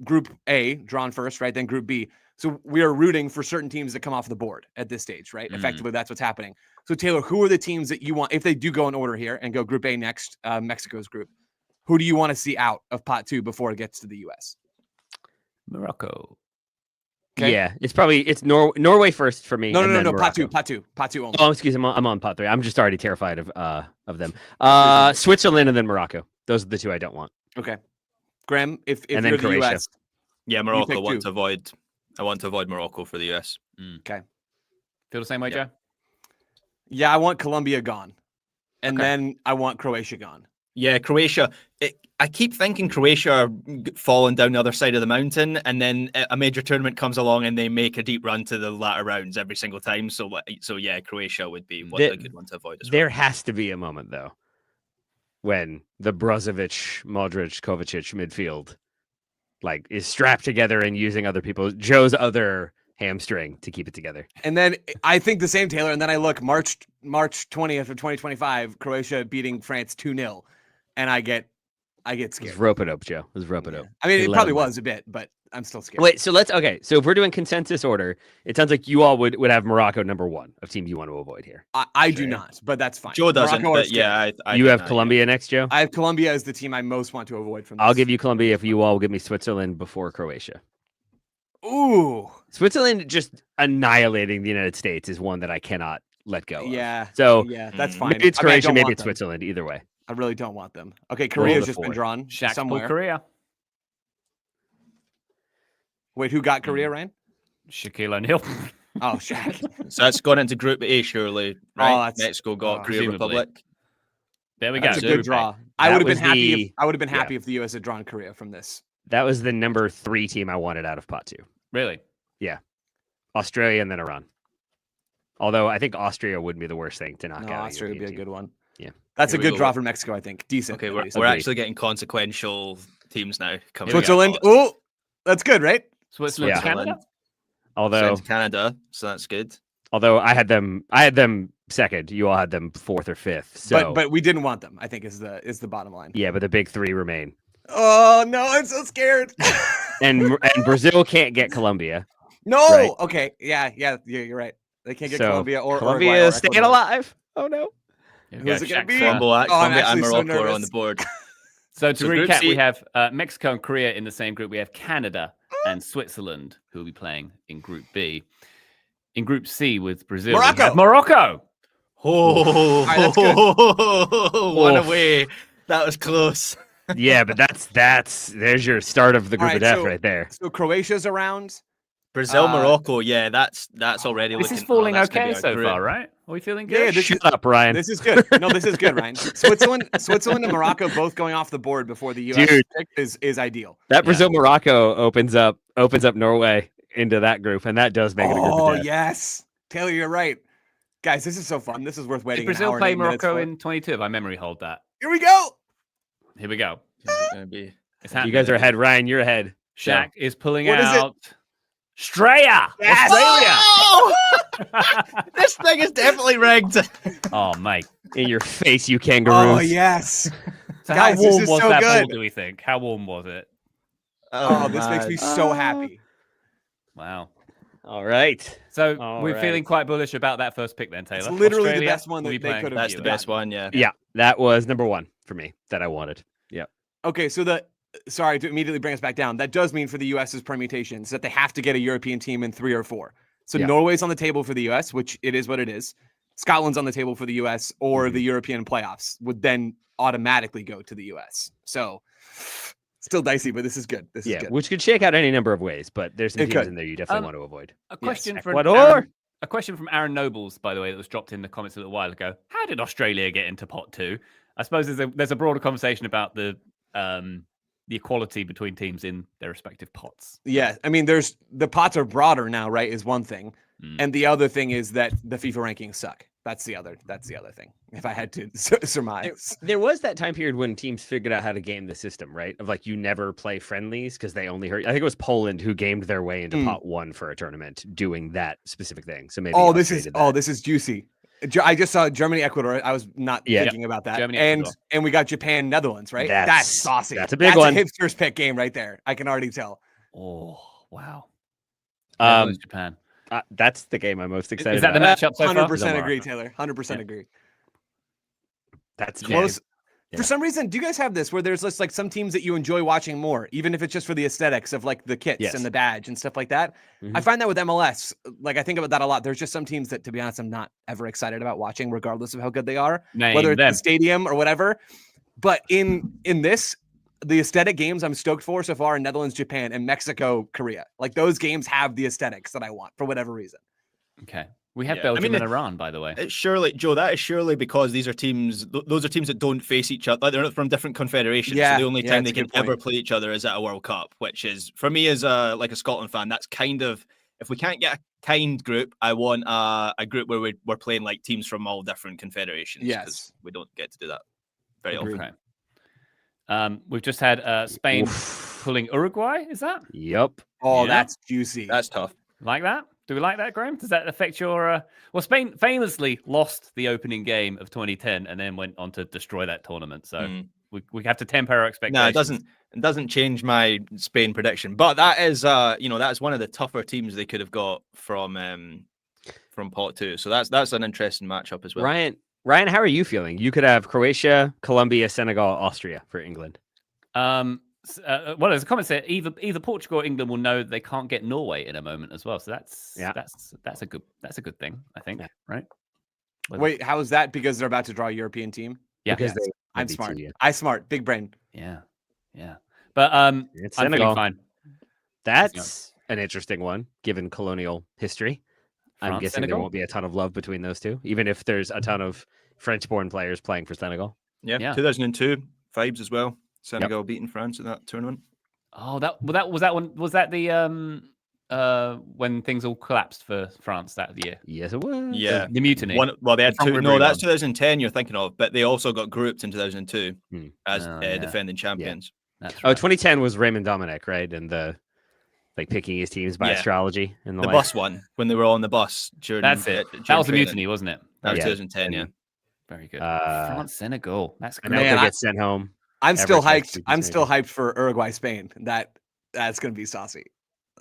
Group A drawn first, right? Then Group B. So we are rooting for certain teams that come off the board at this stage, right? Effectively, that's what's happening. So Taylor, who are the teams that you want, if they do go in order here and go Group A next, Mexico's group, who do you want to see out of pot 2 before it gets to the US? Morocco. Okay. Yeah, it's Norway first for me. No, and then pot Morocco. 2 only. Oh, excuse me, I'm on pot 3. I'm just already terrified of them. Switzerland and then Morocco. Those are the 2 I don't want. Okay. Graham, if And you're then the Croatia. US, Yeah, Morocco. pick I want two. to avoid. I want to avoid Morocco for the US. Feel the same way, Yeah. Joe? yeah, I want Colombia gone. And Okay. then I want Croatia gone. Yeah, Croatia. I keep thinking Croatia are falling down the other side of the mountain, and then a major tournament comes along and they make a deep run to the latter rounds every single time. So yeah, Croatia would be a good one to avoid as well. There has to be a moment though when the Brozovic, Modric, Kovacic midfield is strapped together and using other people, Joe's other hamstring to keep it together. And then I think the same, Taylor. And then I look March 20th of 2025, Croatia beating France 2-0. And I get Let's scared. rope it up, Joe. Let's rope it up. I mean, Hey, it let probably him win. was a bit, but I'm still scared. Wait, so if we're doing consensus order, it sounds like you all would have Morocco number 1 of team you want to avoid here. I do Sure. not, but that's fine. Joe doesn't, Morocco are but yeah, I You get have that, Colombia next, Joe? I have Colombia as the team I most want to avoid from this. I'll give you Colombia if you all give me Switzerland before Croatia. Ooh. Switzerland just annihilating the United States is one that I cannot let go of. Yeah. So Yeah, that's Mm. fine. maybe it's I mean, I Croatia, don't maybe want it's them. Switzerland. Either way. I really don't want them. Okay, Roll Korea's the just been four. drawn Shaq somewhere. Korea. Wait, who got Korea, Ryan? Shaquille O'Neal. Oh, Shaq. So that's gone into Group A, surely, right? that's- Mexico got Korea presumably. Republic. There we go. That's a Group good draw. That I would have been was happy. I would have been yeah. happy if the U.S. had drawn Korea from this. That was the number 3 team I wanted out of pot 2. Really? Australia and then Iran. Although I think Austria wouldn't be the worst thing to knock No, out. Austria would be a good one. Yeah. That's Here a we good go. draw for Mexico, I think. Decent. Okay, at we're least. Agreed. actually getting consequential teams now. Coming Switzerland. up. Oh, that's good, right? Switzerland, Yeah. Canada? Although Canada, so that's good. I had them second. You all had them 4th or 5th. So But we didn't want them, I think is the bottom line. yeah, but the big 3 remain. Oh no, I'm so scared. And Brazil can't get Colombia. No. Right. Okay. Yeah, you're right. They can't get So, Colombia or Colombia Uruguay or staying Ecuador. alive. Oh no. Here we go. Who's it gonna Shaq be? Sam. Colombia, Oh, I'm Colombia and actually so Morocco are on nervous. the board. So to So Group recap, we C- have Mexico and Korea in the same group. We have Canada and Switzerland, who will be playing in Group B. In Group C with Brazil, we have Morocco. Oh, right, that's good. one Oof. away. That was close. Yeah, but there's your start of the group All of right, death so- right there. So Croatia's around. Brazil, Uh, Morocco. Yeah, that's already This looking. is falling that's gonna okay be a so group. far, right? Are we feeling Yeah, good? this Shut up, Ryan. This is good. No, this is good, Ryan. Switzerland and Morocco both going off the board before the U.S. Dude. pick is ideal. That Brazil Morocco opens up Norway into that group, and that does make it a group Oh of death. yes, Taylor, you're right. Guys, this is so fun. This is worth waiting. Did Brazil an hour and play 8 minutes Morocco for. in 22? If I memory hold that. Here we go. Here we go. Is it gonna be? It's You happening. guys are ahead, Ryan. You're ahead. Shaq is pulling What is it? out Straya. Oh! This thing is definitely rigged. Oh, mate. In your face, you kangaroos. Oh yes. So Guys, how this warm is was so that good. ball, do we think? How warm was it? Oh, this makes me so happy. Wow. All right. So All we're feeling right. quite bullish about that first pick then, Taylor. It's literally Australia, the best one who that we they playing? could have. That's the best one. Yeah. Yeah, that was number 1 for me that I wanted. Yeah. Okay, so sorry to immediately bring us back down. That does mean for the US's permutations that they have to get a European team in 3 or 4. So Yeah. Norway's on the table for the US, which it is what it is. Scotland's on the table for the US, or the European playoffs would then automatically go to the US. So still dicey, but this is good. This is good. Which could shake out any number of ways, but there's some It teams could. in there you definitely want to avoid. A question from Ecuador. A question from Aaron Nobles, by the way, that was dropped in the comments a little while ago. How did Australia get into pot 2? I suppose there's a broader conversation about the equality between teams in their respective pots. Yeah, I mean, the pots are broader now, right? Is one thing, and the other thing is that the FIFA rankings suck. That's the other thing. If I had to surmise, There was that time period when teams figured out how to game the system, right? Of like you never play friendlies because they only hurt. I think it was Poland who gamed their way into pot 1 for a tournament doing that specific thing. So maybe this is juicy. I just saw Germany, Ecuador. I was not thinking about that. Germany, and Ecuador. We got Japan, Netherlands, right? That's saucy. That's a big one. That's a hipster's pick game right there. I can already tell. Oh wow! Japan. That's the game I'm most excited Is that about. the matchup so far? 100% agree, Taylor. 100% agree. That's Close. Yeah. For some reason, do you guys have this where there's just like some teams that you enjoy watching more, even if it's just for the aesthetics of like the kits and the badge and stuff like that? I find that with MLS. Like I think about that a lot. There's just some teams that, to be honest, I'm not ever excited about watching, regardless of how good they are, whether it's the stadium or whatever. But in this, the aesthetic games I'm stoked for so far are Netherlands, Japan, and Mexico, Korea. Like those games have the aesthetics that I want for whatever reason. Okay. We have Belgium and Iran, by the way. It's surely, Joe, that is surely because these are teams, those are teams that don't face each other. Like they're not from different confederations. Yeah, so the only time they can point. ever play each other is at a World Cup, which is, for me as a Scotland fan, that's kind of, if we can't get a kind group, I want a group where we're playing like teams from all different confederations. Yes. We don't get to do that very often. Okay. We've just had Spain pulling Uruguay. Is that? Yep. Oh, that's juicy. That's tough. Like that? Do we like that, Graham? Does that affect your... Well, Spain famously lost the opening game of 2010 and then went on to destroy that tournament. So we have to temper our expectations. No, it doesn't change my Spain prediction. But that is, that's one of the tougher teams they could have got from pot 2. So that's an interesting matchup as well. Ryan, how are you feeling? You could have Croatia, Colombia, Senegal, Austria for England. Well, there's a comment there. Either Portugal or England will know they can't get Norway in a moment as well. So that's a good thing, I think. Right? Wait, how is that? Because they're about to draw a European team. Yeah, because I'm smart. I'm smart. Big brain. Yeah. But I'm feeling fine. That's an interesting one, given colonial history. I'm guessing Senegal? there won't be a ton of love between those two, even if there's a ton of French-born players playing for Senegal. Yeah. 2002 vibes as well. Senegal beating France in that tournament. Oh, was that the when things all collapsed for France that year? Yes, it was. Yeah, the mutiny. They had two. No, that's 2010. You're thinking of, but they also got grouped in 2002 as defending champions. That's right. 2010 was Raymond Dominic, right? And the picking his teams by astrology and the bus one when they were on the bus during. That's it. That was a mutiny, wasn't it? That was 2010. Yeah. Very good. France, Senegal. That's great. And they'll get sent home. I'm still hyped. I'm still hyped for Uruguay, Spain. That's going to be saucy.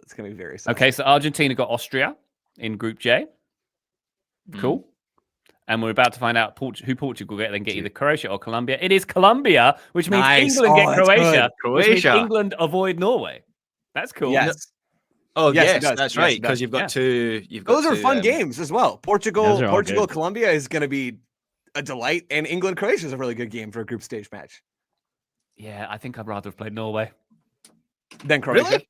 It's going to be very saucy. Okay, so Argentina got Austria in Group J. Cool. And we're about to find out who Portugal get. Then get either Croatia or Colombia. It is Colombia, which means England get Croatia. Which means England avoid Norway. That's cool. Yes. Oh yes, that's right. Because you've got two. Those are fun games as well. Portugal, good. Colombia is going to be a delight, and England, Croatia is a really good game for a group stage match. Yeah, I think I'd rather have played Norway than Croatia. Really?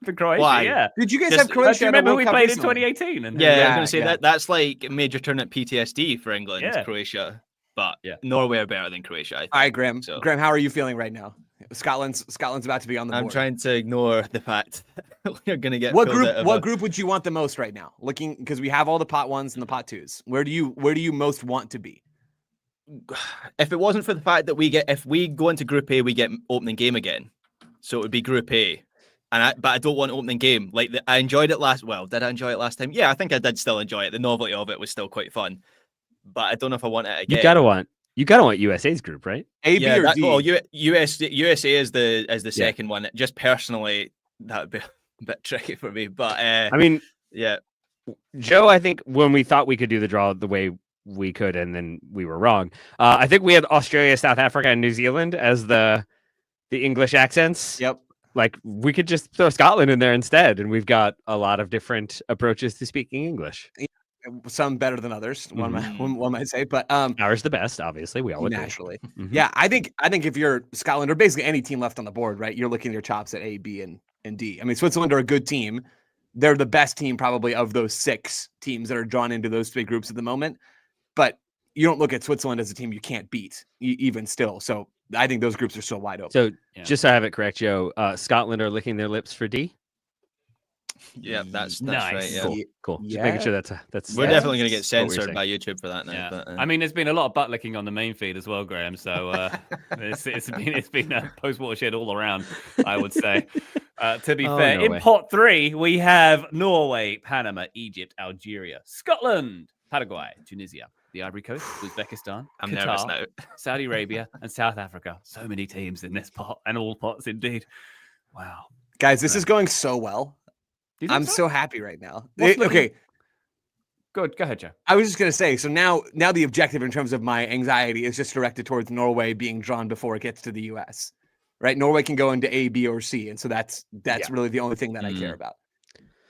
For Croatia, Why? yeah. Did you guys have Croatia? Remember we played in 2018? I was going to say that's like major tournament PTSD for England, Croatia. But Norway are better than Croatia. All right, Graham. So. Graham, how are you feeling right now? Scotland's about to be on the board. I'm trying to ignore the fact we're going to get. What group would you want the most right now? Looking because we have all the pot 1s and the pot 2s. Where do you most want to be? If it wasn't for the fact that if we go into Group A, we get opening game again. So it would be Group A. But I don't want opening game. I enjoyed it last. Well, did I enjoy it last time? Yeah, I think I did still enjoy it. The novelty of it was still quite fun. But I don't know if I want it again. You gotta want USA's group, right? A, B, or D? Well, USA is the second one. Just personally, that would be a bit tricky for me. But I mean, Yeah. Joe, I think when we thought we could do the draw the way we could, and then we were wrong. I think we had Australia, South Africa, and New Zealand as the English accents. Yep. Like we could just throw Scotland in there instead, and we've got a lot of different approaches to speaking English. Some better than others, one might say, but ours the best, obviously. We all agree. naturally. Yeah, I think if you're Scotland or basically any team left on the board, right, you're looking at your chops at A, B, and D. I mean, Switzerland are a good team. They're the best team probably of those 6 teams that are drawn into those 3 groups at the moment. But you don't look at Switzerland as a team you can't beat, even still. So I think those groups are still wide open. So just so I have it correct, Joe, Scotland are licking their lips for D. Yeah, that's Nice. right. Yeah. Cool. Just making sure that's. We're definitely going to get what we're censored saying. by YouTube for that now. Yeah. But, I mean, there's been a lot of butt licking on the main feed as well, Graham. So it's been a post watershed all around, I would say. To be fair, Norway. in pot 3 we have Norway, Panama, Egypt, Algeria, Scotland, Paraguay, Tunisia, the Ivory Coast, Uzbekistan, I'm Qatar, nervous now. Saudi Arabia, and South Africa. So many teams in this pot, and all pots indeed. Wow, Guys, this is going so well. Do you think I'm so happy right now. What's looking- Okay, good. Go ahead, Joe. I was just gonna say. So now the objective in terms of my anxiety is just directed towards Norway being drawn before it gets to the U.S. Right? Norway can go into A, B, or C, and so that's really the only thing that I care about.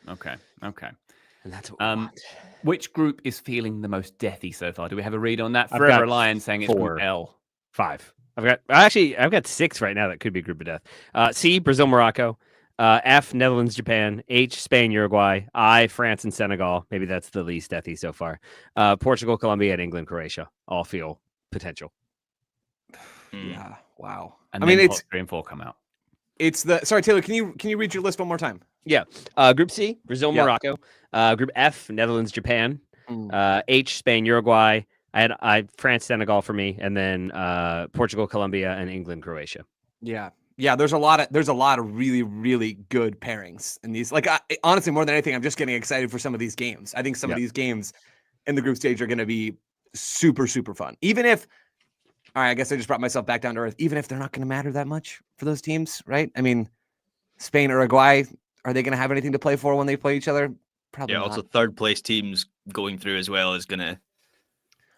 Okay. And that's what we want. Which group is feeling the most deathy so far? Do we have a read on that? I've Forever got Lion saying it's 4. Group L. 5. I've got 6 right now that could be a group of death. C, Brazil, Morocco. F, Netherlands, Japan. H, Spain, Uruguay. I, France, and Senegal. Maybe that's the least deathy so far. Portugal, Colombia, and England, Croatia all feel potential. Yeah. Wow. And I mean, then it's pot 3 and 4 come out. it's the sorry, Taylor. Can you read your list one more time? Yeah. Group C, Brazil, Yeah. Morocco. Group F, Netherlands, Japan. Mm. H, Spain, Uruguay. I had France, Senegal for me, and then Portugal, Colombia, and England, Croatia. Yeah. There's a lot of really, really good pairings in these. Like, honestly, more than anything, I'm just getting excited for some of these games. I think some of these games in the group stage are going to be super, super fun. Even if, all right, I guess I just brought myself back down to earth. Even if they're not going to matter that much for those teams, right? I mean, Spain, Uruguay, are they going to have anything to play for when they play each other? Probably yeah, not. also third place teams going through as well is going to.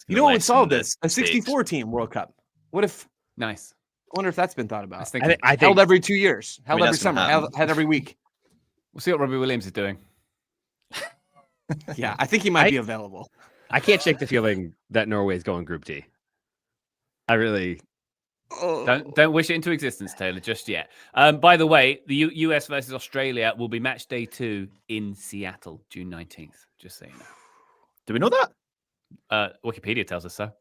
You know what would solve this? A 64 team World Cup. What if? Nice. I wonder if that's been thought about. I was thinking, I think Held every 2 years. Held mean, every that's gonna summer. happen. Held every week. we'll see what Robbie Williams is doing. Yeah, I think he might be available. I can't shake the feeling that Norway's going Group D. I really. Don't wish it into existence, Taylor, just yet. By the way, the US versus Australia will be match day 2 in Seattle, June 19th. Just so you know. Do we know that? Wikipedia tells us so.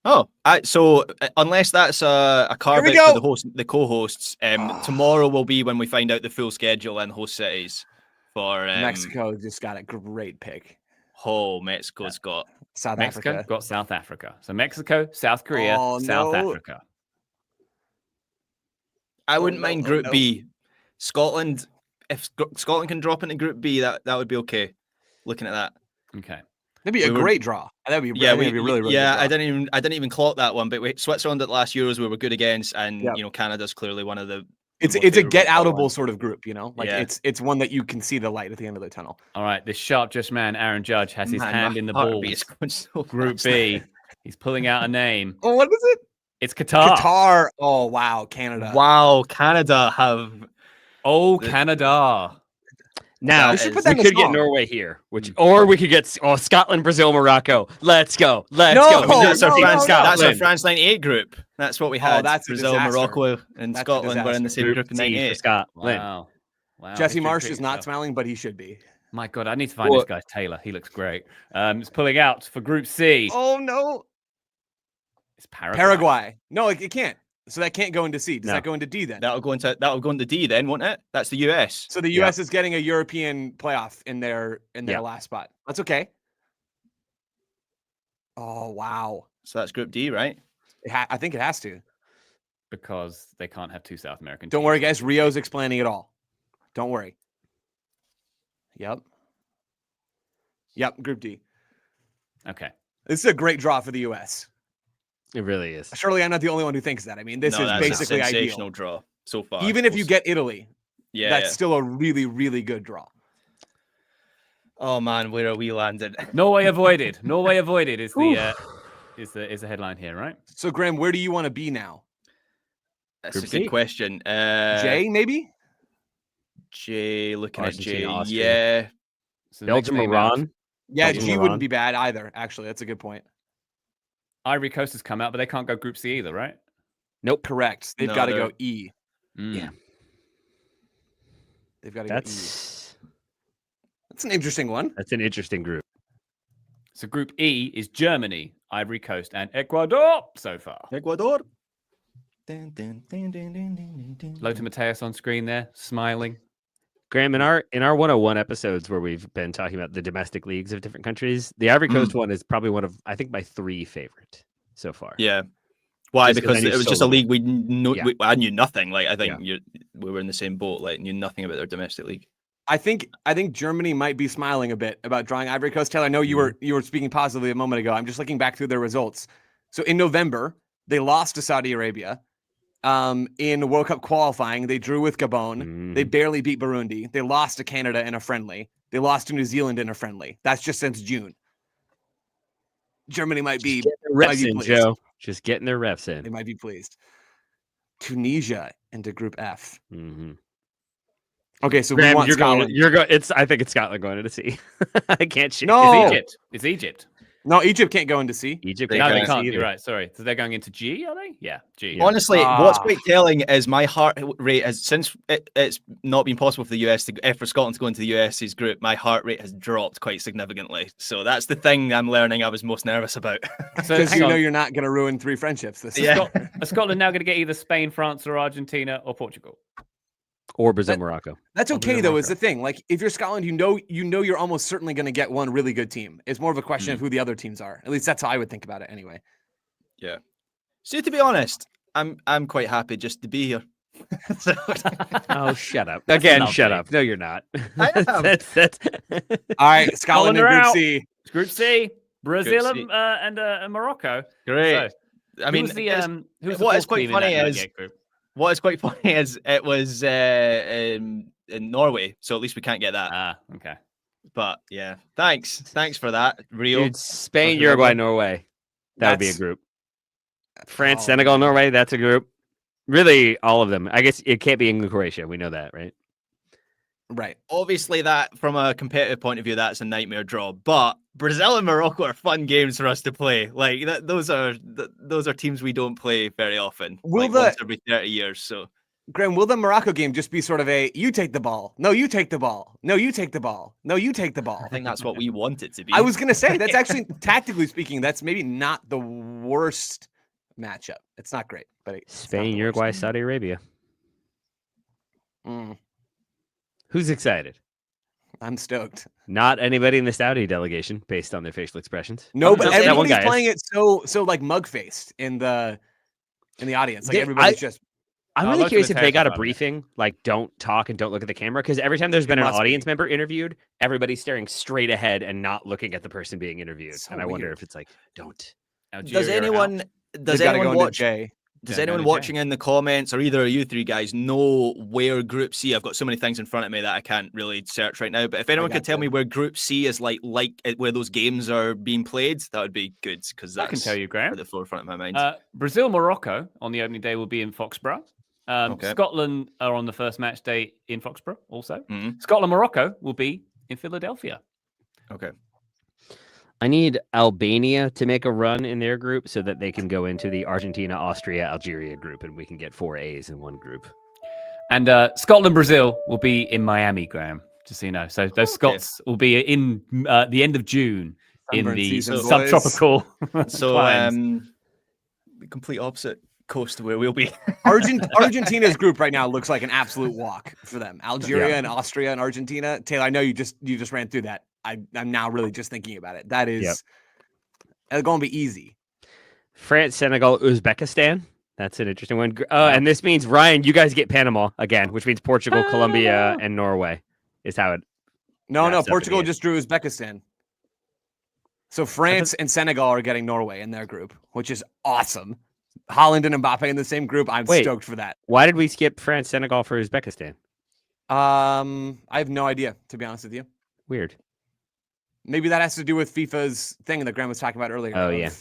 Oh, so unless that's a carve we out go. for the co-hosts, tomorrow will be when we find out the full schedule and host cities for Mexico just got a great pick. Oh, Mexico's got South Mexico Africa. got South Africa. So Mexico, South Korea, Oh, South no. Africa. I wouldn't mind Group no. B. Scotland, if Scotland can drop into Group B, that would be okay. Looking at that, Okay. That'd be a We were- great draw. That'd be yeah, that'd be really, really yeah. good draw. I didn't even clock that one. But Switzerland at last Euros we were good against, and Yep. you know Canada's clearly one of the. It's more a favourable get qualifiers. outable sort of group, you know. Like Yeah. it's one that you can see the light at the end of the tunnel. All right. This sharp just man, Aaron Judge, has his Man, hand my in the heartbeat is balls. going so Group fast. B. He's pulling out a name. Oh, what is it? It's Qatar. Qatar. Oh wow, Canada. Wow, Canada have. Oh, Canada. Now We should put we that in a could get song. Norway here, or we could get Scotland, Brazil, Morocco. Let's go. Let's No, go. I mean, that's our no, France. no, no. That's our France '98 group. That's what we had. that's a Brazil, disaster. Morocco, and That's a Scotland were in the disaster. same group in C for '98. Scotland. Wow. Wow. Jesse History Marsh repeats is not itself. smiling, but he should be. My God, I need to find Well- this guy, Taylor. He looks great. It's pulling out for Group C. Oh no, It's Paraguay. Paraguay. No, it can't. So that can't go into C. Does No. that go into D then? That'll go into D then, won't it? That's the US. So the US is getting a European playoff in their Yeah. last spot. That's okay. Oh wow. So that's Group D, right? I think it has to. Because they can't have 2 South American Don't teams. worry, guys. Rio's explaining it all. Don't worry. Yep. Group D. Okay. This is a great draw for the US. It really is. Surely I'm not the only one who thinks that. I mean, this No, is that's basically a sensational ideal. draw so far. Even if you get Italy, yeah, that's still a really, really good draw. Oh man, where are we landed? Norway avoided. Norway avoided is the headline here, right? So Graham, where do you want to be now? That's Group a good C. question. J, maybe? J, looking Argentina, at J. Austria. Yeah. So the next Belgium, name out, Iran. Yeah, Belgium, G Iran. wouldn't be bad either. Actually, that's a good point. Ivory Coast has come out, but they can't go Group C either, right? Nope. Correct. They've No, got to they're- go E. Yeah. They've got to go E. That's That's an interesting one. an interesting group. So Group E is Germany, Ivory Coast, and Ecuador so far. Ecuador. Lothar Matthäus on screen there, smiling. Graham, in our 101 episodes where we've been talking about the domestic leagues of different countries, the Ivory Coast one is probably one of, I think, my 3 favorite so far. Yeah. Why? Just 'cause I Because knew it was so just a little. league we knew. Yeah. I knew nothing. Like I think Yeah. we were in the same boat. Like knew nothing about their domestic league. I think Germany might be smiling a bit about drawing Ivory Coast. Taylor, I know you were speaking positively a moment ago. I'm just looking back through their results. So in November, they lost to Saudi Arabia. In World Cup qualifying, they drew with Gabon. They barely beat Burundi. They lost to Canada in a friendly. They lost to New Zealand in a friendly. That's just since June. Germany might be Getting their reps in, pleased. Joe. Just getting their reps They in. might be pleased. Tunisia into Group F. Mm-hmm. Okay, so we Graham, want you're going. Scotland. You're going. I think it's Scotland going into C. I can't. No. It's Egypt. It's Egypt. No, Egypt can't go into C. Egypt. They No, they can't can't. either. You're right. Sorry. So they're going into G, are they? Yeah, G. Yeah. Honestly, what's Ah. quite telling is my heart rate has since it's not been possible for the US for Scotland to go into the US's group. My heart rate has dropped quite significantly. So that's the thing I'm learning. I was most nervous about. So Because hang you on. know you're not going to ruin 3 friendships this Yeah. season. Are Scotland now going to get either Spain, France, or Argentina, or Portugal? Or Brazil, Morocco. That's Or okay Brazil, though, is Morocco. the thing. Like if you're Scotland, you know you're almost certainly going to get one really good team. It's more of a question of who the other teams are. At least that's how I would think about it anyway. Yeah. So to be honest, I'm quite happy just to be here. So, Oh, shut up! Again, shut lovely. up. No, you're not. I am. That's All right, Scotland in are Group out. C. It's Group C, Brazil C. and Morocco. great. So, I mean, who's the it's- who's the what is fourth quite team in funny that is- 98 group? what is quite funny is it was in Norway, so at least we can't get that. Ah, okay. But yeah, thanks for that, Rio. Dude, Spain, Okay, Uruguay, well, Norway. That would be a That's- group. France, Oh, Senegal, man. Norway. That's a group. Really, all of them. I guess it can't be England, Croatia. We know that, right? Right. Obviously, that from a competitive point of view, that's a nightmare draw. But Brazil and Morocco are fun games for us to play. Like those are teams we don't play very often. Will like the- once every 30 years. So Graham, will the Morocco game just be sort of a you take the ball? No, you take the ball. No, you take the ball. No, you take the ball. I think that's what we want it to be. I was gonna say that's actually tactically speaking, that's maybe not the worst matchup. It's not great, but it's not Spain, the worst. Uruguay, Saudi Arabia. Mm, Who's excited? I'm stoked. Not anybody in the Saudi delegation, based on their facial expressions. No, but Just that one everybody's guy is. playing it so like mug faced in the audience. Like They- everybody's just I'm Oh, really Lothar curious if they Matthäus got a about it. briefing, like don't talk and don't look at the camera, because every time there's been an must be. audience member interviewed, everybody's staring straight ahead and not looking at the person being interviewed. So and I wonder weird. if it's like, don't. Does Algeria are out. anyone they've gotta go into watch? J. Does Don't go anyone to watching in the comments or either of you three guys know where Group C? I've got so many things in front of me that I can't really search right now. But if anyone could tell gotcha. me where Group C is like where those games are being played, that would be good because I that's can tell you, Graham. at the forefront of my mind. Brazil, Morocco on the opening day will be in Foxborough. Okay. Scotland are on the first match day in Foxborough also. Mhm. Scotland, Morocco will be in Philadelphia. Okay. I need Albania to make a run in their group so that they can go into the Argentina, Austria, Algeria group, and we can get 4 A's in one group. And Scotland, Brazil will be in Miami, Graham, just so you know. So those Scots will be in the end of June in Sunburn the season, boys. subtropical So climes. the complete opposite coast to where we'll be. Argentina's group right now looks like an absolute walk for them. Algeria Yeah. and Austria and Argentina. Taylor, I know you just ran through that. I'm now really just thinking about it. That is going to be easy. France, Senegal, Uzbekistan. That's an interesting one. And this means, Ryan, you guys get Panama again, which means Portugal, Colombia, and Norway is how it. No, wraps up in Portugal the end. just drew Uzbekistan. So France and Senegal are getting Norway in their group, which is awesome. Holland and Mbappe in the same group. I'm Wait. stoked for that. Why did we skip France, Senegal for Uzbekistan? I have no idea, to be honest with you. Weird. Maybe that has to do with FIFA's thing that Graham was talking about earlier. Oh, yeah.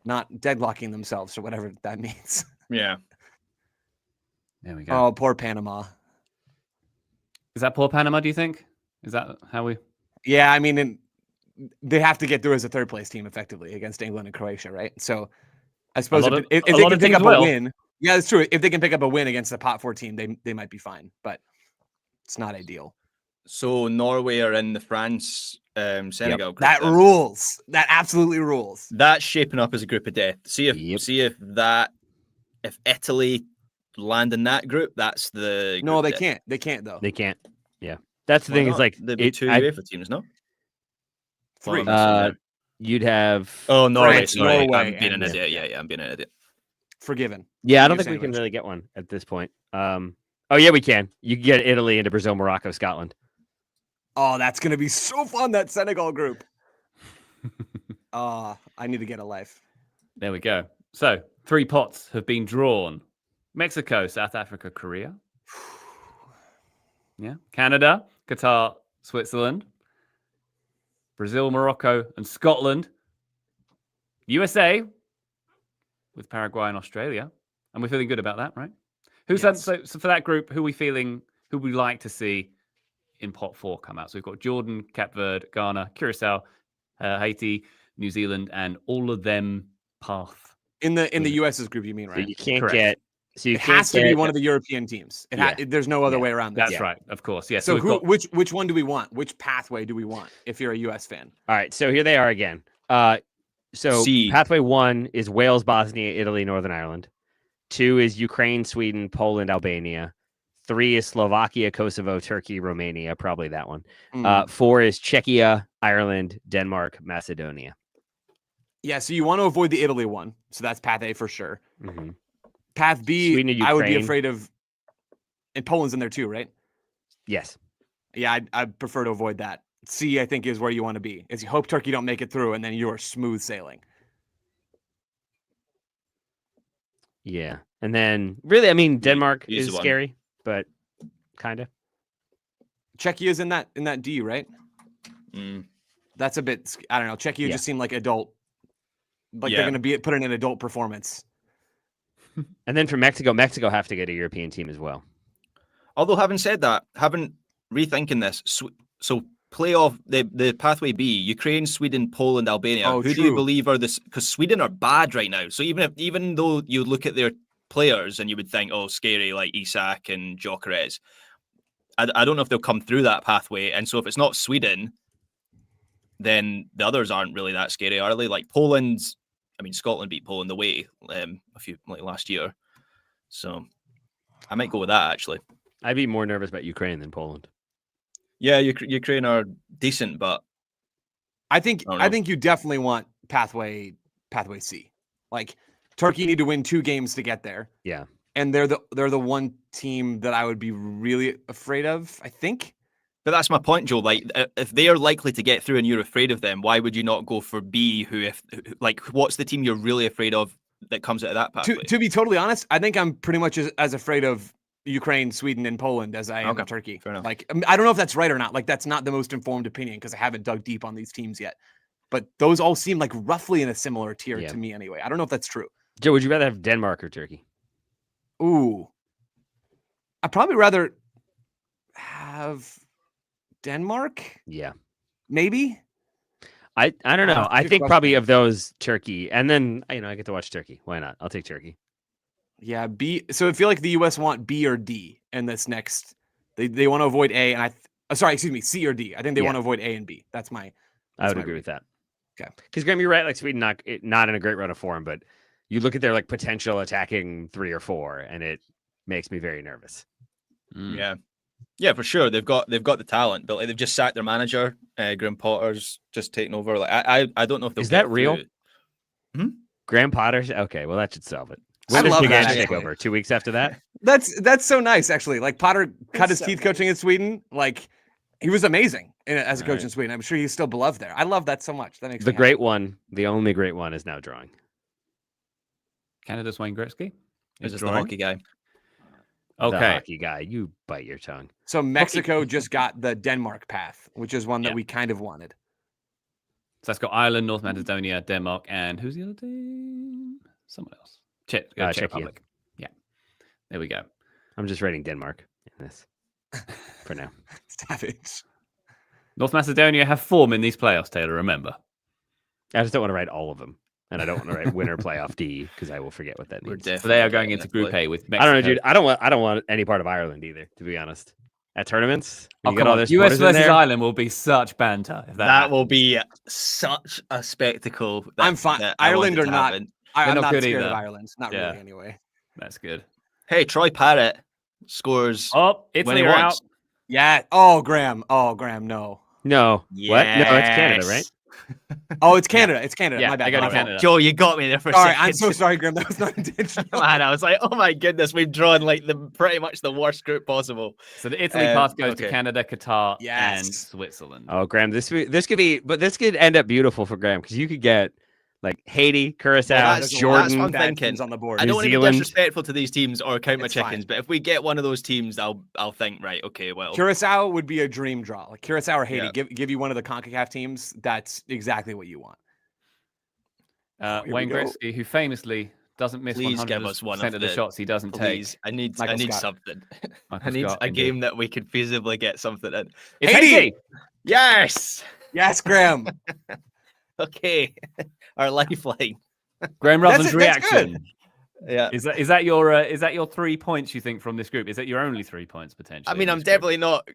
Not deadlocking themselves or whatever that means. Yeah. There we go. Oh, poor Panama. Is that poor Panama, do you think? Is that how we... Yeah, I mean, they have to get through as a third place team effectively against England and Croatia, right? So I suppose if they can pick up a win, yeah, it's true. If they can pick up a win against the pot 4 team, they might be fine, but it's not ideal. So Norway are in the France Senegal group. That then. rules. That absolutely rules. That's shaping up as a group of death. See if Italy land in that group, that's the No, group they death. can't. They can't though. They can't. Yeah, that's the Why thing. not? Is like There'd be two I- UEFA teams, no? 3. you'd have. Oh, Norway. France, Sorry, Norway, I'm being an and- idiot. Yeah, I'm being an idiot. Forgiven. Yeah, I don't New think we can sandwich. really get one at this point. Oh yeah, we can. You can get Italy into Brazil, Morocco, Scotland. Oh, that's gonna be so fun. That Senegal group. I need to get a life. There we go. So 3 pots have been drawn. Mexico, South Africa, Korea. Yeah. Canada, Qatar, Switzerland. Brazil, Morocco, and Scotland. USA with Paraguay and Australia. And we're feeling good about that, right? Yes. So for that group, who we like to see in pot 4 come out? So we've got Jordan, Cape Verde, Ghana, Curacao, Haiti, New Zealand, and all of them path. In the US's group, you mean, So right? you can't Correct. get. So you It can't has to be get- one of the European teams. There's no other way around this. That's right, of course. Yeah. So we've got- which one do we want? Which pathway do we want if you're a US fan? All right, so here they are again. So C. pathway 1 is Wales, Bosnia, Italy, Northern Ireland. 2 is Ukraine, Sweden, Poland, Albania. 3 is Slovakia, Kosovo, Turkey, Romania. Probably that one. 4 is Czechia, Ireland, Denmark, Macedonia. Yeah, so you want to avoid the Italy one. So that's path A for sure. Mm-hmm. Path B, Sweden and I would be Ukraine. afraid of. And Poland's in there too, right? Yes. Yeah, I prefer to avoid that. C, I think, is where you want to be. Is you hope Turkey don't make it through, and then you're smooth sailing. Yeah. And then really, I mean, Denmark Easy is one. scary, but kind of. Czechia's in that D, right? Mm. That's a bit. I don't know. Czechia Yeah. just seem like adult. Like Yeah. they're going to put in an adult performance. And then for Mexico have to get a European team as well. Although having said that, rethinking this, so playoff the pathway B, Ukraine, Sweden, Poland, Albania. Oh, Who do you true. believe are this? Because Sweden are bad right now. So even though you look at their players and you would think, oh, scary, like Isak and Gyökeres, I don't know if they'll come through that pathway. And so if it's not Sweden, then the others aren't really that scary, are they? Like Poland's. I mean, Scotland beat Poland away last year, so I might go with that actually. I'd be more nervous about Ukraine than Poland. Yeah, Ukraine are decent, but I think I don't know. you definitely want pathway C. Like Turkey need to win 2 games to get there. Yeah. And they're the one team that I would be really afraid of, I think. But that's my point, Joe. Like, if they are likely to get through and you're afraid of them, why would you not go for B? What's the team you're really afraid of that comes out of that pathway? To be totally honest, I think I'm pretty much as afraid of Ukraine, Sweden, and Poland as I am of Turkey. Fair enough. Like, I don't know if that's right or not. Like, that's not the most informed opinion because I haven't dug deep on these teams yet. But those all seem like roughly in a similar tier Yeah. to me anyway. I don't know if that's true. Joe, would you rather have Denmark or Turkey? Ooh. I'd probably rather have Denmark, Yeah. maybe. I don't know. I good think question. probably of those Turkey, and then I get to watch Turkey. Why not? I'll take Turkey. Yeah, B. So I feel like the US want B or D in this next. They want to avoid A, and C or D. I think they Yeah. want to avoid A and B. That's I would my agree read. with that. Okay. Because Graham, you're right. Like Sweden, not in a great run of form, but you look at their like potential attacking 3 or 4, and it makes me very nervous. Yeah, for sure. They've got the talent, but like, they've just sacked their manager. Graham Potter's just taken over. Like I don't know if they'll Is that get real? through. Graham Potter's okay. Well, that should solve it. I When does love Big that, Ange take actually. over? 2 weeks after that. That's so nice, actually. Like Potter cut his so teeth coaching in Sweden. Like he was amazing as a coach Right. in Sweden. I'm sure he's still beloved there. I love that so much. That makes The me great one, the only great one, is now drawing. Canada's Wayne Gretzky. Is Is this the drawing. hockey guy? The Okay. hockey guy, you bite your tongue. So Mexico just got the Denmark path, which is one that Yeah. we kind of wanted. So that's got Ireland, North Macedonia, Denmark, and who's the other team? Someone else. Czech Czechia. Republic. Yeah. There we go. I'm just writing Denmark in this for now. Savage. North Macedonia have form in these playoffs, Taylor, remember. I just don't want to write all of them. And I don't want to write winner playoff D because I will forget what that means. So they are going into Group A with Mexico. I don't know, dude. I don't want any part of Ireland either, to be honest. At tournaments, Oh, come on. US versus Ireland will be such banter. If that will be such a spectacle. I'm fine. Ireland or not. I'm not good scared either. of Ireland. Not really, anyway. That's good. Hey, Troy Parrott scores. Oh, when Italy he are wants. out. Yeah. Oh, Graham. No. No. What? No, it's Canada, right? Oh, it's Canada. It's Canada. Yeah, My bad. I got My to fault. Canada. Joe, you got me there for a Sorry, second. I'm so sorry, Graham. That was not intentional. Man, I was like, oh my goodness, we've drawn like pretty much the worst group possible. So the Italy pass goes okay. to Canada, Qatar, Yes. and Switzerland. Oh, Graham, this could end up beautiful for Graham because you could get like Haiti, Curacao, That's Jordan. what I'm Bad thinking. teams on the board. I don't want to be Zealand. disrespectful to these teams or count my It's chickens, fine. but if we get one of those teams, I'll think, right, okay, well. Curacao would be a dream draw. Like Curacao or Haiti, Yeah. give you one of the CONCACAF teams. That's exactly what you want. Here we Wayne go. Gretzky, who famously doesn't miss Please 100% give us one of the the- shots he doesn't Please, take. I need Michael Scott. something. Michael I need Scott, a indeed. game that we could feasibly get something in. It's Haiti! Haiti! Yes. Yes, Graham. Okay. Our lifeline. Graham That's Ruthven's it, that's good. reaction. Yeah. Is that your 3 points you think from this group? Is that your only 3 points potentially? I mean, in I'm this group? definitely not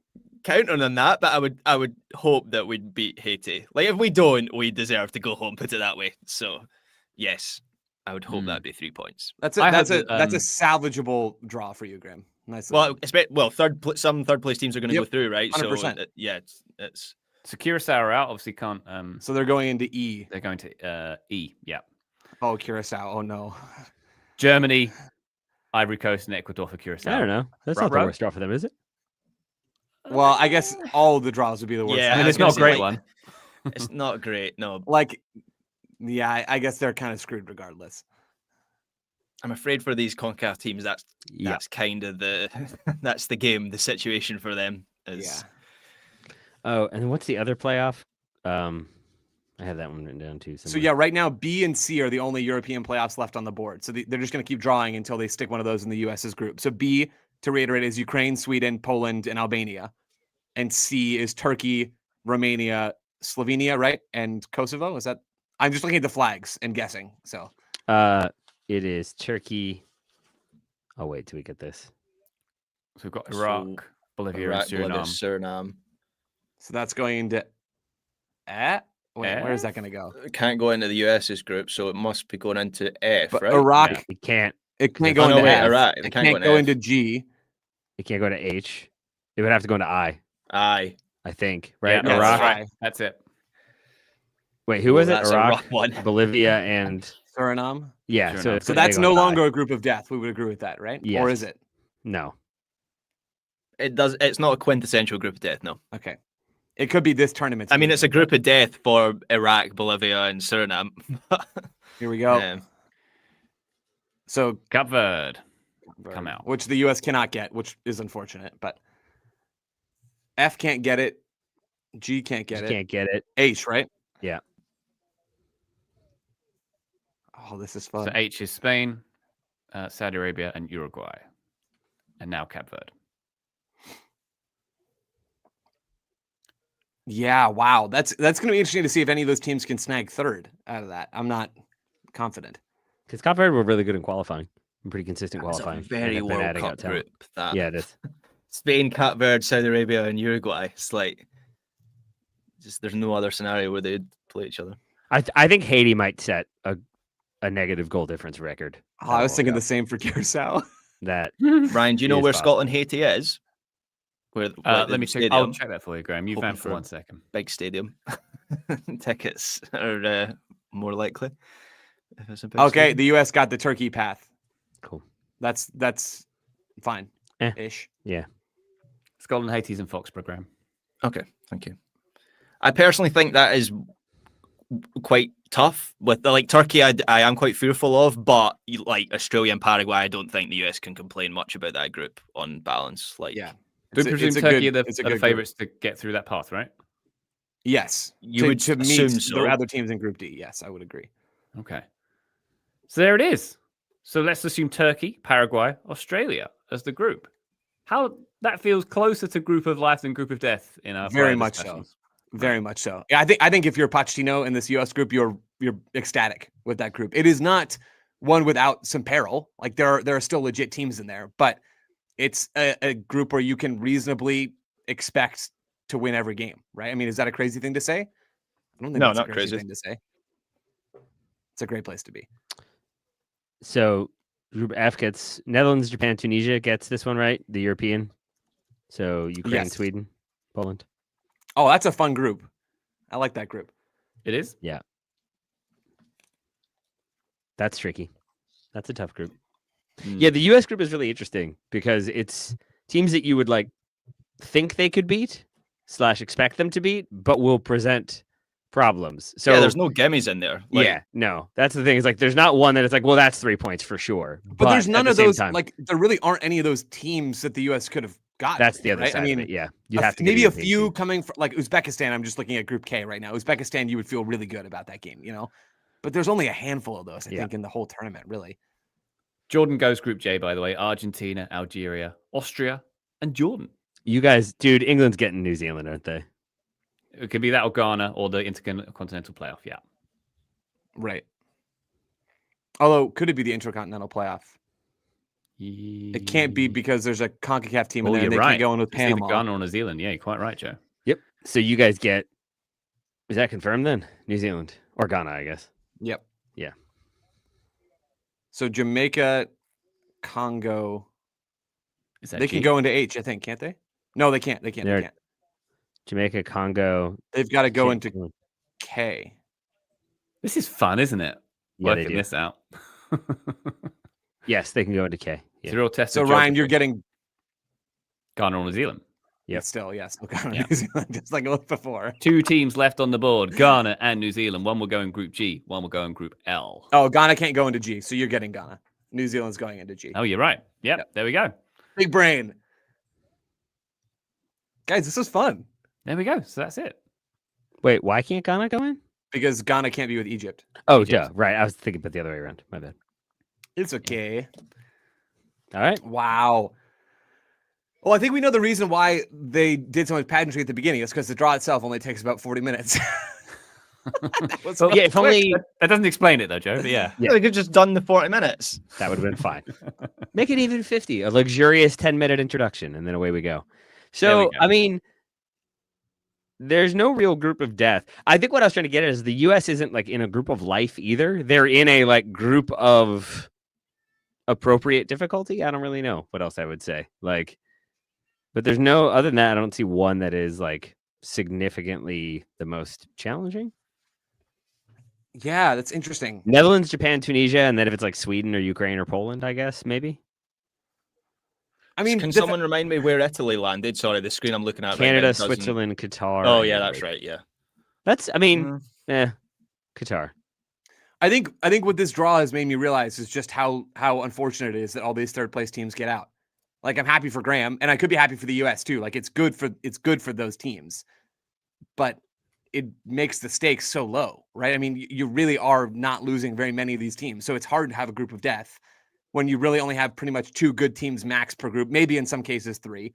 counting on that, but I would hope that we'd beat Haiti. Like if we don't, we deserve to go home. Put it that way. So, yes, I would hope that'd be 3 points. That's I that's had a that's a salvageable draw for you, Graham. Nice. Well, some third place teams are going to Yep, go through, right? 100%. So yeah, it's So Curacao are out. Obviously, can't. so they're going into E. They're going to E. Yeah. Oh, Curacao. Oh no. Germany, Ivory Coast, and Ecuador for Curacao. I don't know. That's not the Ruh-roh. worst draw for them, is it? Well, I guess all the draws would be the worst. Yeah, I mean, I it's was gonna not a say, great like, one. it's not great. No, Like, yeah, I guess they're kind of screwed regardless. I'm afraid for these CONCACAF teams, that's kind of the that's the game, the situation for them is. Yeah. Oh, and what's the other playoff? I have that one written down too. So yeah, right now B and C are the only European playoffs left on the board. So they're just going to keep drawing until they stick one of those in the US's group. So B, to reiterate, is Ukraine, Sweden, Poland, and Albania, and C is Turkey, Romania, Slovenia, right, and Kosovo. Is that? I'm just looking at the flags and guessing. So It is Turkey. I'll wait till we get this. So we've got So, Iraq, Bolivia, and Suriname. Suriname. so that's going into wait, where is that going to go? It can't go into the US's group, so it must be going into F, But right? Iraq, Yeah. It can't. it can't Oh, go no, into wait, F. Iraq. It can't go into G. It can't go to H. It would have to go into I. Aye. I think. Right. Yeah, Yes, Iraq. I. That's it. Wait, who was it? That's a Iraq, rough one. Bolivia, and Suriname. yeah. Suriname. So, it's So gonna that's go no into I. longer a group of death. We would agree with that, right? Or Yes. is it? No. It's not a quintessential group of death, no. Okay. It could be this tournament. I mean, it's a group of death for Iraq, Bolivia, and Suriname. Here we go. Um, So Cape Verde. Come out. which the US cannot get, which is unfortunate. But F can't get it. G can't get Just it. can't get it. H, right? Yeah. Oh, this is fun. So H is Spain, Saudi Arabia, and Uruguay. And now Cape Verde. Yeah, wow. That's going to be interesting to see if any of those teams can snag third out of that. I'm not confident. Because Cape Verde were really good in qualifying. Pretty consistent it's a qualifying. and very have been World adding Cup out talent. group. That. Yeah, it is. Spain, Cape Verde, Saudi Arabia, and Uruguay. It's like just there's no other scenario where they'd play each other. I think Haiti might set a negative goal difference record. Oh, I was thinking the same for Curacao. That Ryan, do you know is where possible. Scotland, Haiti is? Where Let the me check. stadium, I'll check that for you, Graham. You Hoping vamp for for- 1 second. big stadium. Tickets are more likely. If it's a big Okay, stadium. the US got the Turkey path. cool. That's fine. Eh. Ish. Scotland, Haiti's, and Foxborough, Graham. Okay, thank you. I personally think that is quite tough. With like Turkey, I am quite fearful of, but like Australia and Paraguay, I don't think the US can complain much about that group on balance. Like, Yeah. We It's a- presume it's a Turkey good- are it's a the good group. favourites to get through that path, right? Yes, You would to meet assume so. the other teams in Group D. Yes, I would agree. Okay. So there it is. So let's assume Turkey, Paraguay, Australia as the group. How that feels closer to group of life than group of death in our Very prior much so. discussions. Very much so. Yeah, I think if you're Pochettino in this US group, you're ecstatic with that group. It is not one without some peril. Like there are still legit teams in there, but it's a group where you can reasonably expect to win every game, right? I mean, is that a crazy thing to say? I don't think No, that's a not crazy crazy. thing to say. It's a great place to be. So Group F gets Netherlands, Japan, Tunisia gets this one right. The European. So Ukraine, Yes. Sweden, Poland. Oh, that's a fun group. I like that group. It is? Yeah. That's tricky. That's a tough group. Yeah, the US group is really interesting because it's teams that you would like think they could beat / expect them to beat, but will present problems. So yeah, there's no gimmies in there. Like, yeah, no, that's the thing. It's like there's not one that it's like, well, that's 3 points for sure. But there's none at of the same those. time, Like there really aren't any of those teams that the US could have got. that's the other right? side I mean, of it. Yeah, you have to get maybe a European few team. coming from like Uzbekistan. I'm just looking at Group K right now. Uzbekistan, you would feel really good about that game, but there's only a handful of those, I think, in the whole tournament, really. Jordan goes Group J, by the way. Argentina, Algeria, Austria, and Jordan. You guys, dude, England's getting New Zealand, aren't they? It could be that or Ghana or the Intercontinental Playoff, yeah. Right. Although, could it be the Intercontinental Playoff? It can't be because there's a CONCACAF team in there and they can't go in with It's either Panama. Ghana or New Zealand. Yeah, you're quite right, Joe. Yep. So you guys get, is that confirmed then? New Zealand or Ghana, I guess. Yep. Yeah. So Jamaica, Congo, Is that they G? can go into H, I think, can't they? No, they can't. They can't. They can't. Jamaica, Congo. They've got to go can't- into K. This is fun, isn't it? Yeah, they Working do. this out. Yes, they can go into K. It's Yeah. a real test. So of Ryan, you're geography. getting Ghana or New Zealand. Yep. still, yes, Yeah. New Zealand, just like before. 2 teams left on the board: Ghana and New Zealand. One will go in Group G. One will go in Group L. Oh, Ghana can't go into G, so you're getting Ghana. New Zealand's going into G. Oh, you're right. Yep. Yep. There we go. Big brain. Guys, this was fun There we go. So that's it. Wait, why can't Ghana go in? because Ghana can't be with Egypt. Oh, Egypt. duh. Right. I was thinking about the other way around. My bad. It's okay. All right. Wow. Well, I think we know the reason why they did so much pageantry at the beginning. It's because the draw itself only takes about 40 minutes. That was Well, Yeah, if only That doesn't explain it, though, Joe. But yeah. Yeah. They could have just done the 40 minutes. that would have been fine. Make it even 50. A luxurious 10-minute introduction, and then away we go. There we So, go. I mean, there's no real group of death. I think what I was trying to get at is the U.S. isn't like in a group of life either. They're in a like group of appropriate difficulty. I don't really know what else I would say. Like, but there's no other than that. I don't see one that is like significantly the most challenging. Yeah, that's interesting. Netherlands, Japan, Tunisia, and then if it's like Sweden or Ukraine or Poland, I guess maybe I mean, Can the someone remind me where Italy landed? Sorry, the screen I'm looking at right now Canada, doesn't- Switzerland, Qatar. Oh, and yeah, that's Italy. right. Yeah. That's I mean, Qatar. I think what this draw has made me realize is just how unfortunate it is that all these third place teams get out. Like I'm happy for Graham, and I could be happy for the US too. Like it's good for those teams, but it makes the stakes so low, right? I mean, you really are not losing very many of these teams, so it's hard to have a group of death when you really only have pretty much 2 good teams max per group, maybe in some cases 3.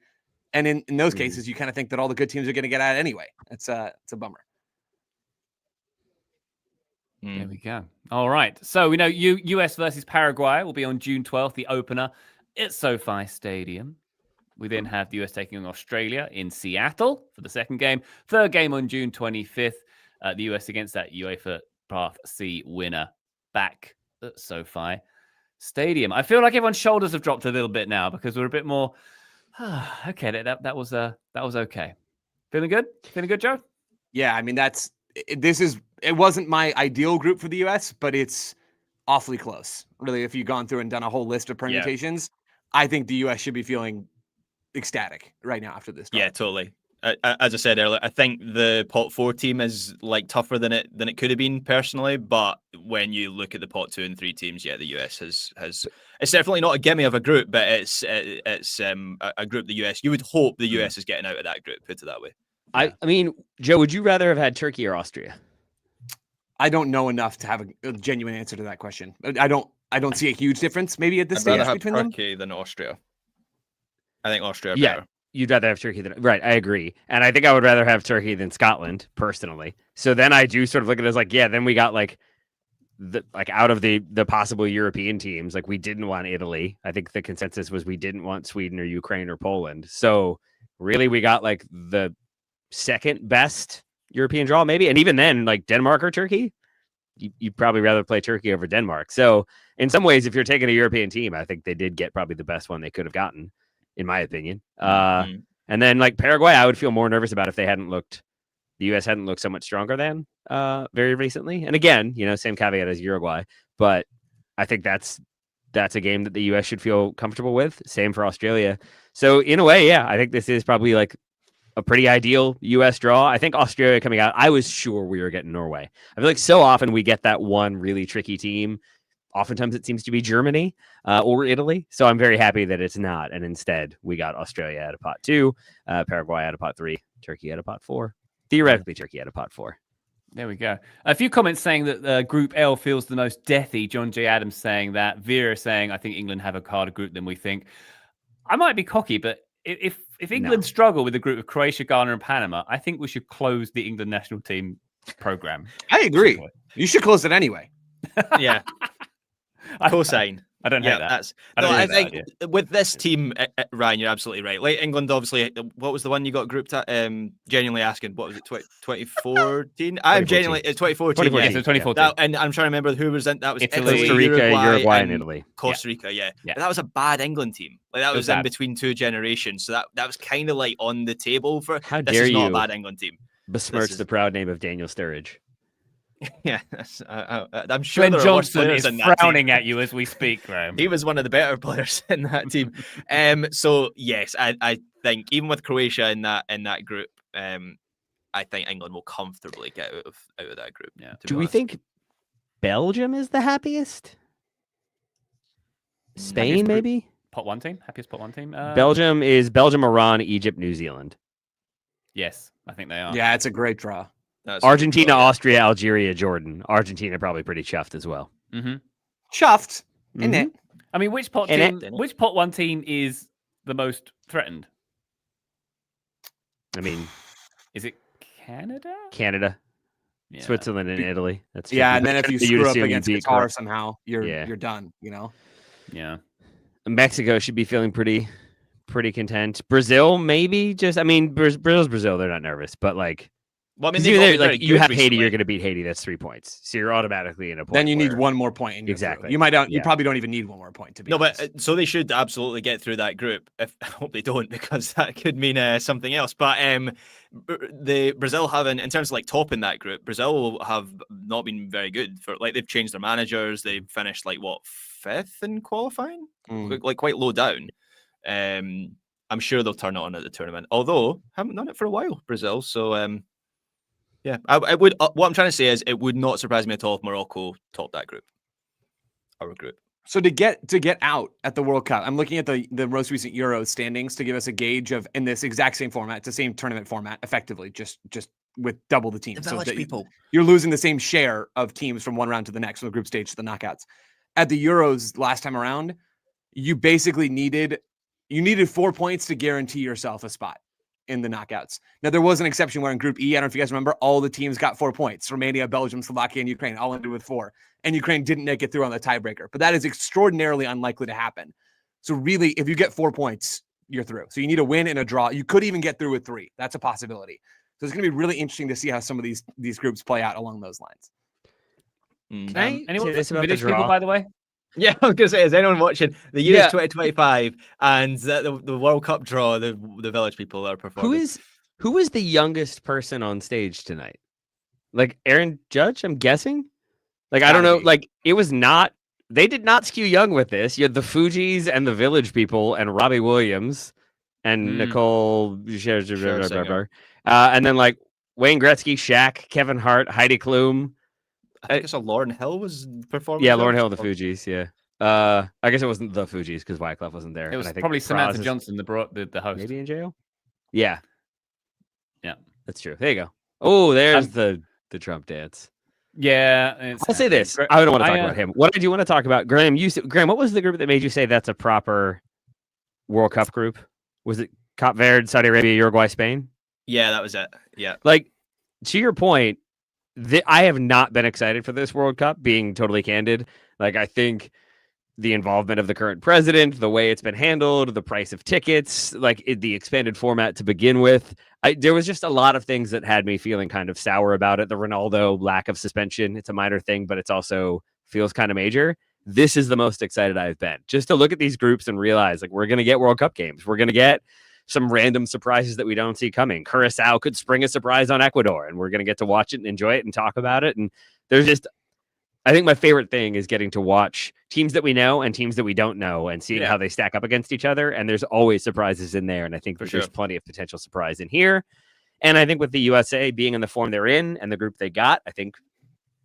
And in those cases, you kind of think that all the good teams are going to get out anyway. It's a bummer. There we go. All right. So we know US versus Paraguay will be on June 12th, the opener at SoFi Stadium. We then have the US taking on Australia in Seattle for the second game. Third game on June 25th. The US against that UEFA Path C winner back at SoFi Stadium. I feel like everyone's shoulders have dropped a little bit now because we're a bit more. Okay, that was okay. Feeling good? Feeling good, Joe? Yeah, I mean it wasn't my ideal group for the US, but it's awfully close. Really, if you've gone through and done a whole list of permutations, I think the US should be feeling ecstatic right now after this draw. Yeah, totally. As I said earlier, I think the pot 4 team is like tougher than it could have been personally. But when you look at the pot 2 and 3 teams, yeah, the US has it's definitely not a gimme of a group, but it's a group the US you would hope the US is getting out of that group. Put it that way. I mean, Joe, would you rather have had Turkey or Austria? I don't know enough to have a genuine answer to that question. I don't see a huge difference maybe at this I'd rather stage have between them. Turkey than Austria. I think Austria are Yeah. better. You'd rather have Turkey than right. I agree, and I think I would rather have Turkey than Scotland personally. So then I do sort of look at it as like, yeah, then we got like out of the possible European teams, like we didn't want Italy. I think the consensus was we didn't want Sweden or Ukraine or Poland. So really, we got like the second best European draw, maybe, and even then, like Denmark or Turkey, you'd probably rather play Turkey over Denmark. So in some ways, if you're taking a European team, I think they did get probably the best one they could have gotten, in my opinion. And then like Paraguay, I would feel more nervous about if they hadn't looked, the U.S. hadn't looked so much stronger than very recently. And again, same caveat as Uruguay, but I think that's a game that the U.S. should feel comfortable with. Same for Australia. So in a way, yeah, I think this is probably like a pretty ideal U.S. draw. I think Australia coming out, I was sure we were getting Norway. I feel like so often we get that one really tricky team. Oftentimes it seems to be Germany or Italy. So I'm very happy that it's not. And instead we got Australia out of pot 2, Paraguay out of pot 3, Turkey out of pot 4. Theoretically, Turkey out of pot 4. There we go. A few comments saying that Group L feels the most deathy. John J. Adams saying that. Vera saying, I think England have a harder group than we think. I might be cocky, but if England struggle with the group of Croatia, Ghana, and Panama, I think we should close the England national team program. I agree. You should close it anyway. Yeah. Cosign. I don't hate that. I think with this team, Ryan, you're absolutely right. Like England, obviously, what was the one you got grouped at? Genuinely asking, what was it, 2014? I'm genuinely 2014. 2014. Yeah, So 2014. And I'm trying to remember who was in that. Was Italy, Costa Rica, Uruguay, and Italy. Costa Rica, yeah. But that was a bad England team. Like that was in between two generations. So that was kind of like on the table for. How this dare is not you a bad England team. Besmirch the proud name of Daniel Sturridge. Yeah, I'm sure Glenn Johnson is frowning at you as we speak, Graham. He was one of the better players in that team. So yes, I think even with Croatia in that group, I think England will comfortably get out of that group. Yeah. Do we think Belgium is the happiest? Spain, maybe? Pot 1 team? Happiest pot 1 team? Belgium, Iran, Egypt, New Zealand. Yes, I think they are. Yeah, it's a great draw. Argentina, Austria, Algeria, Jordan. Argentina probably pretty chuffed as well. Mm-hmm. Chuffed, isn't it? I mean, which pot 1 team is the most threatened? I mean, is it Canada? Canada, Switzerland, and Italy. That's yeah. And then if you screw up against Qatar somehow, you're done. Yeah. Mexico should be feeling pretty content. Brazil, maybe Brazil's Brazil. They're not nervous, but like. Well, I mean, you have Haiti, you're going to beat Haiti. That's 3 points, so you're automatically in a point. Then you need one more point. In exactly. You probably don't even need one more point to be. No, but so they should absolutely get through that group. I hope they don't, because that could mean something else. But the Brazil having, in terms of like top in that group, Brazil have not been very good for like they've changed their managers. They've finished like 5th in qualifying, like quite low down. I'm sure they'll turn it on at the tournament. Although haven't done it for a while, Brazil. So. Yeah, I would. What I'm trying to say is, it would not surprise me at all if Morocco topped that group, our group. So to get out at the World Cup, I'm looking at the most recent Euro standings to give us a gauge of in this exact same format. It's the same tournament format, effectively, just with double the teams. So people, you're losing the same share of teams from one round to the next, from the group stage to the knockouts. At the Euros last time around, you basically needed 4 points to guarantee yourself a spot in the knockouts. Now, there was an exception where in Group E, I don't know if you guys remember, all the teams got 4 points. Romania, Belgium, Slovakia, and Ukraine all ended with 4. And Ukraine didn't make it through on the tiebreaker. But that is extraordinarily unlikely to happen. So really, if you get 4 points, you're through. So you need a win and a draw. You could even get through with 3. That's a possibility. So it's going to be really interesting to see how some of these groups play out along those lines. Can I anyone say this about the draw? People, by the way? Yeah, I was going to say, is anyone watching the year 2025 and the World Cup draw, the village people are performing? Who is the youngest person on stage tonight? Like Aaron Judge, I'm guessing? Like, I don't know. Like, it was not, they did not skew young with this. You had the Fugees and the Village People and Robbie Williams and Nicole, and then like Wayne Gretzky, Shaq, Kevin Hart, Heidi Klum. I think it's Lauryn Hill was performing. Yeah, Lauryn Hill and the Fugees. Yeah. I guess it wasn't the Fugees because Wyclef wasn't there. It was and I think probably Samantha Johnson, the host. Maybe in jail. Yeah. Yeah. That's true. There you go. Oh, there's the Trump dance. Yeah. I'll say this. I don't want to talk about him. What I do want to talk about, Graham, Graham, what was the group that made you say that's a proper World Cup group? Was it Cape Verde, Saudi Arabia, Uruguay, Spain? Yeah, that was it. Yeah. Like, to your point, I have not been excited for this World Cup, being totally candid. Like, I think the involvement of the current president, the way it's been handled, the price of tickets, like the expanded format to begin with. There was just a lot of things that had me feeling kind of sour about it. The Ronaldo lack of suspension, it's a minor thing, but it's also feels kind of major. This is the most excited I've been. Just to look at these groups and realize, like, we're going to get World Cup games. We're going to get some random surprises that we don't see coming. Curacao could spring a surprise on Ecuador, and we're going to get to watch it and enjoy it and talk about it. And there's just, I think my favorite thing is getting to watch teams that we know and teams that we don't know and seeing how they stack up against each other. And there's always surprises in there. And I think there's plenty of potential surprise in here. And I think with the USA being in the form they're in and the group they got, I think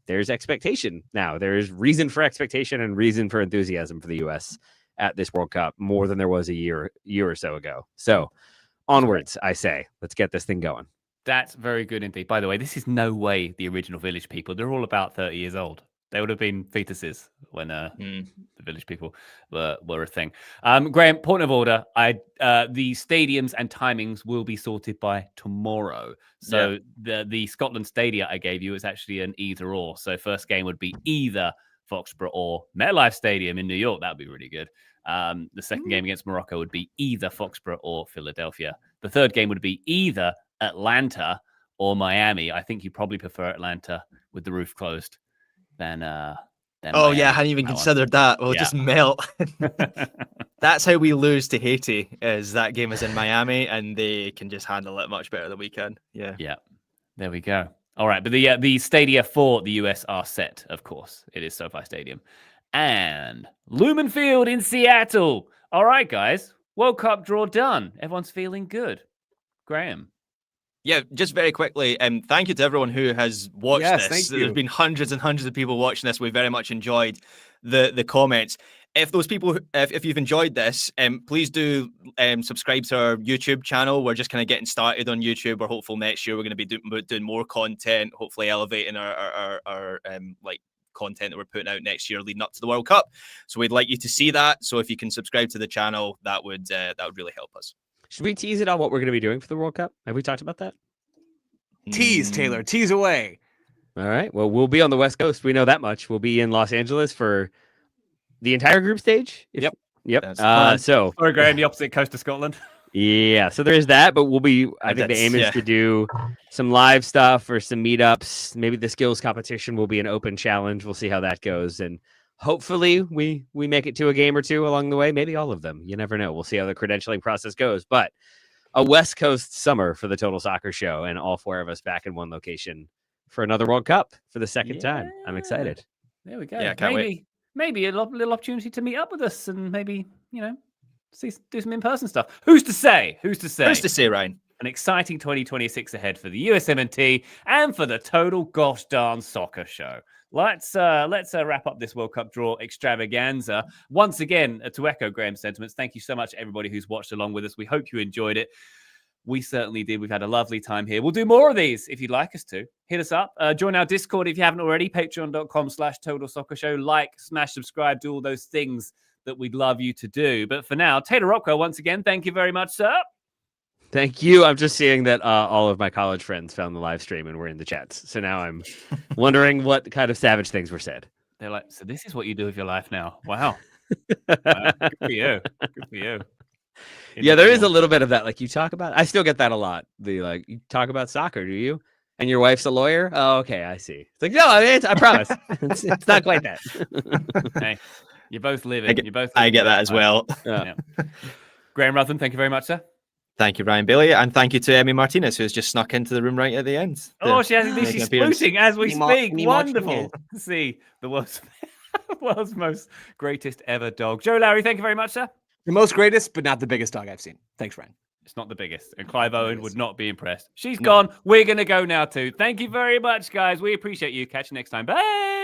there's expectation now. There's reason for expectation and reason for enthusiasm for the US at this World Cup more than there was a year or so ago. So onwards, I say, let's get this thing going. That's very good indeed. By the way, this is no way the original Village people. They're all about 30 years old. They would have been fetuses when the Village people were a thing. Graham, point of order. The stadiums and timings will be sorted by tomorrow. So the Scotland Stadia I gave you is actually an either or. So first game would be either Foxborough or MetLife Stadium in New York. That would be really good. The second game against Morocco would be either Foxborough or Philadelphia. The third game would be either Atlanta or Miami. I think you probably prefer Atlanta with the roof closed. Than Miami. I hadn't even considered that. We'll just melt. That's how we lose to Haiti, is that game is in Miami and they can just handle it much better than we can. Yeah. There we go. All right, but the stadia for the US are set, of course. It is SoFi Stadium and Lumen Field in Seattle. All right, guys, World Cup draw done. Everyone's feeling good. Graham. Yeah, just very quickly, thank you to everyone who has watched this. There's been hundreds and hundreds of people watching this. We very much enjoyed the comments. If those people, if you've enjoyed this, please do subscribe to our YouTube channel. We're just kind of getting started on YouTube. We're hopeful next year we're going to be doing more content, hopefully elevating our like content that we're putting out next year leading up to the World Cup. So we'd like you to see that. So if you can subscribe to the channel, that would really help us. Should we tease it on what we're going to be doing for the World Cup? Have we talked about that? Tease, Taylor. Tease away. All right. Well, we'll be on the West Coast. We know that much. We'll be in Los Angeles for the entire group stage. Yep. So, or Graham, the opposite coast of Scotland. Yeah. So there's that, but we'll be. I think the aim is to do some live stuff or some meetups. Maybe the skills competition will be an open challenge. We'll see how that goes, and hopefully we make it to a game or two along the way. Maybe all of them. You never know. We'll see how the credentialing process goes. But a West Coast summer for the Total Soccer Show, and all four of us back in one location for another World Cup for the second time. I'm excited. There we go. Yeah, can't wait. Maybe a little opportunity to meet up with us and maybe, do some in-person stuff. Who's to say? Who's to say, Ryan? An exciting 2026 ahead for the USMNT and for the Total Gosh Darn Soccer Show. Let's wrap up this World Cup draw extravaganza. Once again, to echo Graham's sentiments, thank you so much, everybody who's watched along with us. We hope you enjoyed it. We certainly did. We've had a lovely time here. We'll do more of these if you'd like us to. Hit us up. Join our Discord if you haven't already. Patreon.com/Total Soccer Show. Like, smash, subscribe, do all those things that we'd love you to do. But for now, Taylor Rockwell, once again, thank you very much, sir. Thank you. I'm just seeing that all of my college friends found the live stream and were in the chats. So now I'm wondering what kind of savage things were said. They're like, so this is what you do with your life now. Wow. Good for you. Good for you. Yeah, there is a little bit of that. Like, you talk about, I still get that a lot. You talk about soccer, do you? And your wife's a lawyer? Oh, okay, I see. It's like, no, I promise. it's not quite that. Hey, you're both living. I get that as well. Yeah. Graham Ruthven, thank you very much, sir. Thank you, Ryan Bailey, and thank you to Emmy Martinez, who's just snuck into the room right at the end. She's spooting as we speak. Wonderful to see the world's most greatest ever dog. Joe Lowry, thank you very much, sir. The most greatest, but not the biggest dog I've seen. Thanks, Ryan. It's not the biggest, and Clive Owen would not be impressed. She's gone. We're going to go now too. Thank you very much, guys. We appreciate you. Catch you next time. Bye.